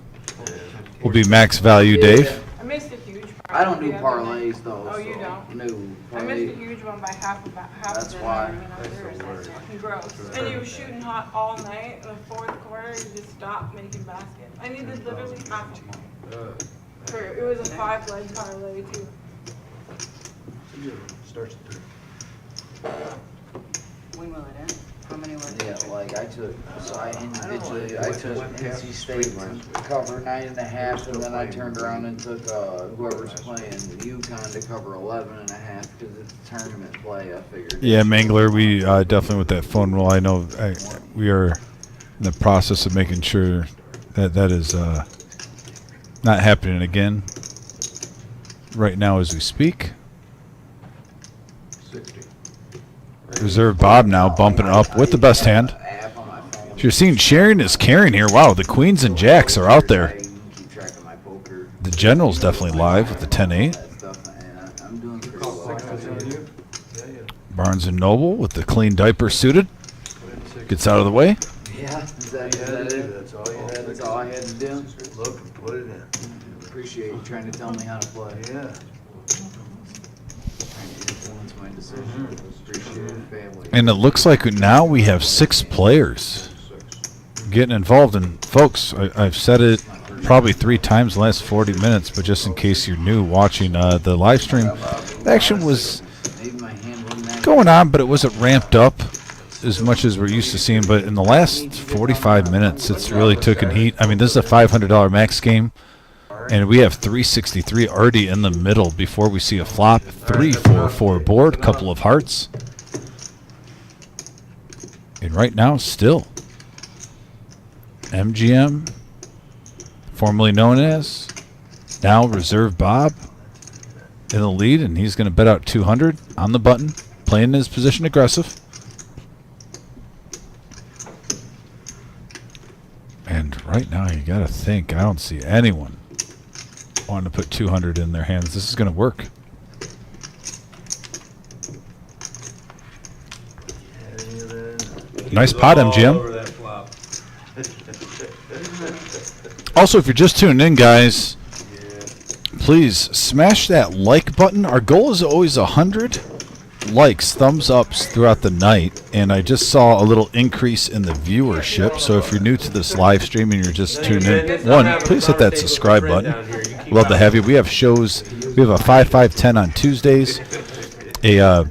will be max value, Dave. I missed a huge parlay. I don't do the other day. parlays though. Oh, you so don't? No. I missed a Parlay. huge one by half That's of it. why. It's fucking gross. And you were shooting hot all night. In the fourth quarter, you just stopped making baskets. I needed literally half a point. It was a 5-leg parlay too. Starts at 3. When will it end? How many will it Yeah, take? like I took NC State to cover 9.5, and then I turned around and took whoever's playing UConn to cover 11.5 because it's tournament play. I figured. Yeah, Mangler, we definitely with that phone rule. I know we are in the process of making sure that that is not happening again right now as we speak. 60. Reserve Bob now bumping it up with the best hand. So you're seeing sharing is carrying here. Wow, the queens and jacks are out there. The general's definitely live with the 10-8. Barnes and Noble with the clean diaper suited. Gets out of the way. Yeah, is that it? That's all you had. That's all I had to do. Look and put it in. Appreciate you trying to tell me how to play. Yeah. Trying to influence my decision. Appreciate it, family. And it looks like now we have 6 players getting involved. And folks, I've said it probably 3 times in the last 40 minutes, but just in case you're new watching the live stream, the action was going on, but it wasn't ramped up as much as we're used to seeing. But in the last 45 minutes, it's really taken heat. I mean, this is a $500 max game, and we have 363 already in the middle before we see a flop. 3-4-4 board, couple of hearts. And right now, still MGM, formerly known as, now Reserve Bob, in the lead, and he's going to bet out 200 on the button, playing his position aggressive. And right now, you got to think, I don't see anyone wanting to put 200 in their hands. This is going to work. Nice pot, All MGM. over that flop. Also, if you're just tuning in, guys, please smash that like button. Our goal is always 100. likes, thumbs ups throughout the night, and I just saw a little increase in the viewership. So if you're new to this live stream and you're just tuning in, one, please hit that subscribe button. Love to have you. We have shows. We have a 5-5-10 on Tuesdays, a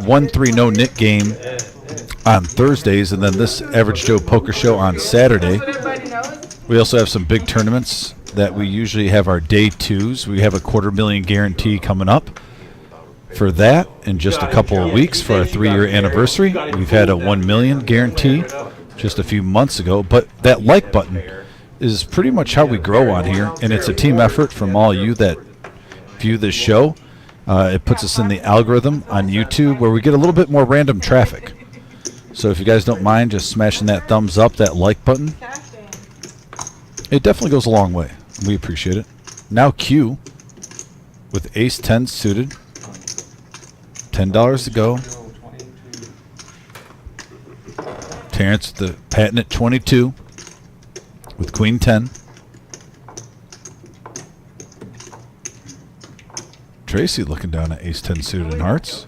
1-3 no knit game on Thursdays, and then this Average Joe Poker Show on Saturday. We also have some big tournaments that we usually have our day twos. We have a $250,000 guarantee coming up for that in just a couple of weeks for our 3-year anniversary. We've had a $1 million guarantee just a few months ago, but that like button is pretty much how we grow on here, and it's a team effort from all you that view this show. It puts us in the algorithm on YouTube where we get a little bit more random traffic. So if you guys don't mind just smashing that thumbs up, that like button, it definitely goes a long way. We appreciate it. Now Q with ace 10 suited. $10 to go. Terrence the patent 22 with queen 10. Tracy looking down at ace 10 suited in hearts.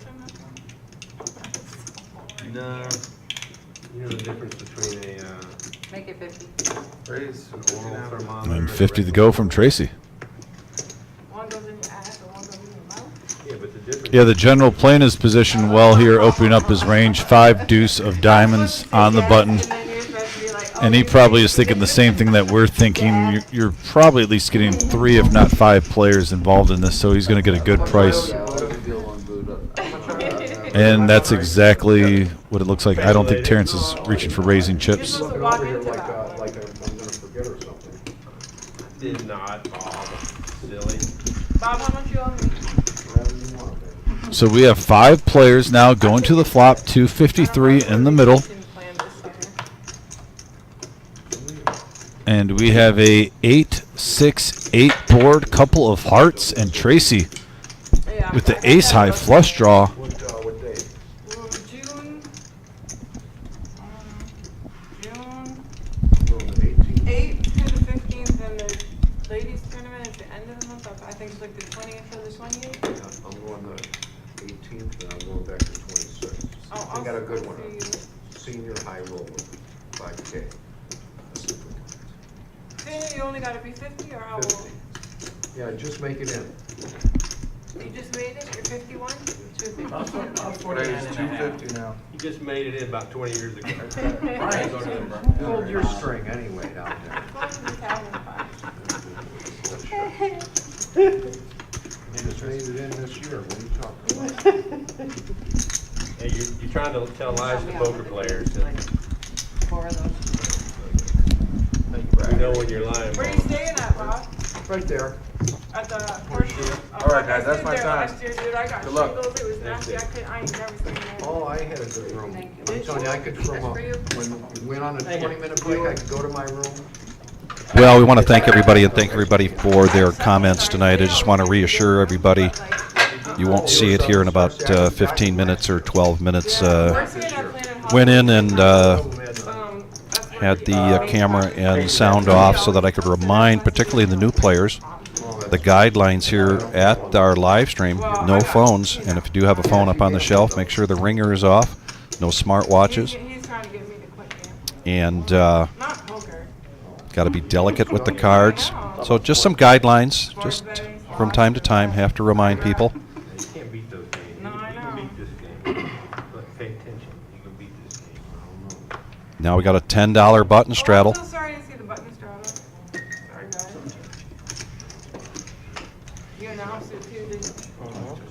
No. You know the difference between a Make it 50. raise and oral thermometer. And 50 to go from Tracy. One goes in your ass and one goes in your mouth. Yeah, but the difference. Yeah, the general playing his position well here, opening up his range. 5 deuce of diamonds on the button. And he probably is thinking the same thing that we're thinking. You're probably at least getting 3, if not 5 players involved in this, so he's going to get a good price. And that's exactly what it looks like. I don't think Terrence is reaching for raising chips. Looking over here like I'm gonna forget or something. Did not, Bob. Silly. Bob, how much you owe me? So we have 5 players now going to the flop, 253 in the middle. And we have a 8-6-8 board, couple of hearts, and Tracy with the ace high flush draw. What day? June The 18th? 8th to the 15th, and the ladies tournament is the end of the month. I think it's like the 20th or the 28th. I'm going the 18th and I'm going back to 26th. Oh, I got a good one. see you. Senior high roller, 5K. You only gotta be 50 or how old? 50. Yeah, just make it in. You just made it? You're 51? 250. Today's 250 now. You just made it in about 20 years ago. Hold your string anyway down there. You just made it in this year. What are you talking about? Hey, you're trying to tell lies to poker players. 4 of those. We know when you're lying, Where are you Bob. staying at, Bob? Right there. At the horseshoe? All right, guys, that's my time. Last year, dude, I got Good luck. shingles. It was nasty. I ain't never seen that. Oh, I had a good room. Thank you. I'm telling you, I could, from when we went on a 20-minute break, I could go to my room. Well, we want to thank everybody and thank everybody for their comments tonight. I just want to reassure everybody you won't see it here in about 15 minutes or 12 minutes. Went in and had the camera and sound off so that I could remind, particularly the new players, the guidelines here at our live stream. No phones, and if you do have a phone up on the shelf, make sure the ringer is off. No smartwatches. He's trying to get me to quit And Not poker. got to be delicate with the cards. So just some guidelines, just from time to time, have to remind people. You can't beat those games. No, I You know. can beat this game. But pay attention. You can beat this game. Now we got a $10 button straddle. Oh, I'm so sorry to see the button straddle. Sorry, guys. You announced it too, didn't you?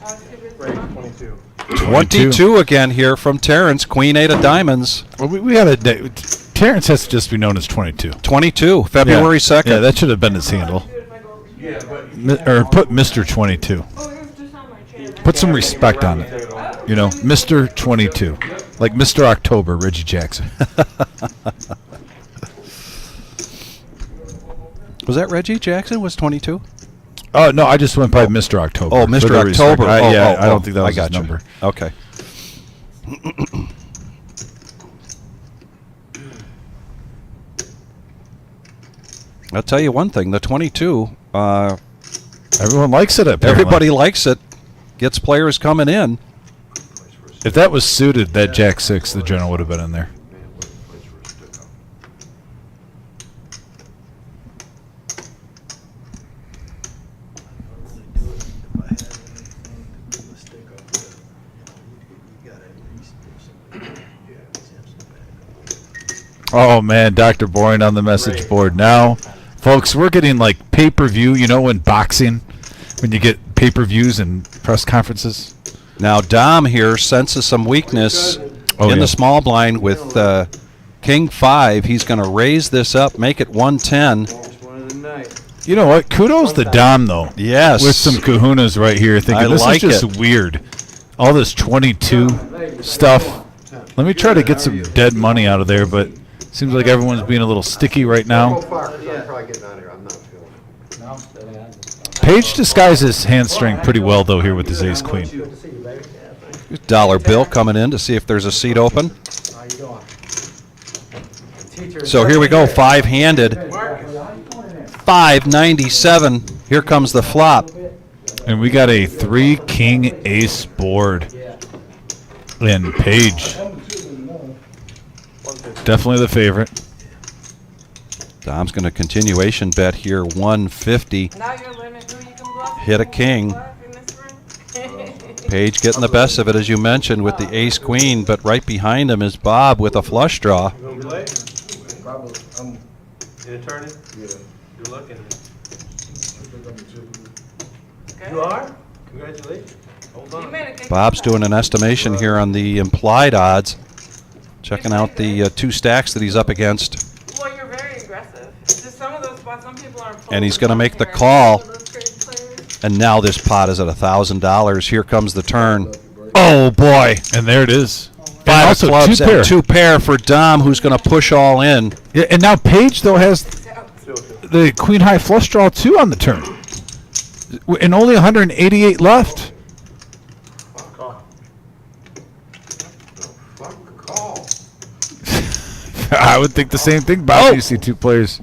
I was too busy. Right, 22. 22 again here from Terrence, Queen 8 of diamonds. Well, we had a day. Terrence has to just be known as 22. 22, February 2nd. Yeah, that should have been his handle. Yeah, but Or put Mr. 22. Oh, it was just on my chair. Put some respect on it. You know, Mr. 22. Like Mr. October, Reggie Jackson. Was that Reggie Jackson was 22? Oh, no, I just went by Mr. October. Oh, For Mr. the respect. October. I don't think that was I got his you. number. Okay. I'll tell you one thing, the 22, Everyone likes it, apparently. everybody likes it, gets players coming in. If that was suited, that Jack 6, the general would have been in there. Oh man, Dr. Boring on the message board now. Folks, we're getting like pay-per-view, you know, in boxing, when you get pay-per-views and press conferences. Now Dom here senses some weakness in the small blind with King 5. He's going to raise this up, make it 110. You know what? Kudos to Dom, though. Yes. With some kahunas right here, thinking this like is just weird. All this 22 stuff. Let me try to get some dead money out of there, but seems like everyone's being a little sticky right now. Page disguises his hand strength pretty well, though, here with his ace-queen. Dollar bill coming in to see if there's a seat open. So here we go, 5-handed. 597. Here comes the flop. And we got a 3-king ace board. And Page. Definitely the favorite. Dom's going to continuation bet here, 150. Now you're limiting who you can bluff. Hit a king. Page getting the best of it, as you mentioned, with the ace-queen, but right behind him is Bob with a flush draw. You gonna play? You attorney? Yeah. You're looking. You are? Congratulations. Hold on. Bob's doing an estimation here on the implied odds, checking out the 2 stacks that he's up against. Well, you're very aggressive. Just some of those spots, some people aren't. And he's going to make the call. And now this pot is at $1,000. Here comes the turn. Oh, boy. And there it is. 5 also of clubs 2 pair. and 2 pair for Dom, who's going to push all in. Yeah, and now Page, though, has the queen-high flush draw, too, on the turn. And only 188 left. I would think the same thing, Bob. You see 2 players.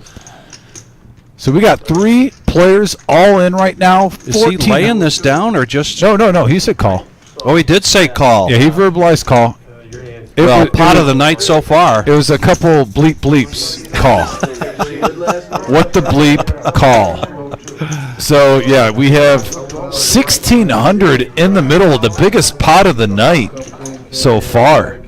So we got 3 players all in right now. Is he laying this down or just... No. He said call. Oh, he did say call. Yeah, he verbalized call. Well, pot of the night so far. It was a couple bleeps call. What the bleep call. So, yeah, we have 1,600 in the middle of the biggest pot of the night so far.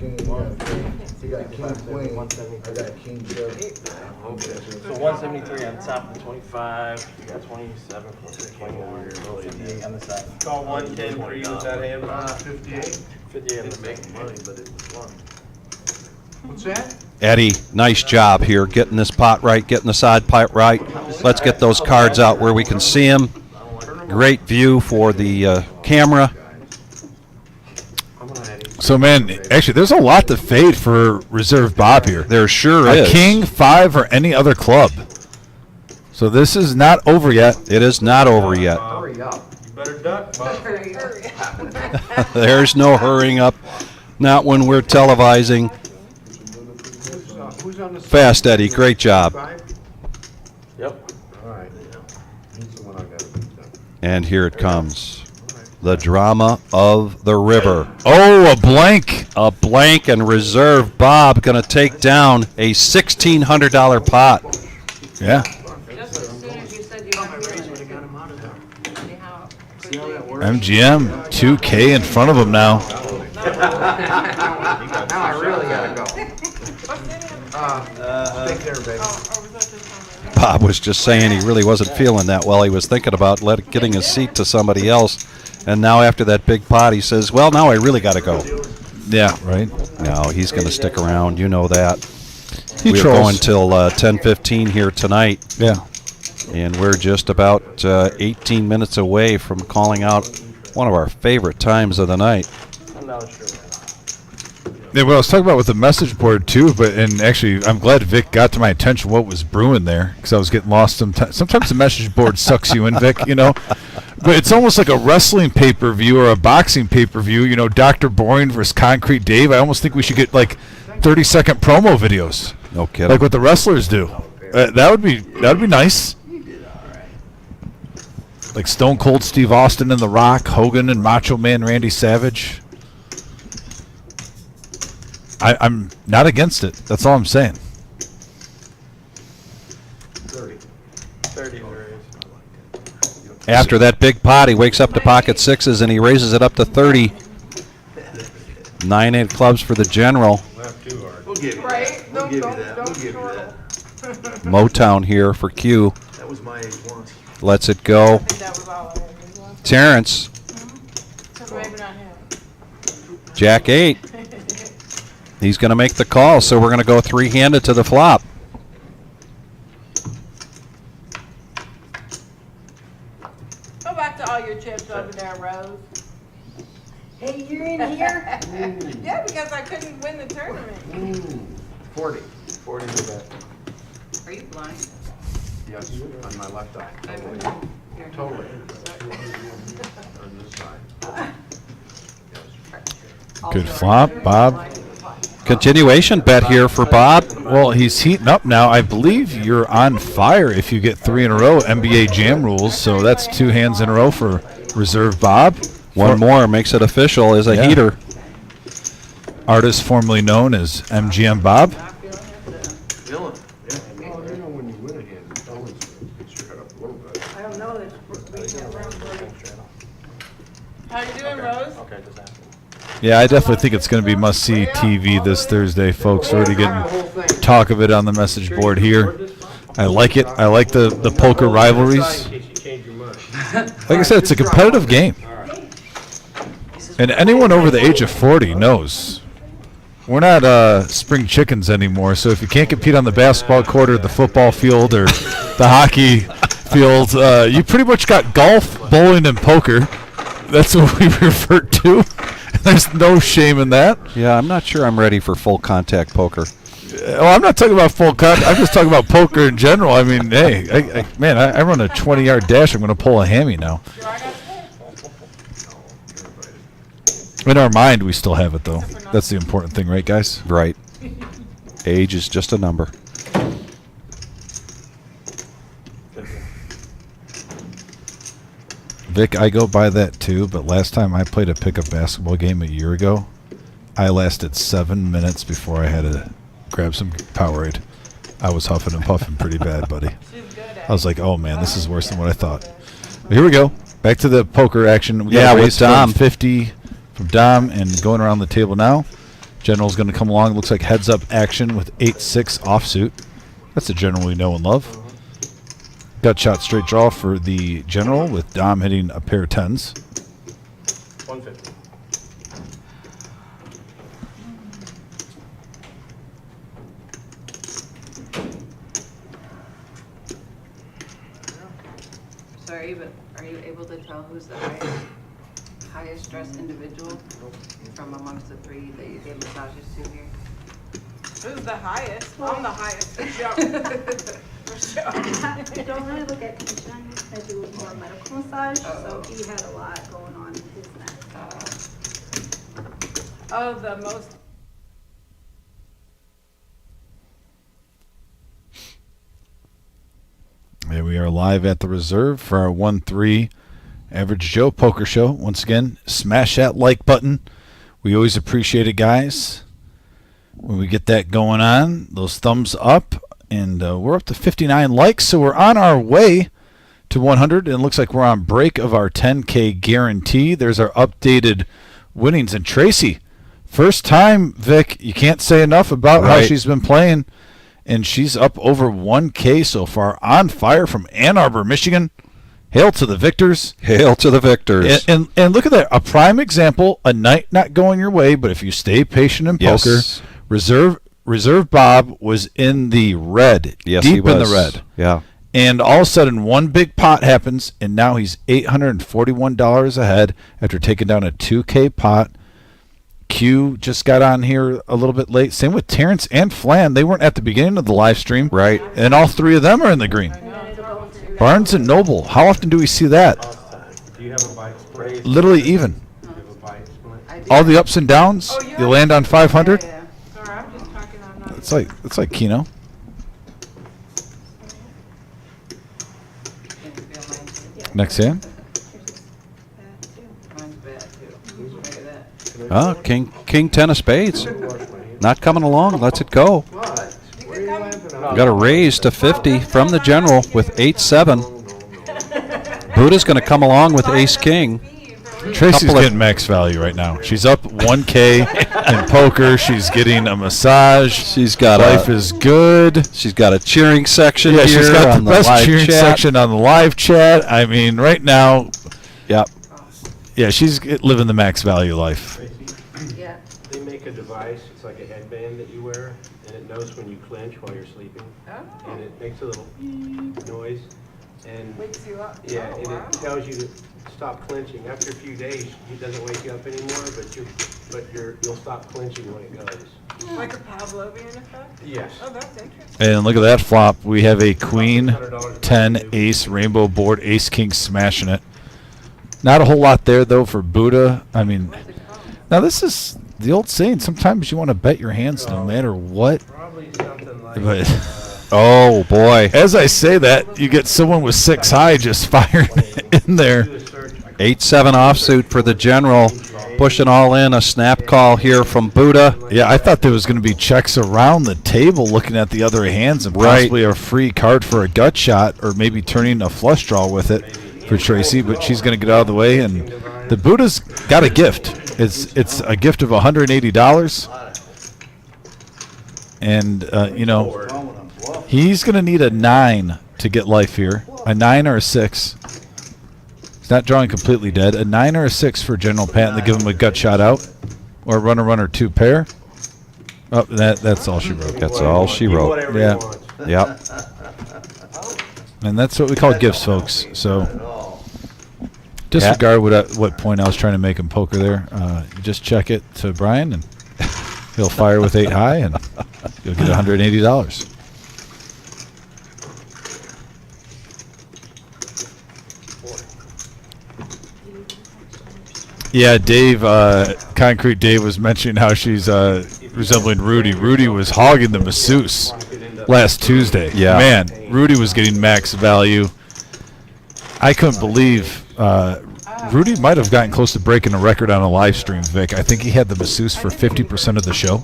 So 173 on top of the 25. You got 27 plus 21. 58 on the side. Call 110 for you with that hand. 58. 58 on the making money, but it was fun. What's that? Eddie, nice job here, getting this pot right, getting the side pot right. Let's get those cards out where we can see them. Great view for the camera. So, man, actually, there's a lot to fade for Reserve Bob here. There sure a is. King, 5, or any other club. So this is not over yet. It is not over yet. Hurry up. You better duck, Bob. There's no hurrying up. Not when we're televising. Who's on the Fast, Eddie. Great job. Yep. All right. He's the one I got to beat up. And here it comes. The drama of the river. Oh, a blank. A blank, and Reserve Bob going to take down a $1,600 pot. Yeah. Just as soon as you said you weren't feeling it, got him out of there. See how quickly MGM, 2K in front of him now. Now I really got to go. Stay there, baby. Bob was just saying he really wasn't feeling that well. He was thinking about getting his seat to somebody else. And now after that big pot, he says, well, now I really got to go. Yeah, right. No, he's going to stick around. You know that. He We're trolls. going till 10:15 here tonight. Yeah. And we're just about 18 minutes away from calling out one of our favorite times of the night. I'm not sure. Yeah, well, I was talking about with the message board too, and actually, I'm glad Vic got to my attention what was brewing there, because I was getting lost sometimes. Sometimes the message board sucks you in, Vic, you know. But it's almost like a wrestling pay-per-view or a boxing pay-per-view, you know, Dr. Boring versus Concrete Dave. I almost think we should get, like, 30-second promo videos. No kidding. Like what the wrestlers do. That would be nice. Like Stone Cold Steve Austin and The Rock, Hogan and Macho Man Randy Savage. I'm not against it. That's all I'm saying. 30. 30 to raise. After that big pot, he wakes up to pocket sixes and he raises it up to 30. 9-8 clubs for the general. Not too hard. We'll give you Right? that. We'll give you that. We'll give you that. Motown here for Q. That was my age once. Lets it I go. think that was all I had. Was. Terrence, So maybe not him. Jack 8. He's going to make the call, so we're going to go three-handed to the flop. Go back to all your chips over there, Rose. Hey, you're in here? Yeah, because I couldn't win the tournament. 40. 40 to bet. Are you blind? Yes, on my left eye. You're Totally. On this side. Good flop, Bob. Continuation bet here for Bob. Well, he's heating up now. I believe you're on fire if you get 3 in a row, NBA Jam rules. So that's 2 hands in a row for Reserve Bob. One more makes it official as a Yeah. heater. Artist formerly known as MGM Bob. Dylan. Yeah. Well, you know, when you win a hand, it's always gets your head up a little bit. I don't know this. How you doing, Rose? Okay, just ask him. Yeah, I definitely think it's going to be must-see TV this Thursday, folks. Already getting talk of it on the message board here. I like it. I like the poker rivalries. In case you change your mind. Like I said, it's a competitive game. And anyone over the age of 40 knows we're not spring chickens anymore. So if you can't compete on the basketball court or the football field or the hockey field, you pretty much got golf, bowling, and poker. That's what we revert to. There's no shame in that. Yeah, I'm not sure I'm ready for full contact poker. Well, I'm not talking about full cut. I'm just talking about poker in general. I mean, hey, I run a 20-yard dash. I'm going to pull a hammy now. In our mind, we still have it, though. That's the important thing, right, guys? Right. Age is just a number. Vic, I go by that too, but last time I played a pickup basketball game a year ago, I lasted 7 minutes before I had to grab some Powerade. I was huffing and puffing pretty bad, buddy. I was like, oh man, this is worse than what I thought. But here we go. Back to the poker action. We got a with raise Dom. 50 from Dom and going around the table now. General's going to come along. Looks like heads up action with 8-6 offsuit. That's a general we know and love. Gut shot straight draw for the general with Dom hitting a pair of 10s. 150. Sorry, but are you able to tell who's the highest stressed individual from amongst the 3 that you gave massages to here? Who's the highest? I'm the highest. For sure. For sure. I don't really look at condition. I do more medical massage, so he had a lot going on in his neck. Oh, the most. And we are live at the Reserve for our 1-3 Average Joe Poker Show. Once again, smash that like button. We always appreciate it, guys. When we get that going on, those thumbs up. And we're up to 59 likes, so we're on our way to 100. And it looks like we're on break of our 10K guarantee. There's our updated winnings. And Tracy, first time, Vic, you can't say enough about how she's been playing. And she's up over 1K so far. On fire from Ann Arbor, Michigan. Hail to the victors. Hail to the victors. And look at that. A prime example. A night not going your way, but if you stay patient in poker, Reserve Bob was in the red. Yes, deep he was. in the red. Yeah. And all of a sudden, one big pot happens, and now he's $841 ahead after taking down a 2K pot. Q just got on here a little bit late. Same with Terrence and Flan. They weren't at the beginning of the live stream. Right. And all 3 of them are in the green. Barnes and Noble. How often do we see that? Do you have a bite split? Literally even. Do you have a bite split? All the ups and downs. Oh, yeah. You land on 500. Sorry, I'm just talking. I'm not. It's like Keno. Next hand. Mine's bad too. Look at that. Oh, King 10 of spades. Not coming along. Lets it go. What? What are you laughing at? Got a raise to 50 from the general with 8-7. Buddha's going to come along with ace king. Tracy's getting max value right now. She's up 1K in poker. She's getting a massage. She's got life is good. She's got a cheering section Yeah, here she's got on the the best live cheering chat. section on the live chat. I mean, right now, Yep. yeah, she's living the max value life. Tracy, Yeah. they make a device, it's like a headband that you wear, and it knows when you clench while you're sleeping. Oh. And it makes a little beep noise, and Wakes you up. yeah, Oh, and wow. it tells you to stop clenching. After a few days, it doesn't wake you up anymore, but you'll stop clenching when it goes. Like a Pavlovian effect? Yes. Oh, that's interesting. And look at that flop. We have a queen, 10, ace, rainbow board, ace, king smashing it. Not a whole lot there, though, for Buddha. I mean, What's it called? now this is the old saying. Sometimes you want to bet your hands no matter what. Probably something like, But Oh, boy. as I say that, you get someone with 6 high just firing in there. do a search. 8-7 offsuit for the general. Pushing all in. A snap call here from Buddha. Yeah, I thought there was going to be checks around the table looking at the other hands and Right. possibly a free card for a gut shot or maybe turning a flush draw with it for Tracy, but she's going to get out of the way. And the Buddha's got a gift. It's a gift of $180. And, you know, he's going to need a 9 to get life here. A 9 or a 6. He's not drawing completely dead. A 9 or a 6 for General Patton to give him a gut shot out. Or runner 2 pair. Oh, that's all she wrote. That's all she wrote. Whatever Yeah. you want. Yep. And that's what we call gifts, folks. So disregard what point I was trying to make in poker there. You just check it to Brian, and he'll fire with 8 high, and you'll get $180. Yeah, Dave, Concrete Dave was mentioning how she's resembling Rudy. Rudy was hogging the masseuse last Tuesday. Yeah. Man, Rudy was getting max value. I couldn't believe Rudy might have gotten close to breaking a record on a live stream, Vic. I think he had the masseuse for 50% of the show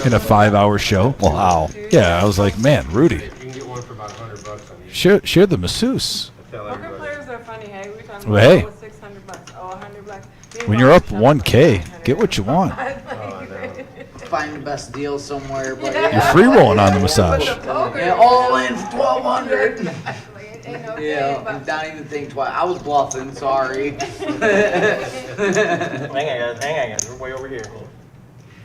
in a 5-hour show. Wow. Yeah, I was like, man, Rudy, You can get one for about $100 on YouTube. share the masseuse. Tell Poker everybody. players are funny, hey? We talking Well, hey. about $600. Oh, $100. When you're up 1K, get what you want. Find the best deal somewhere, but Yeah. You're free rolling on the massage. yeah, all in for 1,200. Ain't no Yeah, kidding, but- don't even think twice. I was bluffing. Sorry. Hang on, guys. We're way over here.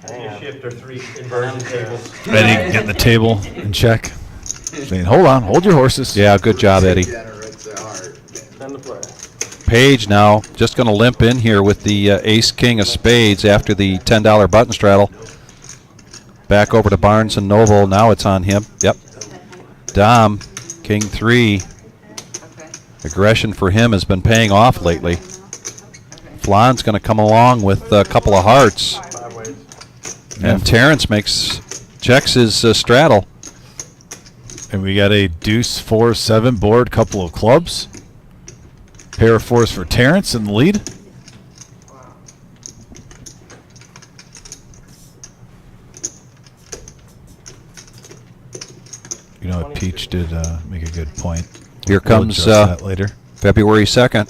Hang on. Shift or 3 inversion tables. Eddie getting the table in check. Saying, hold on, hold your horses. Yeah, good job, Eddie. Degenerates at heart. Time to play. Page now just going to limp in here with the ace-king of spades after the $10 button straddle. Back over to Barnes and Noble. Now it's on him. Yep. Dom, king 3. Okay. Aggression for him has been paying off lately. Flan's going to come along with a couple of hearts. 5 ways. And Terrence checks his straddle. And we got a deuce 4-7 board, couple of clubs. Pair of 4s for Terrence in the lead. You know what, Peach did make a good point. Here We'll comes address that later. February 2nd.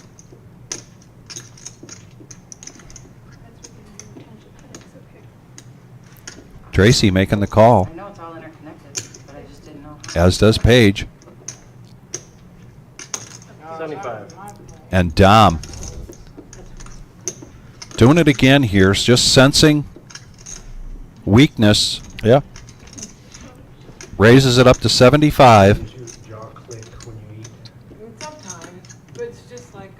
Tracy making the call, I know it's all interconnected, but I just didn't know. as does Paige. 75. And Dom. Doing it again here, just sensing weakness. Yeah. Raises it up to 75. Does your jaw click when you eat? Sometimes, but it's just like,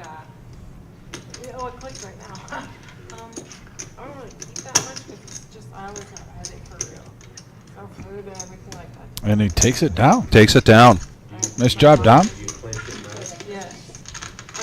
it clicked right now. I don't really eat that much because it's just, I always have a headache for real. So food and everything like that. And he takes it down. Takes it down. Nice job, Dom. You clench it nice. Yes.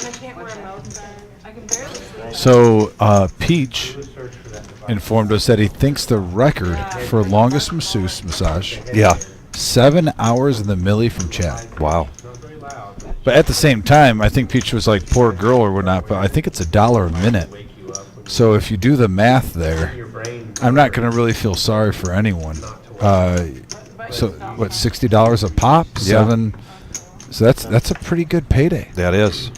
And I can't wear a mouth guard. I can barely sleep. So Peach Do a search for that device. informed us that he thinks the record for longest masseuse massage, Yeah. 7 hours in the millie from chat. Wow. It's not very loud, but But at the same time, I think Peach was like, poor girl or whatnot, but I think it's $1 a minute. wake you up when So if you do the math there, your brain I'm not going to really feel sorry for anyone. So what, $60 a pop? Yeah. 7. So that's a pretty good payday. That is.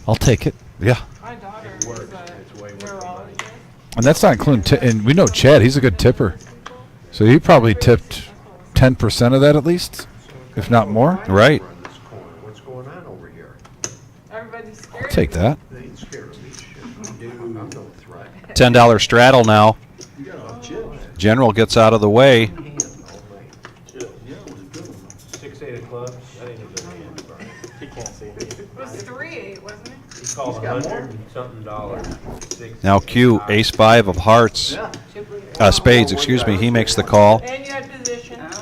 I'll take it. Yeah. My daughter is a neurologist. And that's not including and we know Chad, he's a good tipper. So he probably tipped 10% of that at least, if not more. Right. What's going on over here? Everybody's scared. I'll take that. They ain't scared of me, shit. Dude, I'm no threat. $10 straddle now. You got a chill. General gets out of the way. 6-8 of clubs, that ain't a good hand, Brian. He can't see. It was 3-8, wasn't it? He called $100 and something dollars. Now Q, ace 5 of hearts. Spades, excuse me. He makes the call. And you had position. And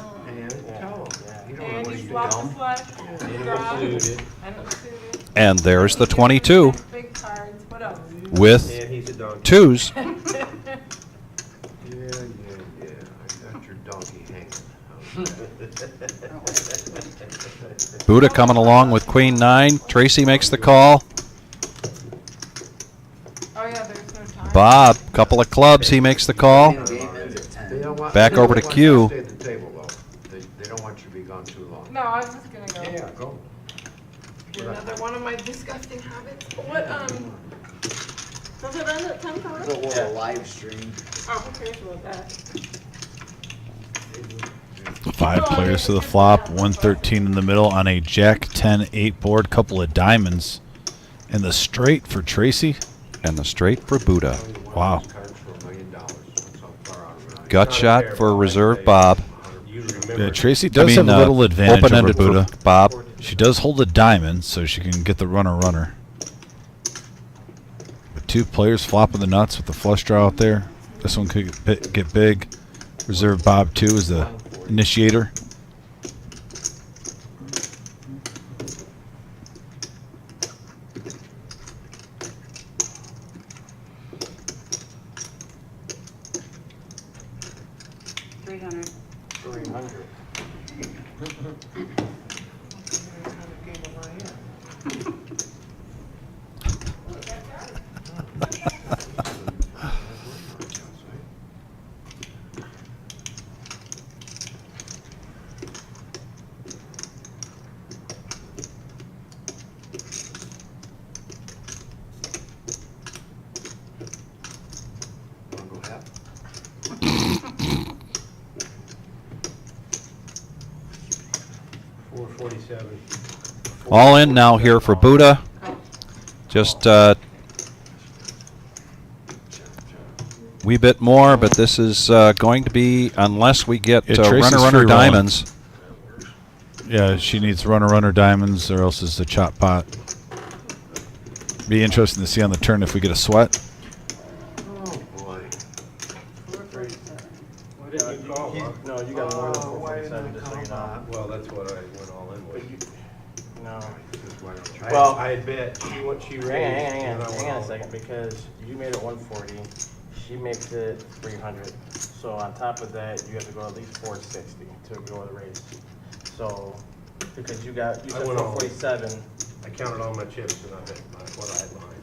tell him. You don't know And what you he's flopped doing. the flush. And it Draw. was suited, And it was suited. And there's the 22 Big cards. What else? with and he's a donkey. 2s. Yeah. I got your donkey hanging. Buddha coming along with queen 9. Tracy makes the call. Oh yeah, there's no time. Bob, couple of clubs. He makes the call. Game ends at 10. They don't want- Back they don't over to want Q. you to stay at the table, though. They don't want you to be gone too long. No, I was just gonna go. Yeah, go. Another one of my disgusting habits. What, Does it end at 10 colors? We'll live stream. oh, who cares about that? 5 players to the flop, 113 in the middle on a Jack 10-8 board, couple of diamonds. And the straight for Tracy. And the straight for Buddha. Wow. Cards for $1 million. That's how far out of it. Gut shot for reserve Bob. You remember. Yeah, Tracy does have a little advantage over open-ended Buddha. for Bob. She does hold a diamond, so she can get the runner. With 2 players flopping the nuts with the flush draw out there. This one could get big. Reserve Bob 2 is the initiator. $300. 300. Wanna go half? $447. All in now here for Buddha. Just wee bit more, but this is going to be, unless we get Yeah, Tracy's runner free rolling. diamonds. Yeah, she needs runner diamonds, or else it's a chop pot. Be interesting to see on the turn if we get a sweat. Oh, boy. 447. What did you call, huh? No, you got more than Oh, why didn't 447, I just so you call know. that? Well, that's what I went all in But with. you, no. This is why I don't try. Well- I bet she raised. Hang and I went on all a in. second, because you made it 140, she makes it 300. So on top of that, you have to go at least 460 to go with a raise. So, because you said I went all in. 447, I counted all my chips and I bet that's what I had behind.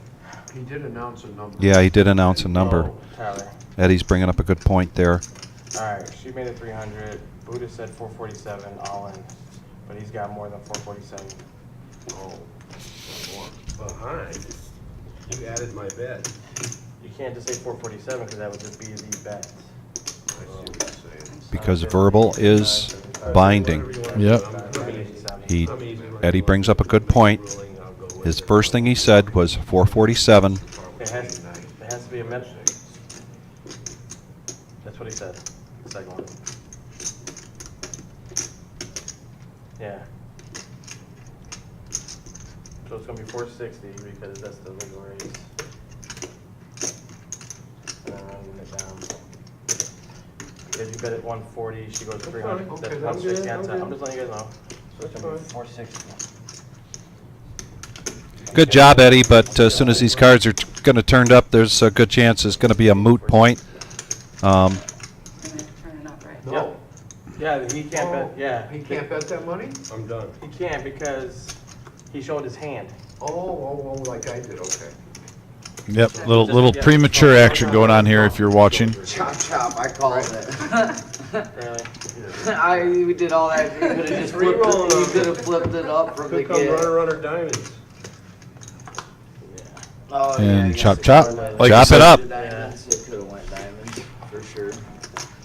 He did announce a number. Yeah, he did announce a number. oh, Tyler. Eddie's bringing up a good point there. Alright, she made it 300, Buddha said 447 all in, but he's got more than 447. Oh, more. Behind? You added my bet. You can't just say 447, because that would just be the bet. I see what you're saying. Because verbal is binding. Yep. He, Eddie brings up a good point. His first thing he said was 447. It has to be a minute. That's what he said, the second one. Yeah. So it's gonna be 460 because that's the legal raise. And then rounding it down. Because you bet at 140, she goes 300. Okay, That's I'm 160 good, on I'm top. I'm good. just letting you guys know. So it's gonna be That's 460. Good job, Eddie, but as soon as these cards are going to turn up, there's a good chance it's going to be a moot point. And then turn it up, right? No. Yeah, he can't bet, yeah. He can't bet that money? I'm done. He can't because he showed his hand. Oh, like I did, okay. Yep, little premature action going on here if you're watching. Chop chop, I called it. Really? We did all that. You could have just flipped it. You could have flipped it up from the Here comes get. runner diamonds. Oh, And I chop guess chop. could've Like Chop I it said, up. Diamonds, it could have went diamonds for sure.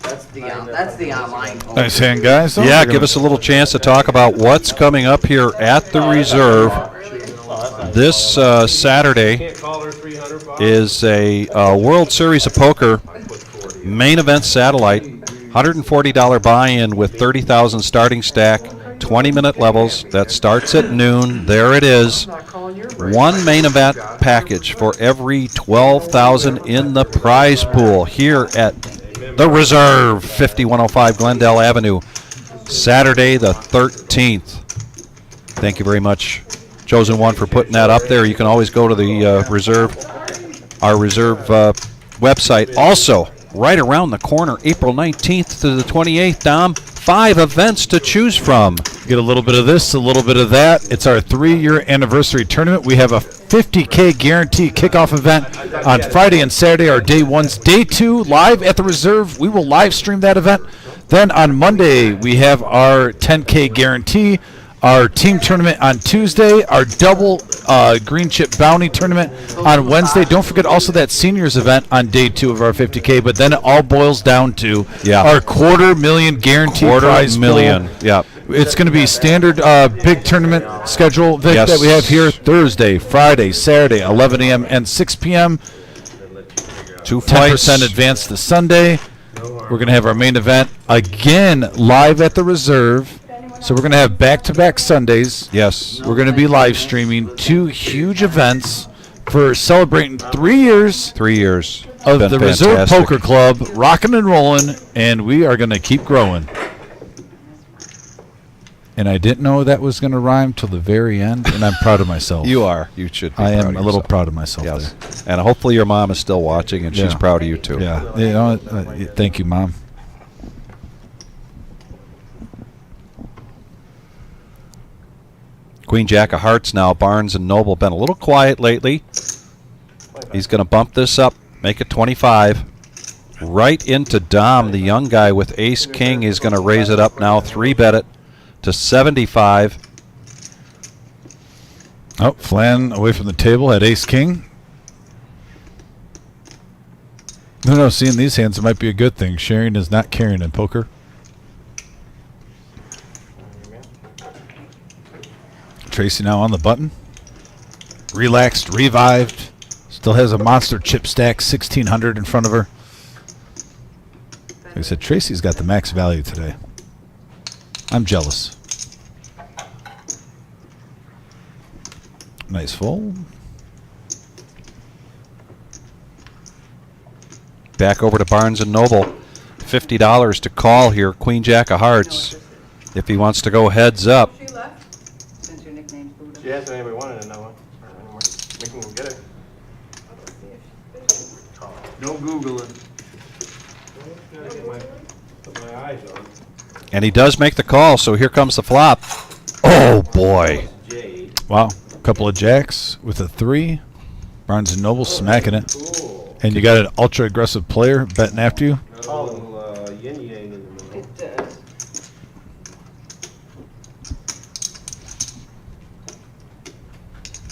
That's the online. Nice hand, guys. though. Yeah, We're give gonna- us a little chance to talk about what's coming up here at the Reserve. This Saturday Can't call her 300 bucks. is a World Series of Poker main event satellite. $140 buy-in with 30,000 starting stack, 20-minute levels. That starts at noon. There it is. One main event package for every 12,000 in the prize pool here at the Reserve, 5105 Glendale Avenue, Saturday the 13th. Thank you very much, Chosen One, for putting that up there. You can always go to the our Reserve website. Also, right around the corner, April 19th to the 28th, Dom, 5 events to choose from. Get a little bit of this, a little bit of that. It's our 3-year anniversary tournament. We have a $50K guarantee kickoff event on Friday and Saturday, our day ones. Day 2, live at the Reserve. We will live stream that event. Then on Monday, we have our 10K guarantee. Our team tournament on Tuesday, our double green chip bounty tournament on Wednesday. Don't forget also that seniors event on day 2 of our 50K. But then it all boils down to our $250,000 guarantee prize pool. Yeah. It's going to be standard big tournament schedule, Vic, Yes. that we have here. Thursday, Friday, Saturday, 11 a.m. and 6 p.m. 2 10% flights. advance to Sunday. We're going to have our main event again live at the Reserve. So we're going to have back-to-back Sundays. Yes. We're going to be live streaming 2 huge events for celebrating 3 years 3 years. of Been the Reserve fantastic. Poker Club, rocking and rolling, and we are going to keep growing. And I didn't know that was going to rhyme till the very end, and I'm proud of myself. You are. You should be I proud am of a little yourself. proud of myself Yes. there. And hopefully your mom is still watching, and she's Yeah. proud of you, too. Yeah. You know, thank you, Mom. Queen Jack of Hearts now. Barnes and Noble been a little quiet lately. He's going to bump this up, make it 25. Right into Dom, the young guy with Ace King. He's going to raise it up now, 3-bet it to 75. Oh, Flan away from the table at Ace King. No, seeing these hands, it might be a good thing. Sharing is not caring in poker. Tracy now on the button. Relaxed, revived. Still has a monster chip stack, 1,600 in front of her. Like I said, Tracy's got the max value today. I'm jealous. Nice fold. Back over to Barnes and Noble. $50 to call here. Queen Jack of Hearts. If he wants to go heads up. She left? Since your nickname's Buddha. She asked if anybody wanted to know one. Anymore. We can go get it. No Googling. Gotta get put my eyes on. And he does make the call, so here comes the flop. Oh, boy. Jade. Wow. Couple of jacks with a 3. Barnes and Noble smacking it. Cool. And you got an ultra aggressive player betting after you. Got a little yin yang in the middle. It does.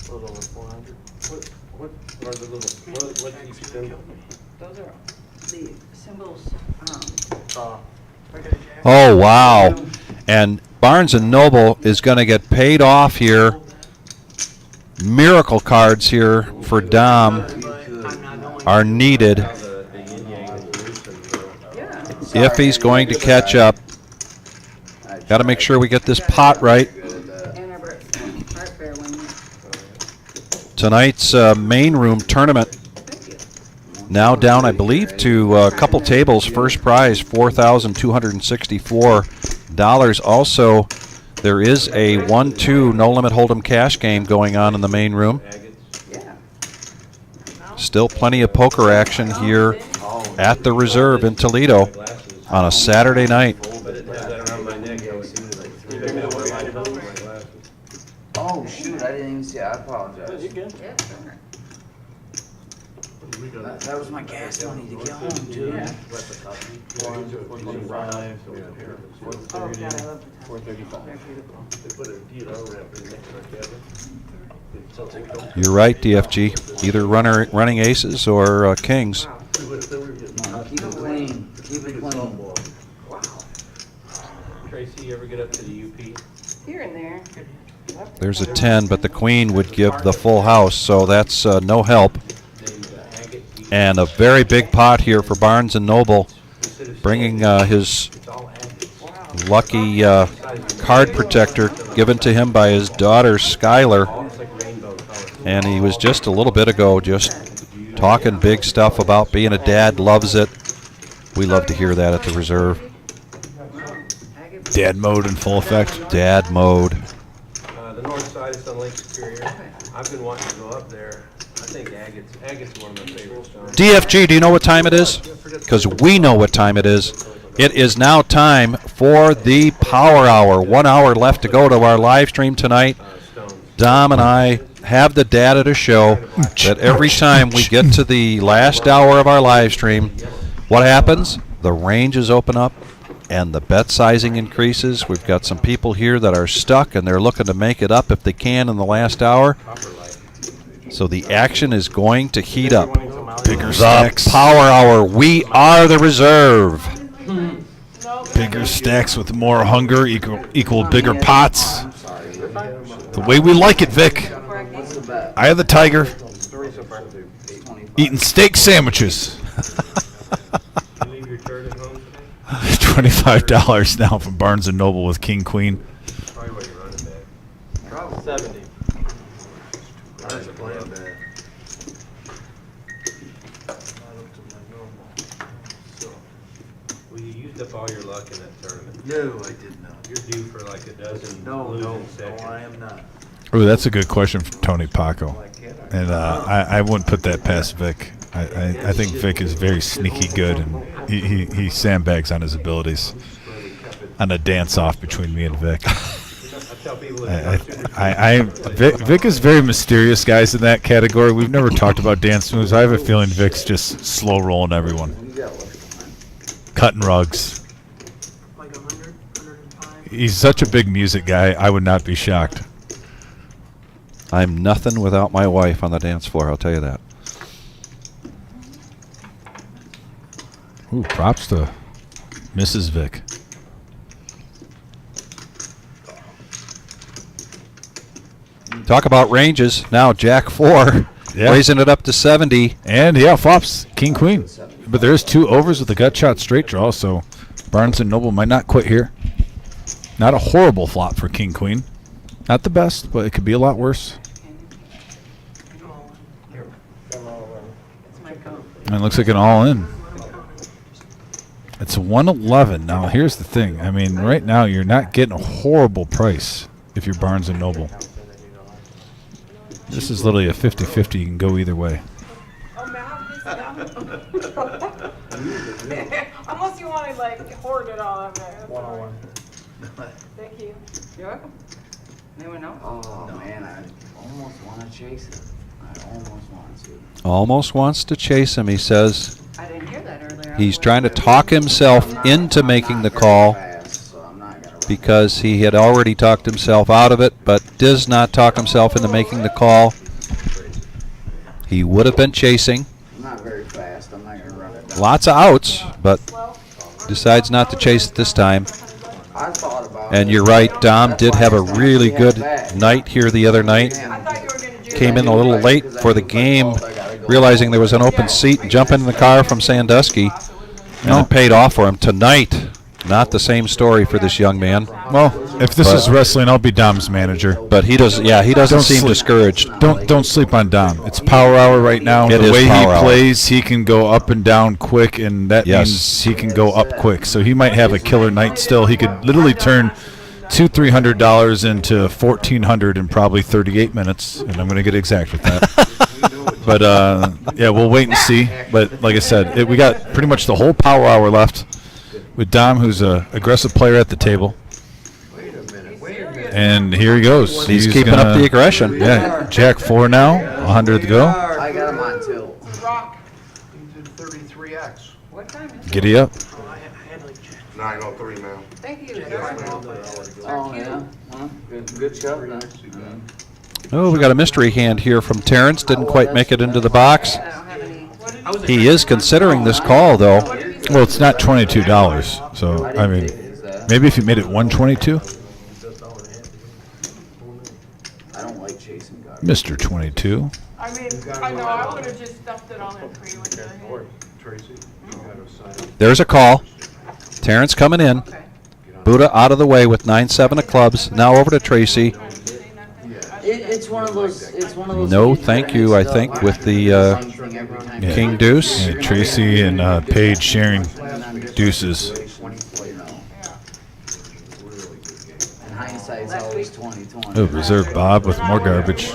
A little over 400. What are the little, what keeps them? Those are the symbols, Uh, Oh, wow. And Barnes and Noble is going to get paid off here. Miracle cards here for Dom are needed The yin yang is loose and yeah. if he's going to catch up. Got to make sure we get this pot right. Ann Arbor Art Fair when Tonight's main room tournament now down, I believe, to a couple tables. First prize, $4,264. Also, there is a 1-2 no-limit hold'em cash game going on in the main room. yeah. Still plenty of poker action here at the Reserve in Toledo on a Saturday night. but it has that around my neck. I was seeing like 3 minutes of my glasses. Oh shoot! I didn't even see it. I apologize. you good? Yeah, sure. That was my gas money to get home, too. Yeah. 425, 430, 435. They put a DLR ramp in next to our cabin. You're right, DFG. Either running aces or kings. Keep it clean. Keep it clean. Wow. Tracy, you ever get up to the UP? Here and there. There's a 10, but the queen would give the full house, so that's no help. And a very big pot here for Barnes & Noble, bringing his lucky card protector given to him by his daughter, Skylar. And he was just a little bit ago just talking big stuff about being a dad, loves it. We love to hear that at the reserve. Dad mode in full effect. Dad mode. The north side is on Lake Superior. I've been wanting to go up there. I think agate's one of my favorite stones. DFG, do you know what time it is? Because we know what time it is. It is now time for the Power Hour. 1 hour left to go to our live stream tonight. Dom and I have the data to show that every time we get to the last hour of our live stream, what happens? The ranges open up and the bet sizing increases. We've got some people here that are stuck and they're looking to make it up if they can in the last hour. So the action is going to heat up. Bigger stacks. Power Hour. We are the reserve. Bigger stacks with more hunger equal bigger pots. The way we like it, Vic. I have the Tiger. Eating steak sandwiches. $25 now from Barnes & Noble with King Queen. 70. That's a plan, man. Well, you used up all your luck in that tournament. No, I did not. You're due for like a dozen No, losing seconds. I am not. Ooh, that's a good question from Tony Paco. And I wouldn't put that past Vic. I think Vic is very sneaky good, and he sandbags on his abilities on a dance-off between me and Vic. Vic is very mysterious, guys, in that category. We've never talked about dance moves. I have a feeling Vic's just slow rolling everyone. Cutting rugs. Like 100, 105. He's such a big music guy, I would not be shocked. I'm nothing without my wife on the dance floor, I'll tell you that. Ooh, props to Mrs. Vic. Talk about ranges. Now Jack 4, raising it up to 70. And yeah, flops King Queen. But there's 2 overs with a gut shot straight draw, so Barnes & Noble might not quit here. Not a horrible flop for King Queen. Not the best, but it could be a lot worse. And it looks like an all-in. It's 111. Now, here's the thing. I mean, right now, you're not getting a horrible price if you're Barnes & Noble. This is literally a 50-50. You can go either way. Oh, man, unless you want to like hoard it all up there. 101. Thank you. You're welcome. Anyone else? Oh, man, I almost want to chase it. I almost want to. Almost wants to chase him, he says. I didn't hear that earlier. He's trying to talk himself into making the call because he had already talked himself out of it, but does not talk himself into making the call. He would have been chasing. I'm not very fast. I'm not going to run it down. Lots of outs, but decides not to chase it this time. I thought about And it. you're right, Dom That's did why have a I said really we good had that. night here the other night. I thought you were going to do Came in a little late for the game, realizing there was an open seat, and jumping in the car from Sandusky. And it paid off for him. Tonight, not the same story for this young man. Well, if this is wrestling, I'll be Dom's manager. But he does, yeah, he doesn't Don't seem sleep. discouraged. Don't sleep on Dom. It's Power Hour right now. It The is way he Power Hour. plays, he can go up and down quick, and that Yes. means he can go up quick. So he might have a killer night still. He could literally turn $200-300 into $1,400 in probably 38 minutes, and I'm going to get exact with that. But yeah, we'll wait and see. But like I said, we got pretty much the whole Power Hour left with Dom, who's an aggressive player at the table. And here he goes. He's keeping up gonna- the aggression. Yeah, Jack 4 now, 100 to go. I got him on tilt. Giddy up. 903, man. Thank you. Oh, yeah? Huh? Good shot, then. Oh, we got a mystery hand here from Terrence. Didn't quite make it into the box. I don't have any. He is considering this call, though. Well, it's not $22, so I mean, maybe if you made it 122, I don't like chasing guys. Mr. 22. I mean, I know, I would have just stuffed it on there for you with your hand. Tracy, you gotta sign up. There's a call. Terrence coming in. Okay. Buddha out of the way with 9-7 of clubs. Now over to Tracy. It's one of those. It's one of those. No, games thank where you, I it's, think, with the same thing every time. Yeah. King Deuce. Yeah, Tracy and Paige sharing deuces. In hindsight's always 20/20. Oh, reserve Bob with more garbage.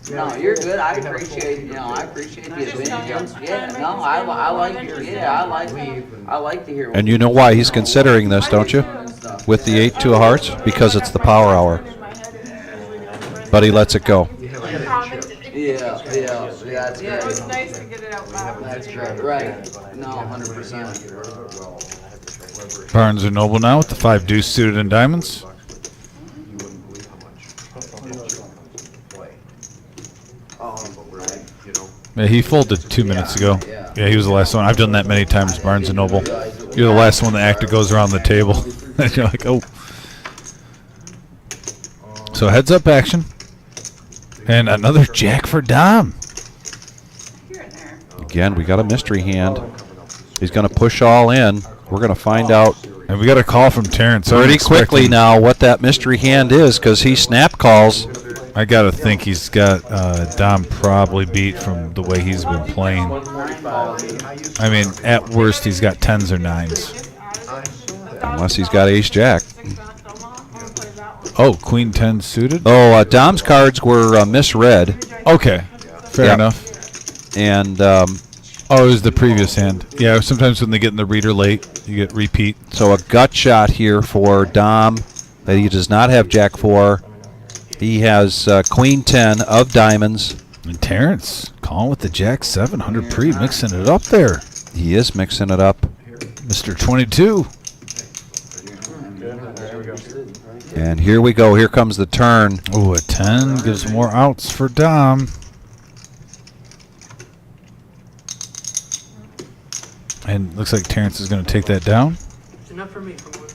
No, you're good. I appreciate the opinions. Yeah, no, I like your. Yeah, I like to hear. And you know why he's considering this, don't you? With the 8-2 of hearts? Because it's the power hour. But he lets it go. Yeah, that's It was great. nice to get it out loud. That's great. Right. No, 100%. Barnes and Noble now with the 5 deuce suited in diamonds. Yeah, he folded 2 minutes ago. Yeah, he was the last one. I've done that many times, Barnes and Noble. You're the last one that actually goes around the table. And you're like, oh. So heads up action. And another jack for Dom. Here and there. Again, we got a mystery hand. He's going to push all in. We're going to find out And we got a call from Terrence. pretty quickly now what that mystery hand is, because he snap calls. I got to think he's got Dom probably beat from the way he's been playing. I mean, at worst, he's got 10s or 9s. Unless he's got ace-jack. Oh, Queen 10 suited? Oh, Dom's cards were misread. Okay, fair Yeah. enough. And Oh, it was the previous hand. Yeah, sometimes when they get in the reader late, you get repeat. so a gut shot here for Dom that he does not have jack 4. He has Queen 10 of diamonds. And Terrence calling with the jack 700 pre, mixing it up there. He is mixing it up. Mr. 22. And here we go. Here comes the turn. Oh, a 10 gives more outs for Dom. And looks like Terrence is going to take that down. It's enough for me for one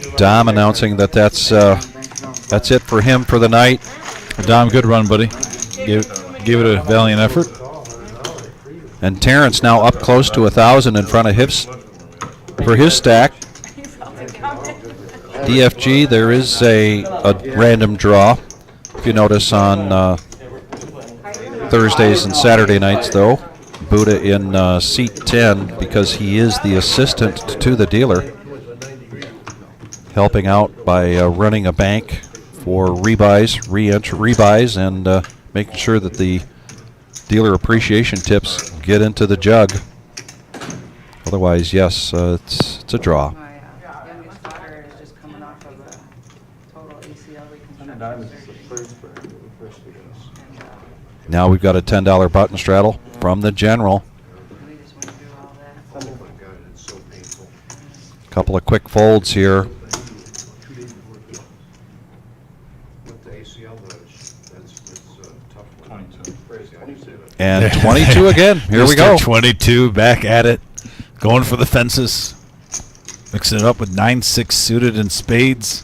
night. Dom announcing that that's it for him for the night. Dom, good run, buddy. Give it a valiant effort. And Terrence now up close to 1,000 in front of Hips for his stack. DFG, there is a random draw. If you notice on Thursdays and Saturday nights, though, Buddha in seat 10 because he is the assistant to the dealer, helping out by running a bank for rebuys, rebuys, and making sure that the dealer appreciation tips get into the jug. Otherwise, yes, it's a draw. My youngest daughter is just coming off of a total ACL reconstruction surgery. And, Now we've got a $10 button straddle from the general. we just went through all that. Oh my God, it's so painful. Couple of quick folds here. 2 days before the what the ACL does, that's a tough one. 22. Crazy, I didn't say that. And 22 again. Here we Mr. go. 22 back at it. Going for the fences. Mixing it up with 9-6 suited in spades.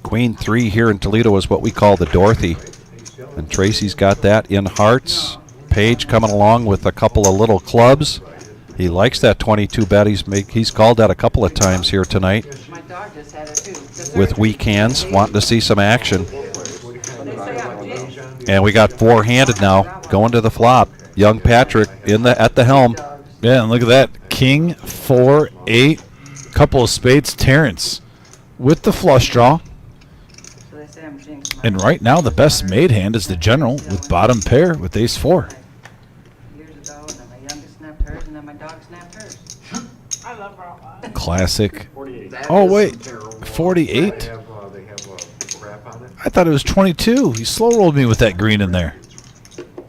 Queen 3 here in Toledo is what we call the Dorothy. And Tracy's got that in hearts. Paige coming along with a couple of little clubs. He likes that 22 bet. He's called that a couple of times here tonight My dog just had it too. with weak hands, wanting to see some action. And we got 4-handed now, going to the flop. Young Patrick at the helm. Yeah, and look at that. King, 4, 8, couple of spades. Terrence with the flush draw. So they say I'm jinxed. And right now, the best made hand is the general with bottom pair with ace 4. Years ago, and then my youngest snapped hers, and then my dog snapped hers. I love Raw. Classic. 48. Oh, wait. They 48? have a wrap on it. I thought it was 22. He slow rolled me with that green in there.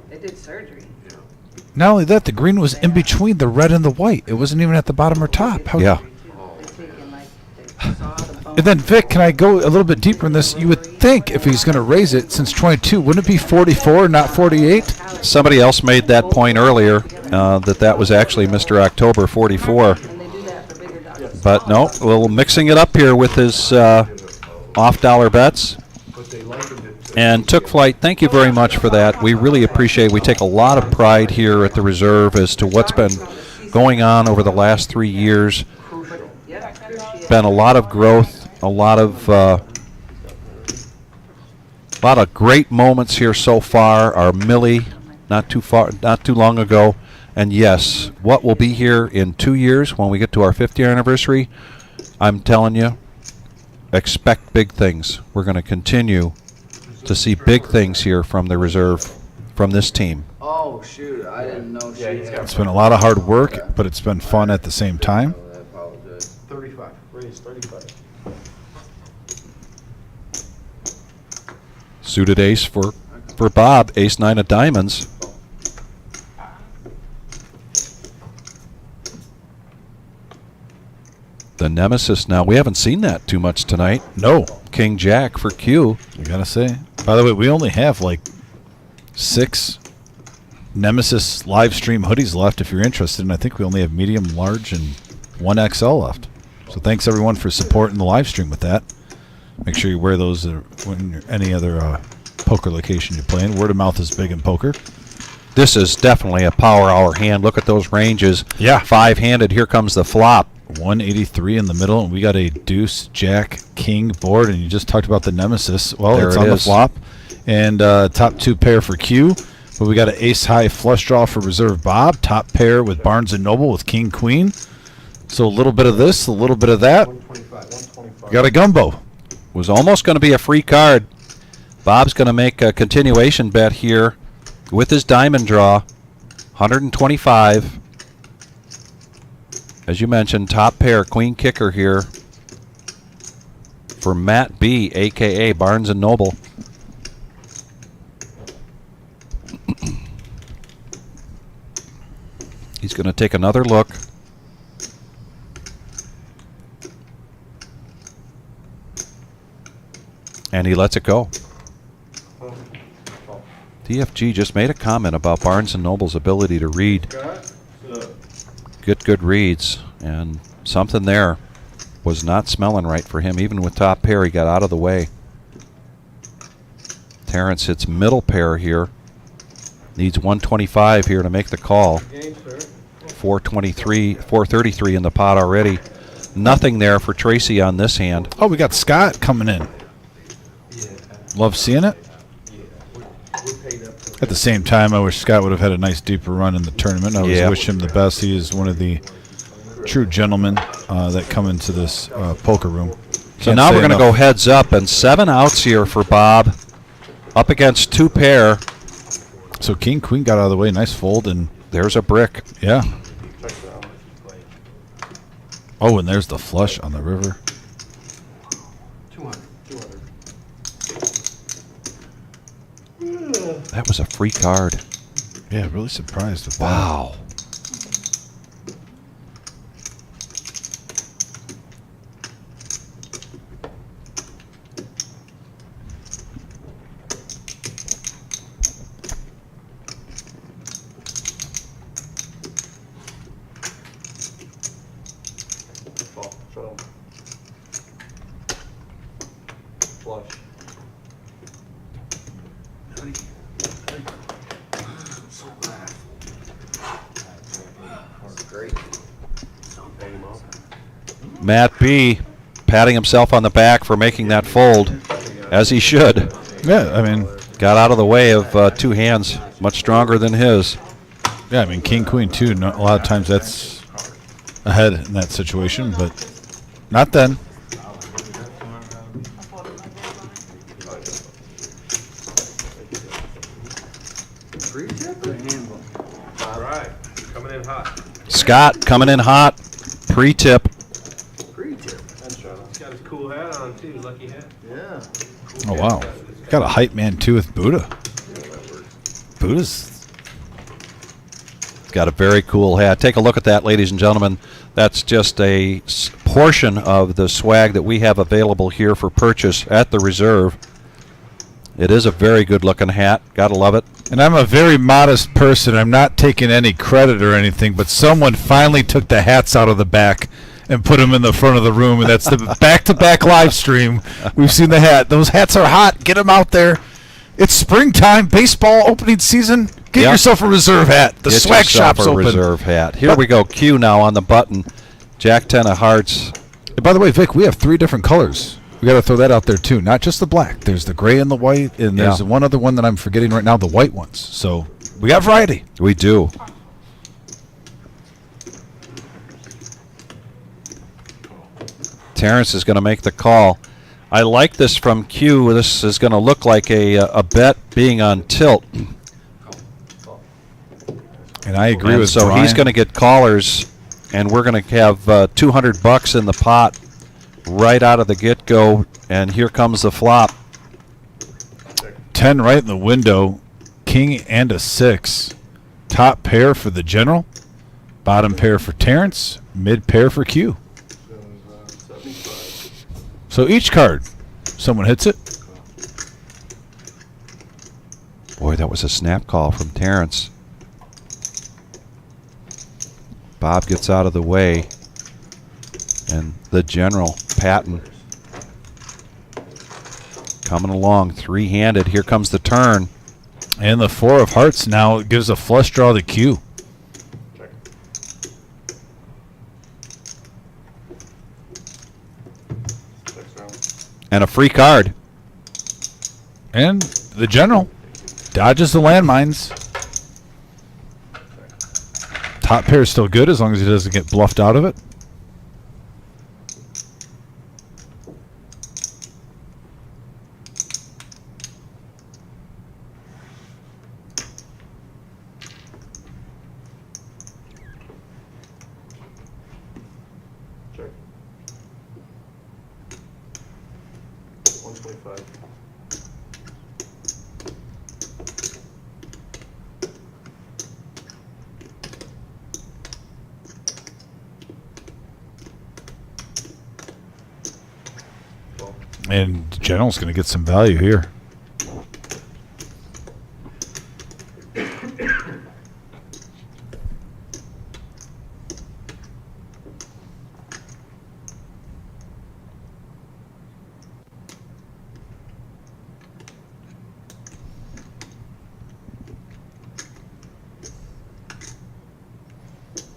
They did surgery. Not only that, the green was in between the red and the white. It wasn't even at the bottom or top. Yeah. And then, Vic, can I go a little bit deeper in this? You would think if he's going to raise it since 22, wouldn't it be 44, not 48? Somebody else made that point earlier, that was actually Mr. October 44. But no, a little mixing it up here with his off-dollar bets. And Took Flight, thank you very much for that. We really appreciate it. We take a lot of pride here at the Reserve as to what's been going on over the last 3 years. Been a lot of growth, a lot of great moments here so far. Our Millie, not too long ago. And yes, what will be here in 2 years when we get to our 5th year anniversary, I'm telling you, expect big things. We're going to continue to see big things here from the Reserve, from this team. Oh, shoot. I didn't know she It's been a lot of hard work, but it's been fun at the same time. I apologize. 35. Raise 35. Suited ace for Bob, ace-9 of diamonds. The nemesis now. We haven't seen that too much tonight. No. King Jack for Q. I got to say. By the way, we only have like 6 Nemesis live stream hoodies left if you're interested. And I think we only have medium, large, and 1XL left. So thanks everyone for supporting the live stream with that. Make sure you wear those when you're any other poker location you play in. Word of mouth is big in poker. This is definitely a power hour hand. Look at those ranges. Yeah. 5-handed. Here comes the flop. 183 in the middle, and we got a deuce, jack, king board, and you just talked about the nemesis. Well, There it's it on the is. flop, and top 2 pair for Q, but we got an ace-high flush draw for Reserve Bob, top pair with Barnes & Noble with king, queen. So a little bit of this, a little bit of that. 125. Got a gumbo. Was almost going to be a free card. Bob's going to make a continuation bet here with his diamond draw. 125. As you mentioned, top pair, queen kicker here for Matt B, a.k.a. Barnes & Noble. He's going to take another look. And he lets it go. DFG just made a comment about Barnes & Noble's ability to read. Get good reads, and something there was not smelling right for him. Even with top pair, he got out of the way. Terrence hits middle pair here. Needs 125 here to make the call. 433 in the pot already. Nothing there for Tracy on this hand. Oh, we got Scott coming in. Love seeing it. At the same time, I wish Scott would have had a nice deeper run in the tournament. I always wish him the best. He is one of the true gentlemen that come into this poker room. So now we're going to go heads up, and 7 outs here for Bob. Up against 2 pair. So king, queen got out of the way. Nice fold, and there's a brick. Yeah. Oh, and there's the flush on the river. 200. That was a free card. Yeah, really surprised with that. Wow. Flush. Matt B. patting himself on the back for making that fold, as he should. Yeah, I mean, got out of the way of 2 hands, much stronger than his. Yeah, I mean, king, queen, too. A lot of times that's ahead in that situation, but not then. All right, coming in hot. Scott coming in hot, pre-tip. He's got his cool hat on too, lucky hat. Yeah. Oh, wow. Got a hype man, too, with Buddha. Buddha's got a very cool hat. Take a look at that, ladies and gentlemen. That's just a portion of the swag that we have available here for purchase at the Reserve. It is a very good-looking hat. Gotta love it. And I'm a very modest person. I'm not taking any credit or anything, but someone finally took the hats out of the back and put them in the front of the room, and that's the back-to-back live stream. We've seen the hat. Those hats are hot. Get them out there. It's springtime, baseball opening season. Get yourself a Reserve hat. The Get swag yourself shop's a open. Reserve hat. Here we go. Q now on the button. Jack 10 of hearts. And by the way, Vic, we have 3 different colors. We got to throw that out there too. Not just the black. There's the gray and the white, and there's one other one that I'm forgetting right now, the white ones. So we got variety. We do. Terrence is going to make the call. I like this from Q. This is going to look like a bet being on tilt. And I agree with so Brian. he's going to get callers, and we're going to have $200 in the pot right out of the get-go, and here comes the flop. 10 right in the window, king and a 6. Top pair for the general, bottom pair for Terrence, mid pair for Q. So each card, someone hits it. Boy, that was a snap call from Terrence. Bob gets out of the way, and the general, Patton, coming along, three-handed. Here comes the turn. And the 4 of hearts now gives a flush draw to Q. And a free card. And the general dodges the landmines. Top pair is still good as long as he doesn't get bluffed out of it. Check. 125. And general's going to get some value here.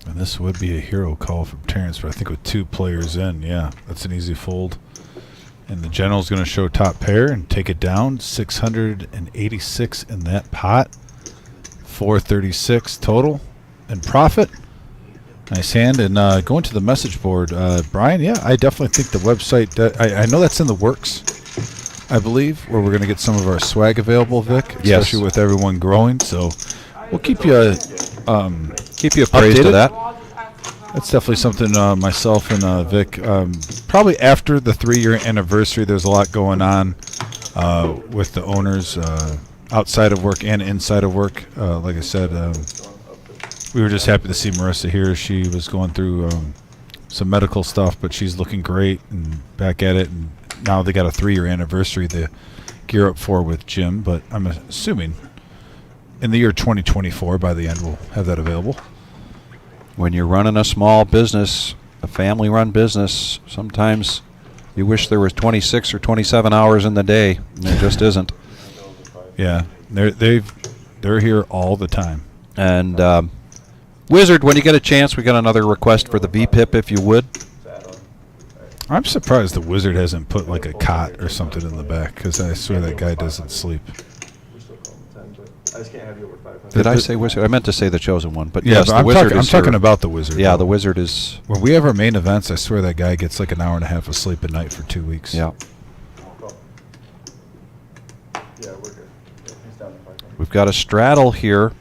And this would be a hero call from Terrence, but I think with 2 players in, yeah, that's an easy fold. And the general's going to show top pair and take it down. 686 in that pot. 436 total in profit. Nice hand. And going to the message board, Brian, yeah, I definitely think the website, I know that's in the works, I believe, where we're going to get some of our swag available, Vic, especially with everyone growing. So we'll keep you appraised of that. That's definitely something myself and Vic, probably after the 3-year anniversary, there's a lot going on with the owners outside of work and inside of work. Like I said, we were just happy to see Marissa here. She was going through some medical stuff, but she's looking great and back at it. And now they got a 3-year anniversary to gear up for with Jim, but I'm assuming in the year 2024, by the end, we'll have that available. When you're running a small business, a family-run business, sometimes you wish there was 26 or 27 hours in the day, and there just isn't. Yeah, they're here all the time. And Wizard, when you get a chance, we got another request for the VPIP, if you would. I'm surprised the Wizard hasn't put like a cot or something in the back, because I swear that guy doesn't sleep. I just can't have you over 500. Did I say Wizard? I meant to say the Chosen One, but Yeah, yes, but the Wizard I'm is talking here. about the Wizard. Yeah, though. the Wizard is. When we have our main events, I swear that guy gets like an hour and a half of sleep a night for 2 weeks. Yeah. Yeah, we're good. Yeah, he's down to 500. We've got a straddle here.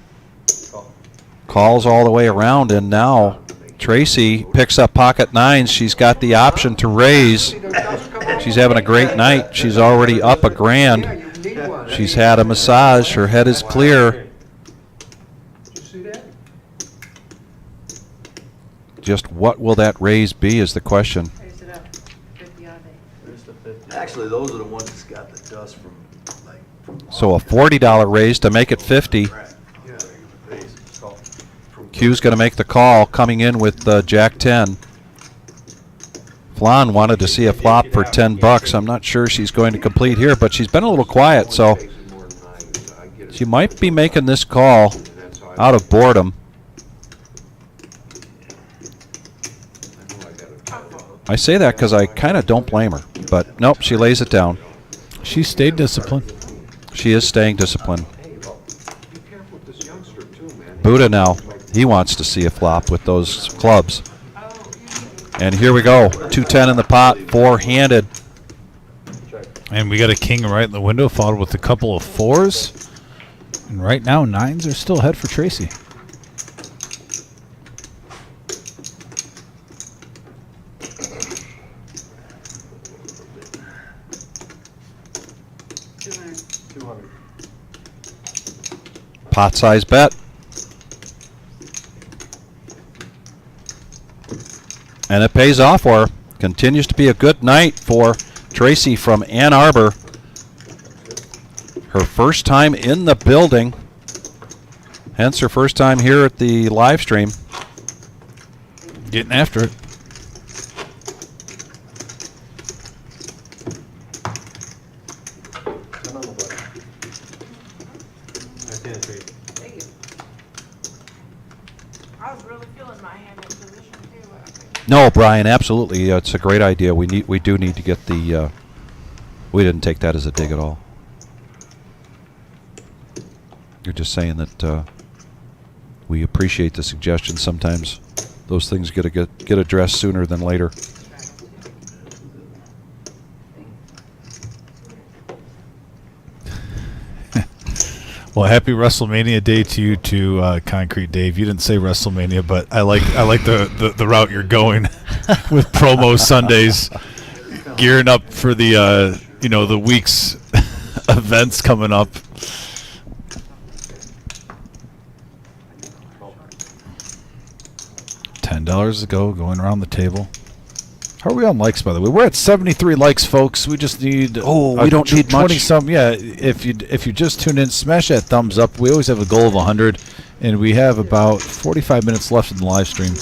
Calls all the way around, and now Tracy picks up pocket 9s. She's got the option to raise. She's having a great night. She's already up $1,000. She's had a massage. Her head is clear. what will that raise be is the question. Raise it up, 50 odd day. There's the 50. Actually, those are the ones that's got the dust from, like, from. So a $40 raise to make it 50. Right. Yeah, they call from. Q's going to make the call, coming in with Jack 10. Flan wanted to see a flop for $10. I'm not sure she's going to complete here, but she's been a little quiet, so she might be making this call out of boredom. I say that because I kind of don't blame her, but nope, she lays it down. She stayed disciplined. She is staying disciplined. Buddha now, he wants to see a flop with those clubs. And here we go, 210 in the pot, four-handed. And we got a king right in the window, followed with a couple of fours. And right now, nines are still ahead for Tracy. Pot size bet. And it pays off for her. Continues to be a good night for Tracy from Ann Arbor. Her first time in the building. Hence her first time here at the live stream. Getting after it. Thank you. I was really feeling my hand in position too. No, Brian, absolutely. It's a great idea. We do need to get the. We didn't take that as a dig at all. You're just saying that we appreciate the suggestion. Sometimes those things get addressed sooner than later. Well, happy WrestleMania Day to you too, Concrete Dave. You didn't say WrestleMania, but I like the route you're going with promo Sundays, gearing up for the the week's events coming up. $10 to go, going around the table. How are we on likes, by the way? We're at 73 likes, folks. We just need we don't need 20 much. some. Yeah, if you just tune in, smash that thumbs up. We always have a goal of 100, and we have about 45 minutes left in the live stream.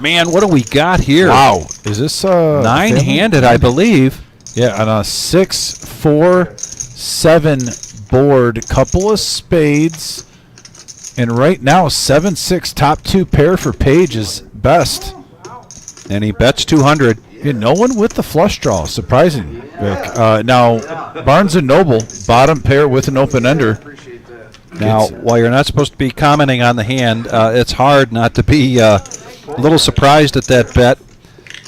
Man, what do we got here? Wow, is this nine-handed, I believe? Yeah, on a 6, 4, 7 board, couple of spades, and right now 7-6 top two pair for Paige is best. And he bets 200. Yeah, no one with the flush draw. Surprising, Vic. Now, Barnes & Noble, bottom pair with an open ender. Now, while you're not supposed to be commenting on the hand, it's hard not to be a little surprised at that bet.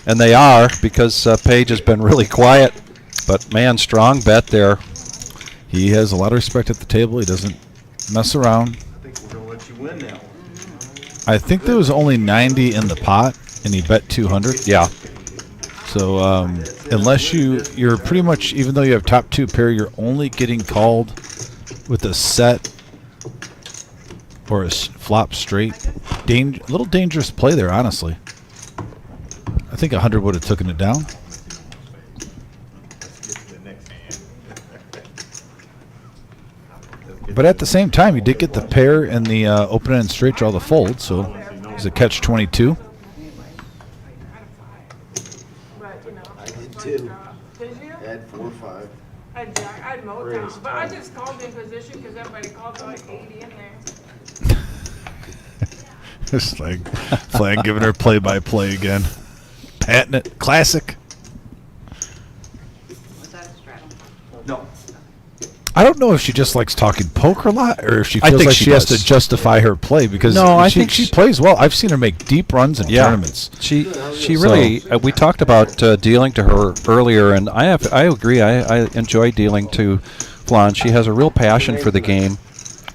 And they are, because Paige has been really quiet. But, man, strong bet there. He has a lot of respect at the table. He doesn't mess around. I think we're going to let you win now. I think there was only 90 in the pot, and he bet 200. Yeah. So unless you're pretty much, even though you have top two pair, you're only getting called with a set or a flop straight. Little dangerous play there, honestly. I think 100 would have taken it down. But at the same time, you did get the pair and the open end straight draw the fold, so it's a catch 22. But, I did too. Did you? I had 4 or 5. I'd mow down, but I just called in position because everybody called for like 80 in there. Just like Flag giving her play-by-play again. Patting it. Classic. Was that a straddle? No. I don't know if she just likes talking poker a lot or if she I feels think like she she has does. to justify her play because No, I she think she she- plays well. I've seen her make deep runs in tournaments. She really. We talked about dealing to her earlier, and I agree. I enjoy dealing to Flan. She has a real passion for the game.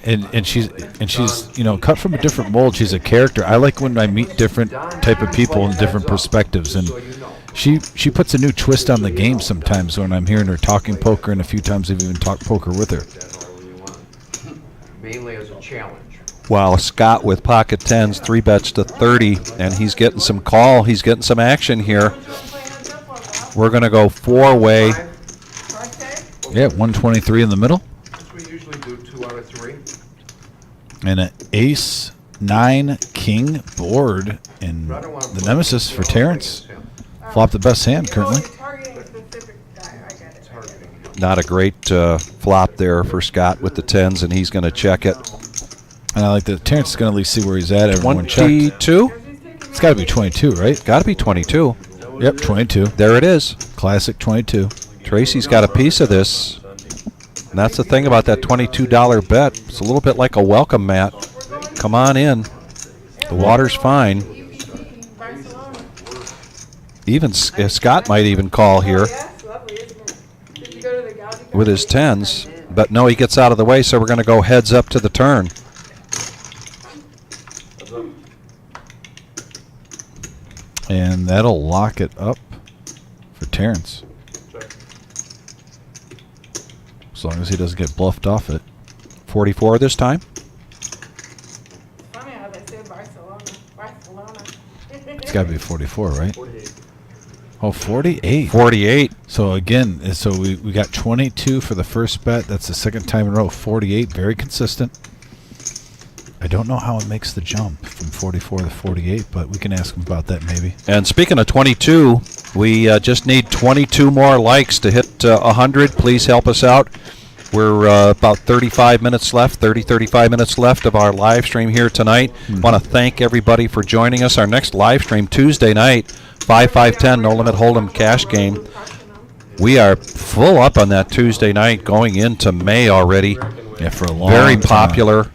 And she's cut from a different mold. She's a character. I like when I meet different type of people and different perspectives, and she puts a new twist on the game sometimes when I'm hearing her talking poker, and a few times I've even talked poker with her. Mainly as a challenge. While Scott with pocket tens, 3 bets to 30, and he's getting some call. He's getting some action here. We're going to go 4-way. Yeah, 123 in the middle. We usually do 2 out of 3. And an ace, 9, king board. And the nemesis for Terrence. Flop the best hand currently. Not a great flop there for Scott with the tens, and he's going to check it. And I like that Terrence is going to at least see where he's at. Everyone checked. 22? It's got to be 22, right? Got to be 22. Yep, 22. There it is. Classic 22. Tracy's got a piece of this. And that's the thing about that $22 bet. It's a little bit like a welcome mat. Come on in. The water's fine. Even Scott might even call here with his tens. But no, he gets out of the way, so we're going to go heads up to the turn. And that'll lock it up for Terrence. As long as he doesn't get bluffed off it. 44 this time. Funny how they say Barcelona. It's got to be 44, right? Oh, 48. 48. So again, so we got 22 for the first bet. That's the second time in a row. 48, very consistent. I don't know how it makes the jump from 44 to 48, but we can ask him about that maybe. And speaking of 22, we just need 22 more likes to hit 100. Please help us out. We're about 35 minutes left, 35 minutes left of our live stream here tonight. Want to thank everybody for joining us. Our next live stream Tuesday night, 5-5-10 No Limit Hold'em cash game. We are full up on that Tuesday night going into May already. Yeah, for a long Very time. popular.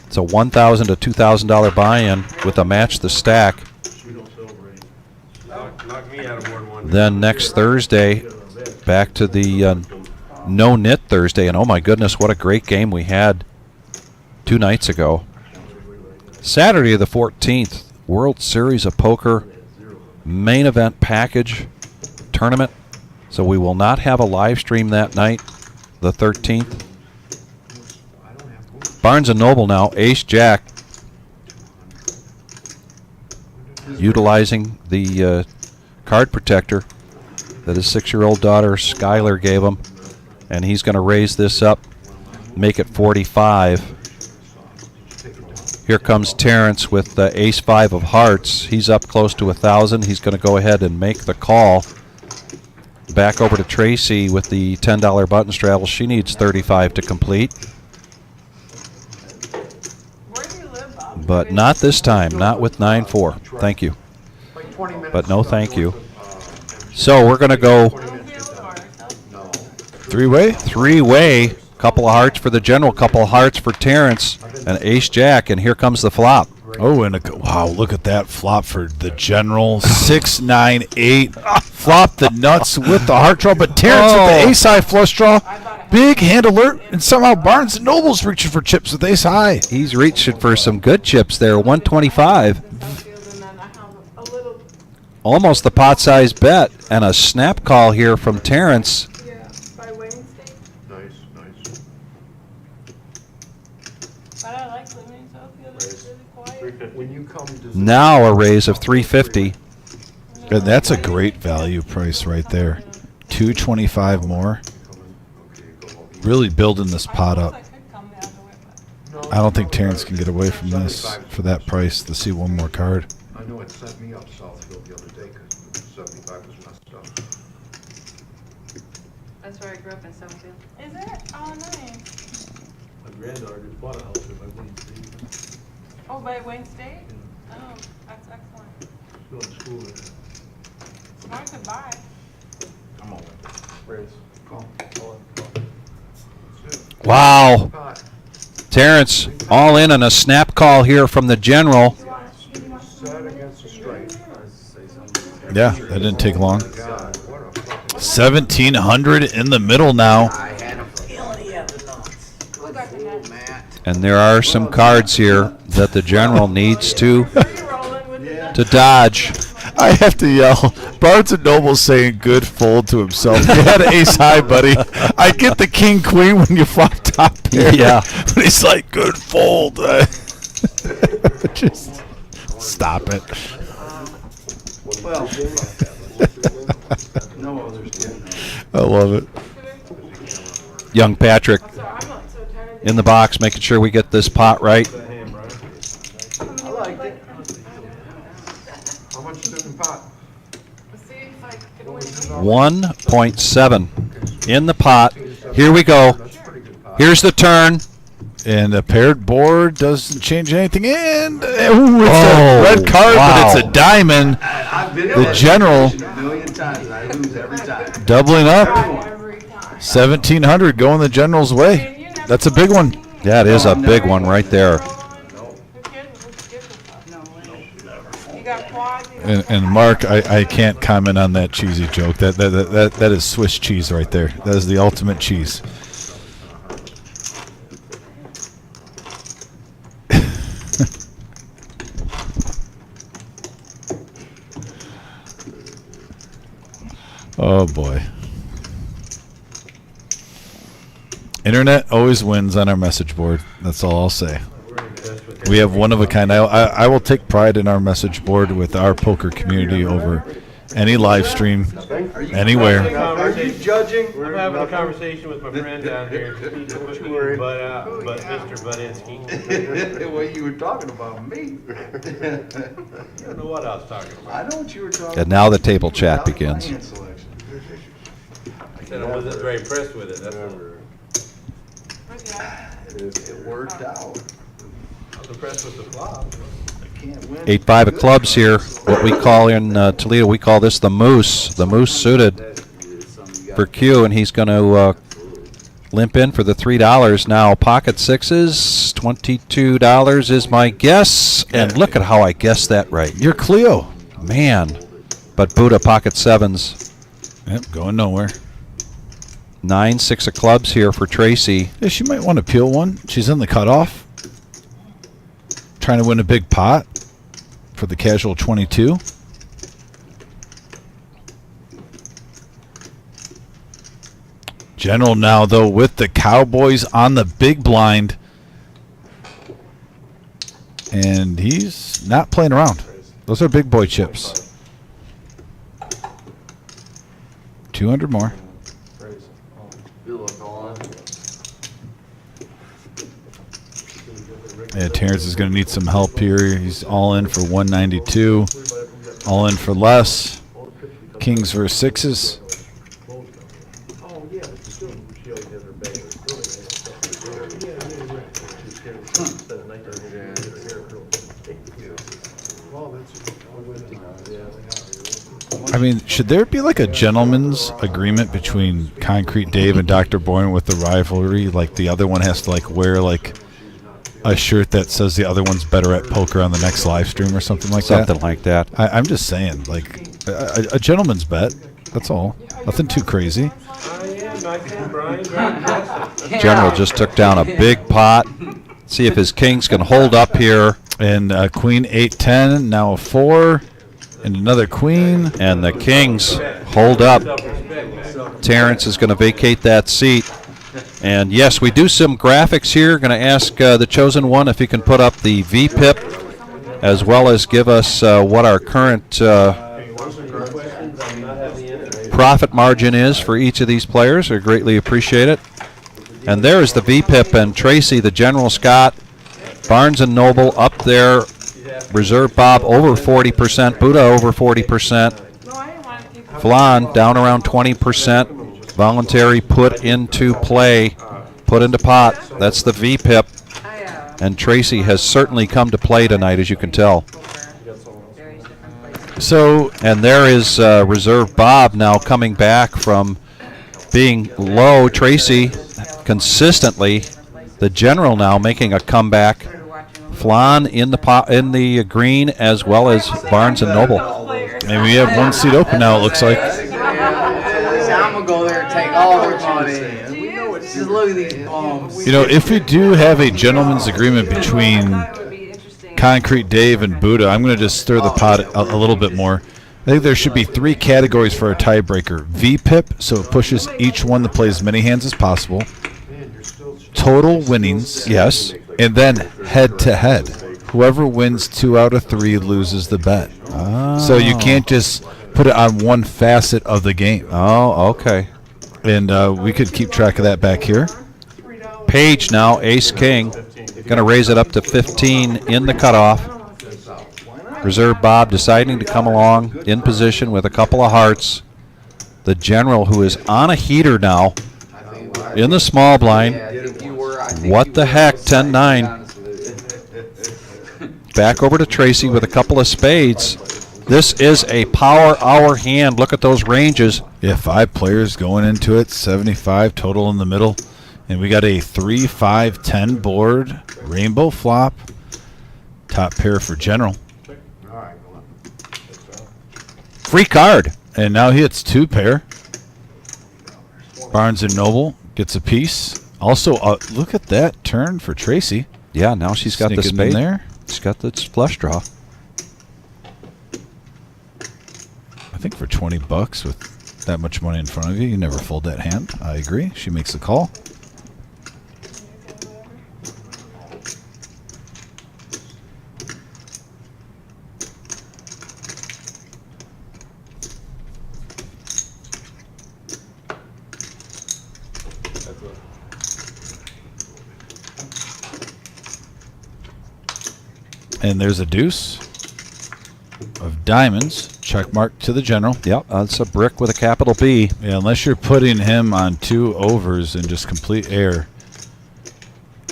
It's a $1,000 to $2,000 buy-in with a match the stack. Then next Thursday, back to the no knit Thursday, and oh my goodness, what a great game we had 2 nights ago. Saturday the 14th, World Series of Poker main event package tournament. So we will not have a live stream that night, the 13th. Barnes & Noble now, Ace-Jack, utilizing the card protector that his 6-year-old daughter Skylar gave him, and he's going to raise this up, make it 45. Here comes Terrence with the Ace-5 of hearts. He's up close to 1,000. He's going to go ahead and make the call. Back over to Tracy with the $10 button straddle. She needs 35 to complete. But not this time, not with 9-4. Thank you. But no thank you. So we're going to go three-way? Three-way. Couple of hearts for the general, couple of hearts for Terrence, and Ace-Jack, and here comes the flop. Oh, and wow, look at that flop for the general. 6, 9, 8. Flop the nuts with the heart draw, but Terrence with the ace-high flush draw. Big hand alert, and somehow Barnes & Noble's reaching for chips with ace-high. He's reaching for some good chips there, 125. Almost the pot-size bet, and a snap call here from Terrence. When you come to Now a raise of 350. And that's a great value price right there. 225 more. Really building this pot up. I don't think Terrence can get away from this for that price to see one more card. I know it sent me up Southfield the other day because 75 was messed up. That's where I grew up in Southfield. Is it? Oh, nice. My granddaughter just bought a house there by Wayne State. Oh, by Wayne State? Oh, that's excellent. Still in school there. Smart to buy. I'm all raise. Call. Wow. Terrence all in on a snap call here from the general. Set against the straight. Yeah, that didn't take long. 1,700 in the middle now. And there are some cards here that the general needs to dodge. I have to yell. Barnes & Noble's saying good fold to himself. You had an ace high, buddy. I get the king queen when you flopped top pair. Yeah. He's like, good fold. Just stop it. Well, no others did. I love it. Young Patrick in the box, making sure we get this pot right. I liked it. How much is in the pot? See if I can win. 1.7 in the pot. Here we go. That's a pretty good pot. Here's the turn. And a paired board doesn't change anything. And ooh, it's Oh, a red card, wow. but it's a diamond. I've been in The that general situation a million times. I lose every time. doubling up. Every time. 1,700 going the general's way. That's a big one. That is a big one right there. Who kidding? Who's kidding? You got quads. You got And Mark, I can't comment on that cheesy joke. That is Swiss cheese right there. That is the ultimate cheese. Oh boy. Internet always wins on our message board. That's all I'll say. We have one of a kind. I will take pride in our message board with our poker community over any live stream anywhere. Are you judging? We're having a conversation with my friend down here, but Mr. Budinsky. Well, you were talking about me. You don't know what I was talking about. I know what you were talking about. And now the table chat begins. Hand selection. I said I wasn't very impressed with it, that's all. It worked out. I was impressed with the flop. I can't win. 8-5 of clubs here. What we call in Toledo, we call this the moose. The moose suited for Q, and he's going to limp in for the $3 now. Pocket sixes, $22 is my guess. And look at how I guessed that right. You're Cleo. Man. But Buddha pocket sevens. Yep, going nowhere. 9-6 of clubs here for Tracy. Yeah, she might want to peel one. She's in the cutoff. Trying to win a big pot for the casual 22. General now, though, with the Cowboys on the big blind. And he's not playing around. Those are big boy chips. 200 more. Yeah, Terrence is going to need some help here. He's all in for 192. All in for less. Kings versus sixes. I mean, should there be like a gentleman's agreement between Concrete Dave and Dr. Boyne with the rivalry? Like the other one has to like wear like a shirt that says the other one's better at poker on the next live stream or something like that? Something like that. I'm just saying, like a gentleman's bet. That's all. Nothing too crazy. General just took down a big pot. See if his kings can hold up here. And queen 8-10, now a 4, and another queen. And the kings hold up. Terrence is going to vacate that seat. And yes, we do some graphics here. Going to ask the chosen one if he can put up the VPIP as well as give us what our current profit margin is for each of these players. I greatly appreciate it. And there is the VPIP, and Tracy, the General Scott, Barnes & Noble up there, Reserve Bob over 40%, Buddha over 40%, Flan down around 20%, voluntary put into play, put into pot. That's the VPIP. And Tracy has certainly come to play tonight, as you can tell. So, and there is Reserve Bob now coming back from being low. Tracy consistently, the General now making a comeback. Flan in the green as well as Barnes & Noble. Maybe we have one seat open now, it looks like. I'm going to go there and take all their money. Just look at these bums. You know, if we do have a gentleman's agreement between Concrete Dave and Buddha, I'm going to just stir the pot a little bit more. I think there should be 3 categories for a tiebreaker. VPIP, so it pushes each one to play as many hands as possible. total winnings. Yes. And then head to head. Whoever wins 2 out of 3 loses the bet. So you can't just put it on one facet of the game. Oh, okay. And we could keep track of that back here. Page now, ace king. Going to raise it up to 15 in the cutoff. Reserve Bob deciding to come along in position with a couple of hearts. The general, who is on a heater now in the small blind. What the heck, 10-9. Back over to Tracy with a couple of spades. This is a power hour hand. Look at those ranges. Yeah, 5 players going into it, 75 total in the middle. And we got a 3, 5, 10 board, rainbow flop, top pair for general. Free card. And now he hits 2 pair. Barnes and Noble gets a piece. Also, look at that turn for Tracy. Yeah, now she's got the Sneaking spade. in there. She's got the flush draw. I think for 20 bucks with that much money in front of you, you never fold that hand. I agree. She makes the call. And there's a deuce of diamonds. Check mark to the general. Yep, that's a brick with a capital B. Yeah, unless you're putting him on 2 overs and just complete air.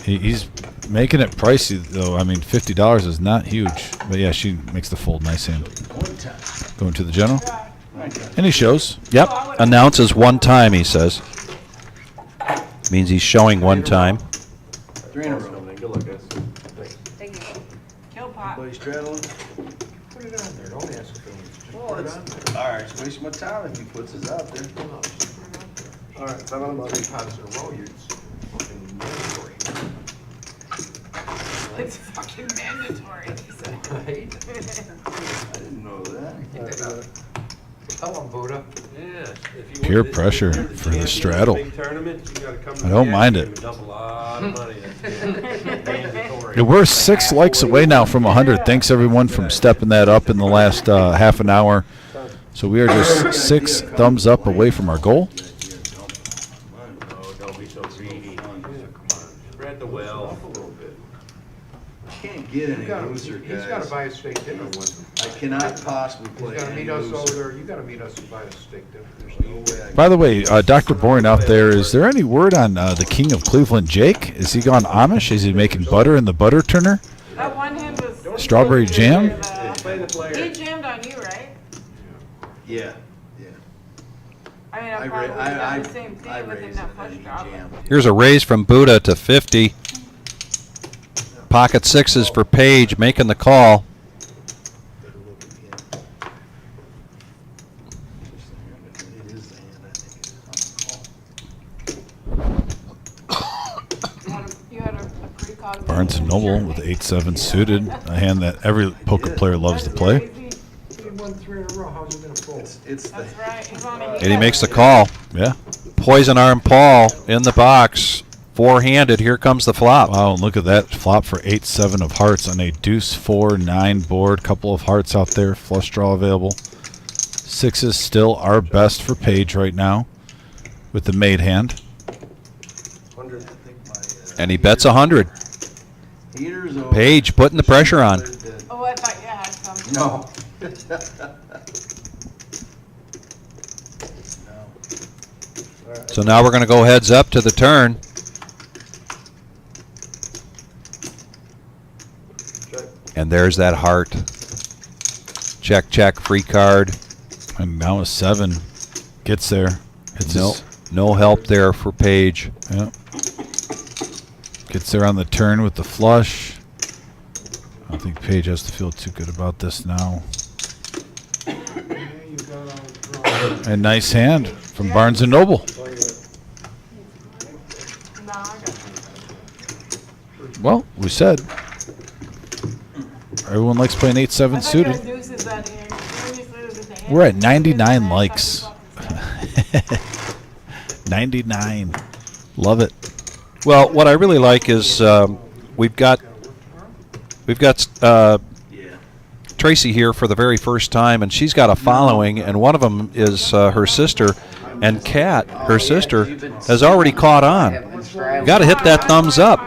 He's making it pricey, though. I mean, $50 is not huge. But yeah, she makes the fold. Nice hand. Going to the general. And he shows. Yep, announces 1 time, he says. Means he's showing 1 time. 3 in a row. Good luck, guys. Thank you. Kill pot. Buddy straddling. Put it on there. Don't ask if it's. Well, it's all right. It's wasting my time if he puts his out there. All right, 7 pots in a row. You're fucking mandatory. It's fucking mandatory. Right? I didn't know that. Tell him, Buddha. Yeah. If you Peer want- if pressure you're the for the champion straddle. of big tournaments, you gotta come to I don't the mind action it. and dump a lot of money. That's mandatory. Yeah, we're 6 likes away now from 100. Thanks, everyone, from stepping that up in the last half an hour. So we are just 6 thumbs up away from our goal. Oh, don't be so greedy. Spread the wealth. Can't get any looser, guys. He's gotta buy a steak dinner one. I cannot possibly play He's gotta any meet us over looser. there, you gotta meet us and buy a steak dinner. There's no way. By the way, Dr. Boring out there, is there any word on the King of Cleveland, Jake? Is he gone Amish? Is he making butter in the butter turner? That one hand was. Strawberry jam? Play the player. He jammed on you, right? Yeah, yeah. I mean, I I ra- probably I- done the same I thing within raised that it flush and he draw. jammed. Here's a raise from Buddha to 50. Pocket 6s for Page, making the call. Better look again. It is the hand I think is on the call. You had a pre-cog. Barnes and Noble with 8-7 suited, a hand that every poker player loves to play. He won 3 in a row, how's he gonna fold? It's the That's right. He's on a And he makes the call. Yeah. Poison Arm Paul in the box. 4-handed. Here comes the flop. Wow, and look at that flop for 8-7 of hearts on a deuce 4-9 board. Couple of hearts out there. Flush draw available. 6s still our best for Page right now with the made hand. 100. And he bets 100. Heaters over. Page putting the pressure on. Oh, I thought you had some. No. So now we're going to go heads up to the turn. And there's that heart. Check, check, free card. And now a 7 gets there. Hits No, his- no help there for Page. yeah. Gets there on the turn with the flush. I don't think Page has to feel too good about this now. And nice hand from Barnes and Noble. No, I got Well, we said everyone likes playing 8-7 I thought you suited. had deuces that hand. Seriously, it was at the hand. We're at 99 likes. 99. Love it. Well, what I really like is we've got Tracy here for the very first time, and she's got a following, and one of them is her sister, and Kat, her sister, has already caught on. You got to hit that thumbs up.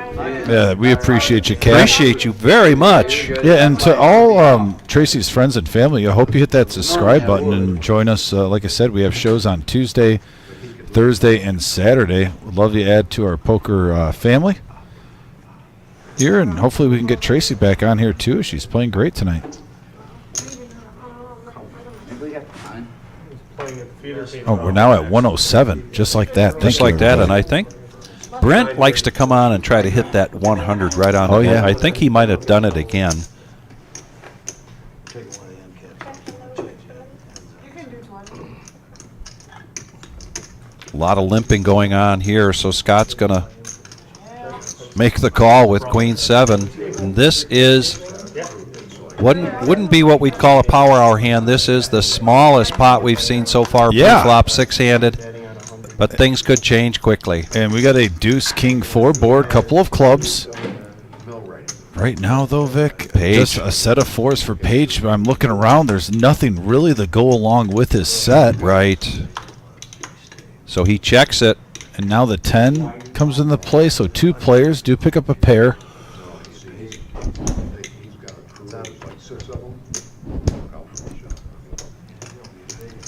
Yeah, we appreciate you, Kat. Appreciate you very much. Yeah, and to all Tracy's friends and family, I hope you hit that subscribe button and join us. Like I said, we have shows on Tuesday, Thursday, and Saturday. We'd love to add to our poker family here, and hopefully we can get Tracy back on here too. She's playing great tonight. Oh, we're now at 107, just like that. Just like that, and I think Brent likes to come on and try to hit that 100 right on. Oh, yeah. I think he might have done it again. A lot of limping going on here, so Scott's going to make the call with Queen 7. And this is wouldn't be what we'd call a power hour hand. This is the smallest pot we've seen so far. Yeah. Pre-flop, 6-handed. But things could change quickly. And we got a deuce, king, 4 board, couple of clubs. Right now, though, Vic, just a set of 4s for Paige. I'm looking around. There's nothing really to go along with his set. Right. So he checks it. And now the 10 comes into play, so 2 players do pick up a pair.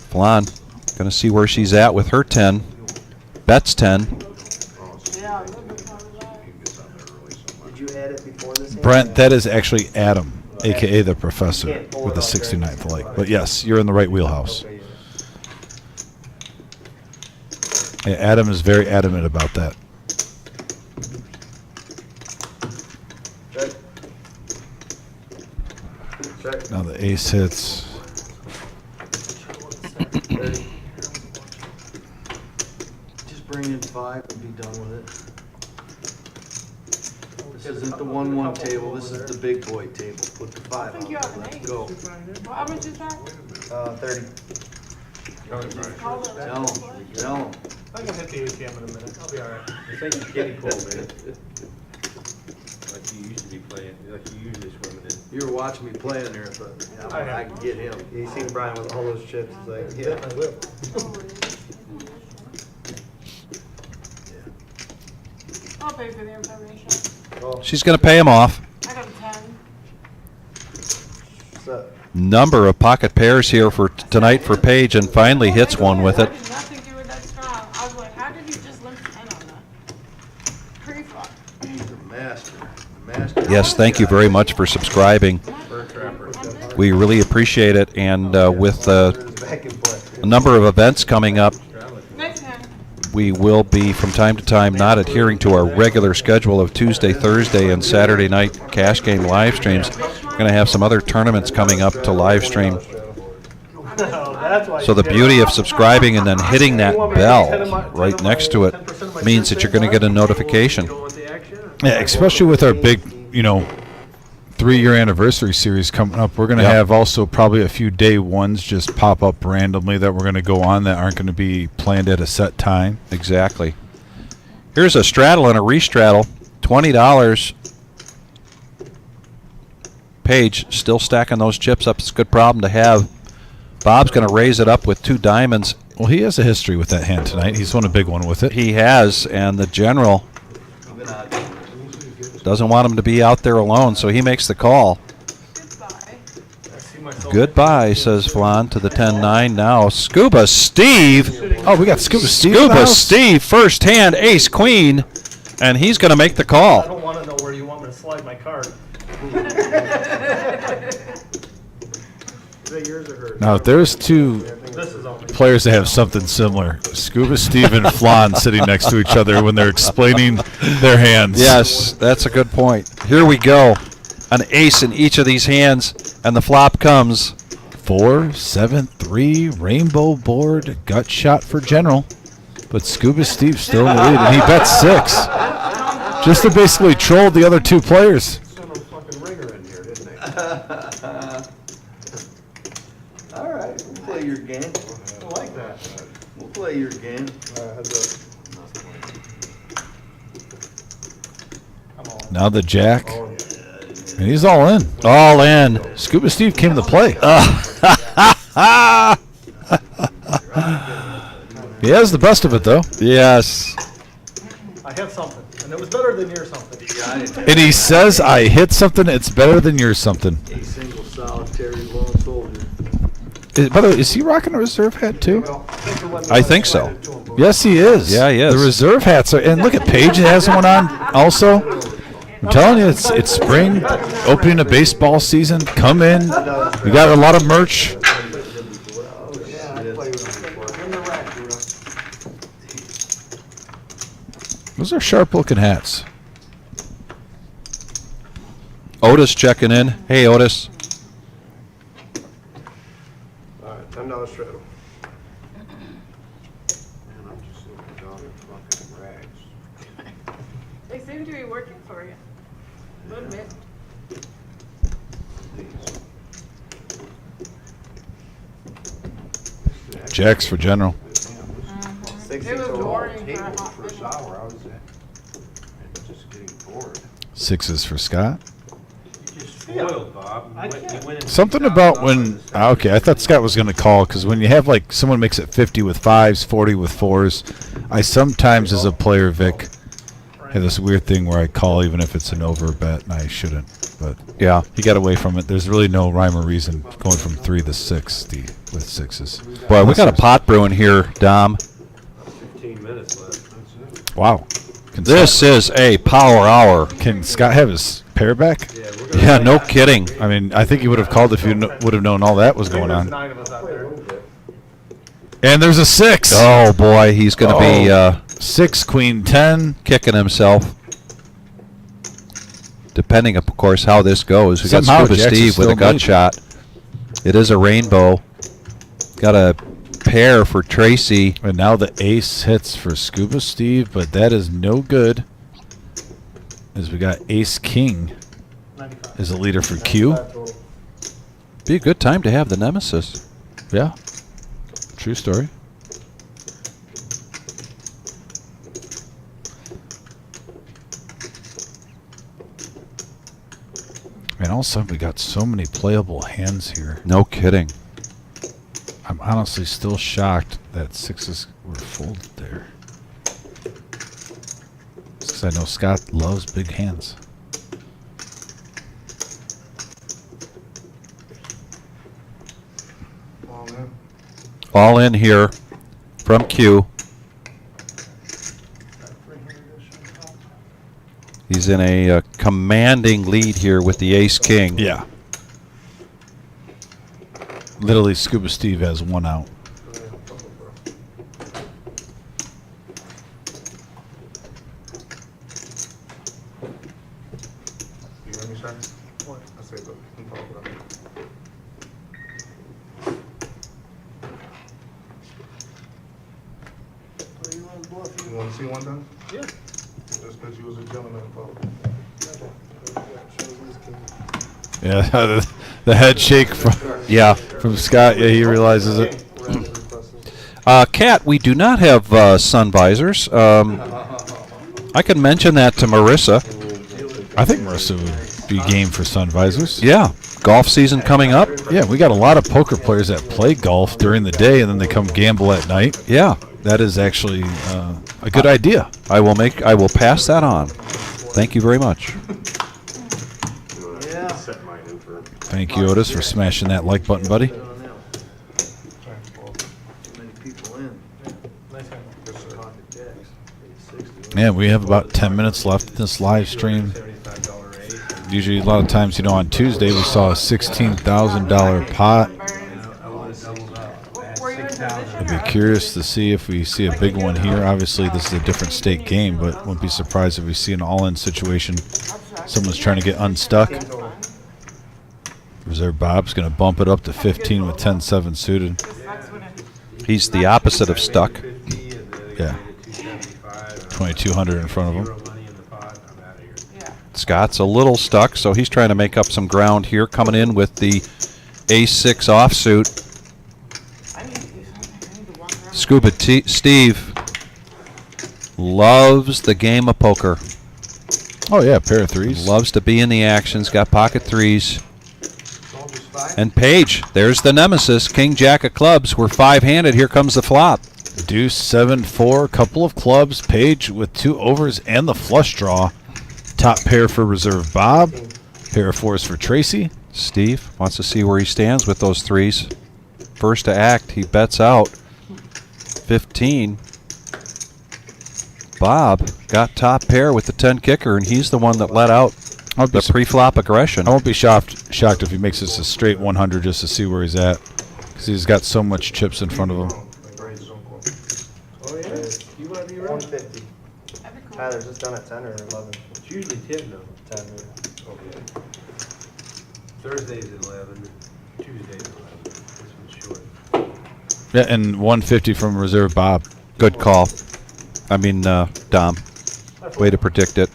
Flan going to see where she's at with her 10. Bets 10. Did you add it before this? Brent, that is actually Adam, a.k.a. the professor, with the 69th like. But yes, you're in the right wheelhouse. Yeah, Adam is very adamant about that. Now the ace hits. Just bring in 5 and be done with it. This isn't the 1-1 table, this is the big boy table. Put the 5 on, let's go. How much is that? 30. Tell him. I can hit the ATM in a minute. I'll be all right. This ain't kiddie pool, man. Like you used to be playing, like you usually swimming in. You were watching me playing there, but I can get him. You seen Brian with all those chips? It's like, yeah, I will. I'll pay for the information. She's going to pay him off. I got a 10. Number of pocket pairs here for tonight for Paige, and finally hits one with it. I did nothing to it that strong. I was like, how did you just limp 10 on that? Pre-flop. He's a master. Yes, thank you very much for subscribing. We really appreciate it, and with a number of events coming up, we will be from time to time not adhering to our regular schedule of Tuesday, Thursday, and Saturday night cash game live streams. We're going to have some other tournaments coming up to live stream. So the beauty of subscribing and then hitting that bell right next to it means that you're going to get a notification. Yeah, especially with our big, 3-year anniversary series coming up. We're going to have also probably a few day ones just pop up randomly that we're going to go on that aren't going to be planned at a set time. Exactly. Here's a straddle and a restraddle. $20. Paige still stacking those chips up. It's a good problem to have. Bob's going to raise it up with 2 diamonds. Well, he has a history with that hand tonight. He's won a big one with it. He has, and the general doesn't want him to be out there alone, so he makes the call. Goodbye, says Flan to the 10-9 now. Scuba Steve. Oh, we got Scuba Steve. Scuba Steve, first hand, ace, queen, and he's going to make the call. I don't want to know where you want me to slide my card. Is that yours or hers? Now, if there's 2 players that have something similar, Scuba Steve and Flan sitting next to each other when they're explaining their hands. Yes, that's a good point. Here we go. An ace in each of these hands, and the flop comes. 4, 7, 3, rainbow board, gut shot for general. But Scuba Steve's still in the lead, and he bets 6. Just to basically troll the other 2 players. All right, we'll play your game. I like that. We'll play your game. Now the jack. And he's all in. All in. Scuba Steve came to play. He has the best of it, though. Yes. I hit something, and it was better than your something. And he says, I hit something, it's better than yours something. A single solitary lone soldier. By the way, is he rocking a reserve hat, too? I think so. Yes, he is. Yeah, he is. The reserve hats are, and look at Paige has one on also. I'm telling you, it's spring, opening a baseball season. Come in. We got a lot of merch. Those are sharp-looking hats. Otis checking in. Hey, Otis. All right, $10 straddle. Man, I'm just looking down at fucking rags. They seem to be working for you. A little bit. Jacks for general. It was boring for a hot First minute. hour, I was just getting bored. Sixes for Scott. You just spoiled, Bob. You went in Something about when, okay, I thought Scott was going to call, because when you have like someone makes it 50 with fives, 40 with fours, I sometimes as a player, Vic, have this weird thing where I call even if it's an over bet, and I shouldn't. But Yeah. he got away from it. There's really no rhyme or reason going from 3 to 60 with sixes. Boy, we got a pot brewing here, Dom. 15 minutes left. Wow. Can This is a power hour. Can Scott have his pair back? Yeah, no kidding. I mean, I think he would have called if he would have known all that was going There's on. 9 of us out there. And there's a 6. Oh, boy, he's going to be 6, queen 10. kicking himself. Depending, of course, how this goes. We got Somehow Scuba Jackson's Steve with a still gut lead. shot. It is a rainbow. Got a pair for Tracy. And now the ace hits for Scuba Steve, but that is no good. As we got ace king 95. as a leader for Q. Be a good time to have the nemesis. Yeah. True story. And all of a sudden we got so many playable hands here. No kidding. I'm honestly still shocked that sixes were folded there. Because I know Scott loves big hands. All in here from Q. He's in a commanding lead here with the ace king. Yeah. Literally, Scuba Steve has one out. You hear me, sir? What? I say, look, I'm talking about. You want to see one done? Yeah. Just because you was a gentleman, folks. Yeah, the head shake from Scott. Yeah, he realizes it. Kat, we do not have sun visors. I can mention that to Marissa. I think Marissa would be game for sun visors. Yeah, golf season coming up. Yeah, we got a lot of poker players that play golf during the day and then they come gamble at night. Yeah, That is actually a good idea. I will pass that on. Thank you very much. Thank you, Otis, for smashing that like button, buddy. Yeah, we have about 10 minutes left in this live stream. Usually, a lot of times, on Tuesday we saw a $16,000 pot. I'd be curious to see if we see a big one here. Obviously, this is a different state game, but wouldn't be surprised if we see an all-in situation. Someone's trying to get unstuck. Reserve Bob's going to bump it up to 15 with 10-7 suited. He's the opposite of stuck. Yeah. 2,200 in front of him. Scott's a little stuck, so he's trying to make up some ground here, coming in with the ace-6 offsuit. Scuba Steve loves the game of poker. Oh, yeah, pair of threes. Loves to be in the actions. Got pocket threes. And Page, there's the nemesis. King, jack of clubs. We're five-handed. Here comes the flop. Deuce, 7-4, couple of clubs. Page with 2 overs and the flush draw. Top pair for reserve Bob. Pair of fours for Tracy. Steve wants to see where he stands with those threes. First to act, he bets out. 15. Bob got top pair with the 10 kicker, and he's the one that let out the pre-flop aggression. I won't be shocked if he makes this a straight 100 just to see where he's at, because he's got so much chips in front of him. Oh, yeah? You might be right. 150. Tyler's just done at 10 or 11. It's usually 10, though. 10, yeah. Okay. Thursday's 11, Tuesday's 11. This one's short. Yeah, and 150 from reserve Bob. Good call. I mean, Dom. Way to predict it.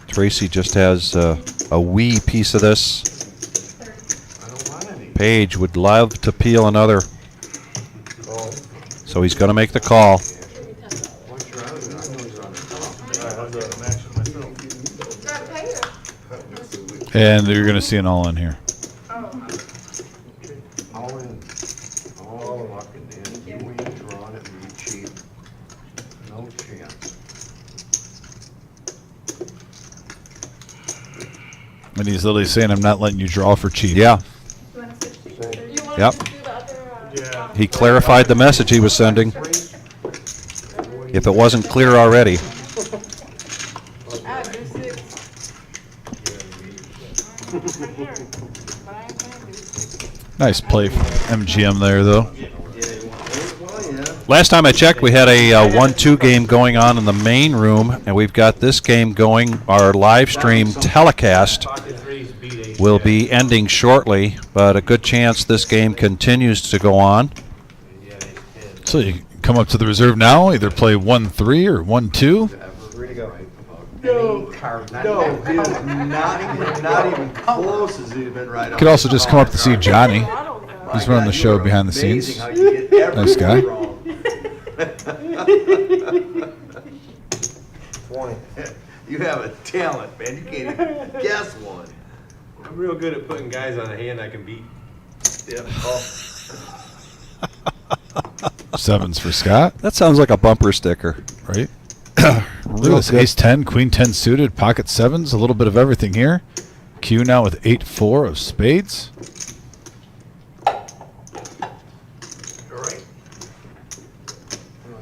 Tracy just has a wee piece of this. Page would love to peel another. So he's going to make the call. And you're going to see an all in here. All in. All locking in. You ain't drawing it and you cheap. No chance. And he's literally saying, I'm not letting you draw for cheap. Yeah. Yep. He clarified the message he was sending. If it wasn't clear already. Nice play from MGM there, though. Last time I checked, we had a 1-2 game going on in the main room, and we've got this game going. Our live stream telecast will be ending shortly, but a good chance this game continues to go on. So you come up to the reserve now, either play 1-3 or 1-2. Where'd he go? No, not even close has he been right on. Could also just come up to see Johnny. He's running the show behind the scenes. Nice guy. 20. You have a talent, man. You can't even guess one. I'm real good at putting guys on a hand I can beat. Yeah. Sevens for Scott. That sounds like a bumper sticker. Right? Look at this, ace 10, queen 10 suited, pocket sevens, a little bit of everything here. Q now with 8-4 of spades. All right.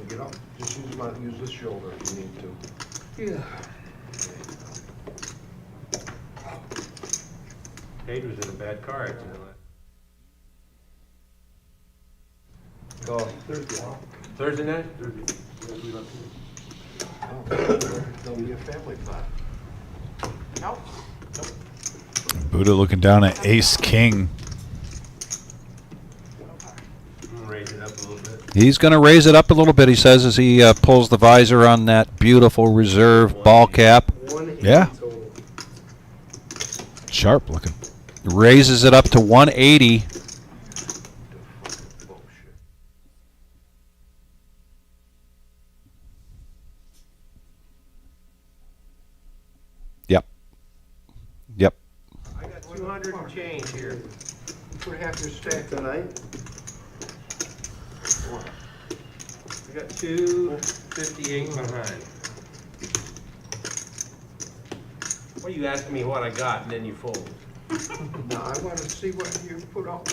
Get up. Just use this shoulder if you need to. Yeah. Page was in a bad car accident. Go. Thursday night? There'll be a family pot. Buddha looking down at ace king. I'm gonna raise it up a little bit. He's going to raise it up a little bit, he says, as he pulls the visor on that beautiful reserve ball cap. Yeah. Sharp looking. Raises it up to 180. Yep. I got 200 and change here. Put half your stack tonight. I got 258 behind. What are you asking me what I got and then you fold? Now, I want to see what you put out.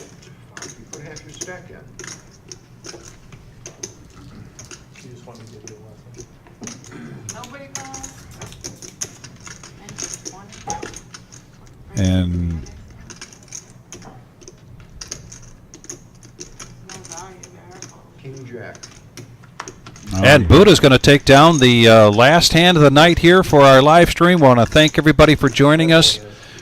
You put half your stack in. You just want me to give you a lesson. Nobody calls. And King Jack. And Buddha's going to take down the last hand of the night here for our live stream. Want to thank everybody for joining us.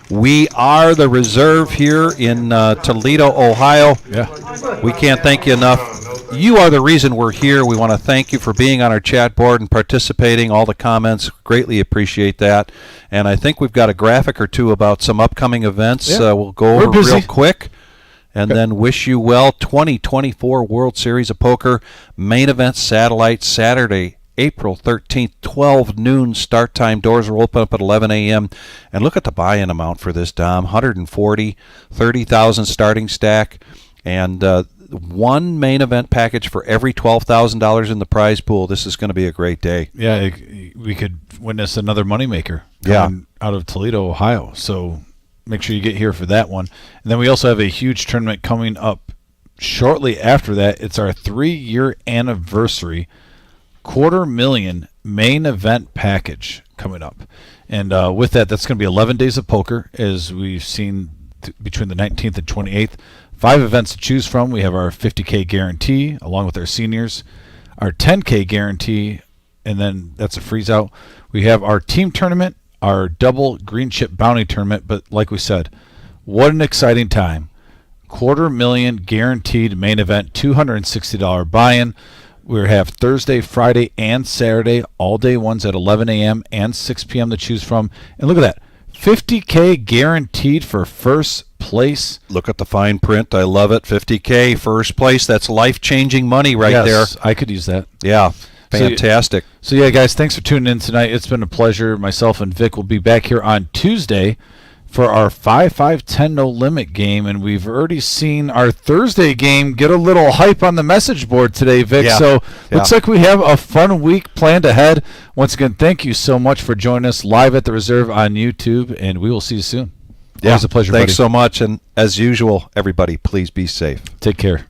We are the reserve here in Toledo, Ohio. Yeah. We can't thank you enough. You are the reason we're here. We want to thank you for being on our chat board and participating. All the comments, greatly appreciate that. And I think we've got a graphic or two about some upcoming events. Yeah. We'll go We're over busy. real quick. and then wish you well. 2024 World Series of Poker main event satellite Saturday, April 13th, 12 noon start time. Doors will open up at 11 a.m. And look at the buy-in amount for this, Dom. 140, 30,000 starting stack, and one main event package for every $12,000 in the prize pool. This is going to be a great day. Yeah, we could witness another moneymaker coming out of Toledo, Ohio. So make sure you get here for that one. And then we also have a huge tournament coming up shortly after that. It's our 3-year anniversary $250,000 main event package coming up. And with that, that's going to be 11 days of poker, as we've seen between the 19th and 28th. 5 events to choose from. We have our $50K guarantee, along with our seniors, our $10K guarantee, and then that's a freeze out. We have our team tournament, our double green chip bounty tournament. But like we said, what an exciting time. $250,000 guaranteed main event, $260 buy-in. We have Thursday, Friday, and Saturday, all day ones at 11 a.m. and 6 p.m. to choose from. And look at that, $50K guaranteed for first place. Look at the fine print. I love it. $50K first place. That's life-changing money right there. Yes, I could use that. Yeah, fantastic. So yeah, guys, thanks for tuning in tonight. It's been a pleasure. Myself and Vic will be back here on Tuesday for our 5-5-10 no limit game, and we've already seen our Thursday game get a little hype on the message board today, Vic. Yeah. So looks like we have a fun week planned ahead. Once again, thank you so much for joining us live at the Reserve on YouTube, and we will see you soon. Yeah, Always a pleasure, thanks buddy. so much, and as usual, everybody, please be safe. Take care.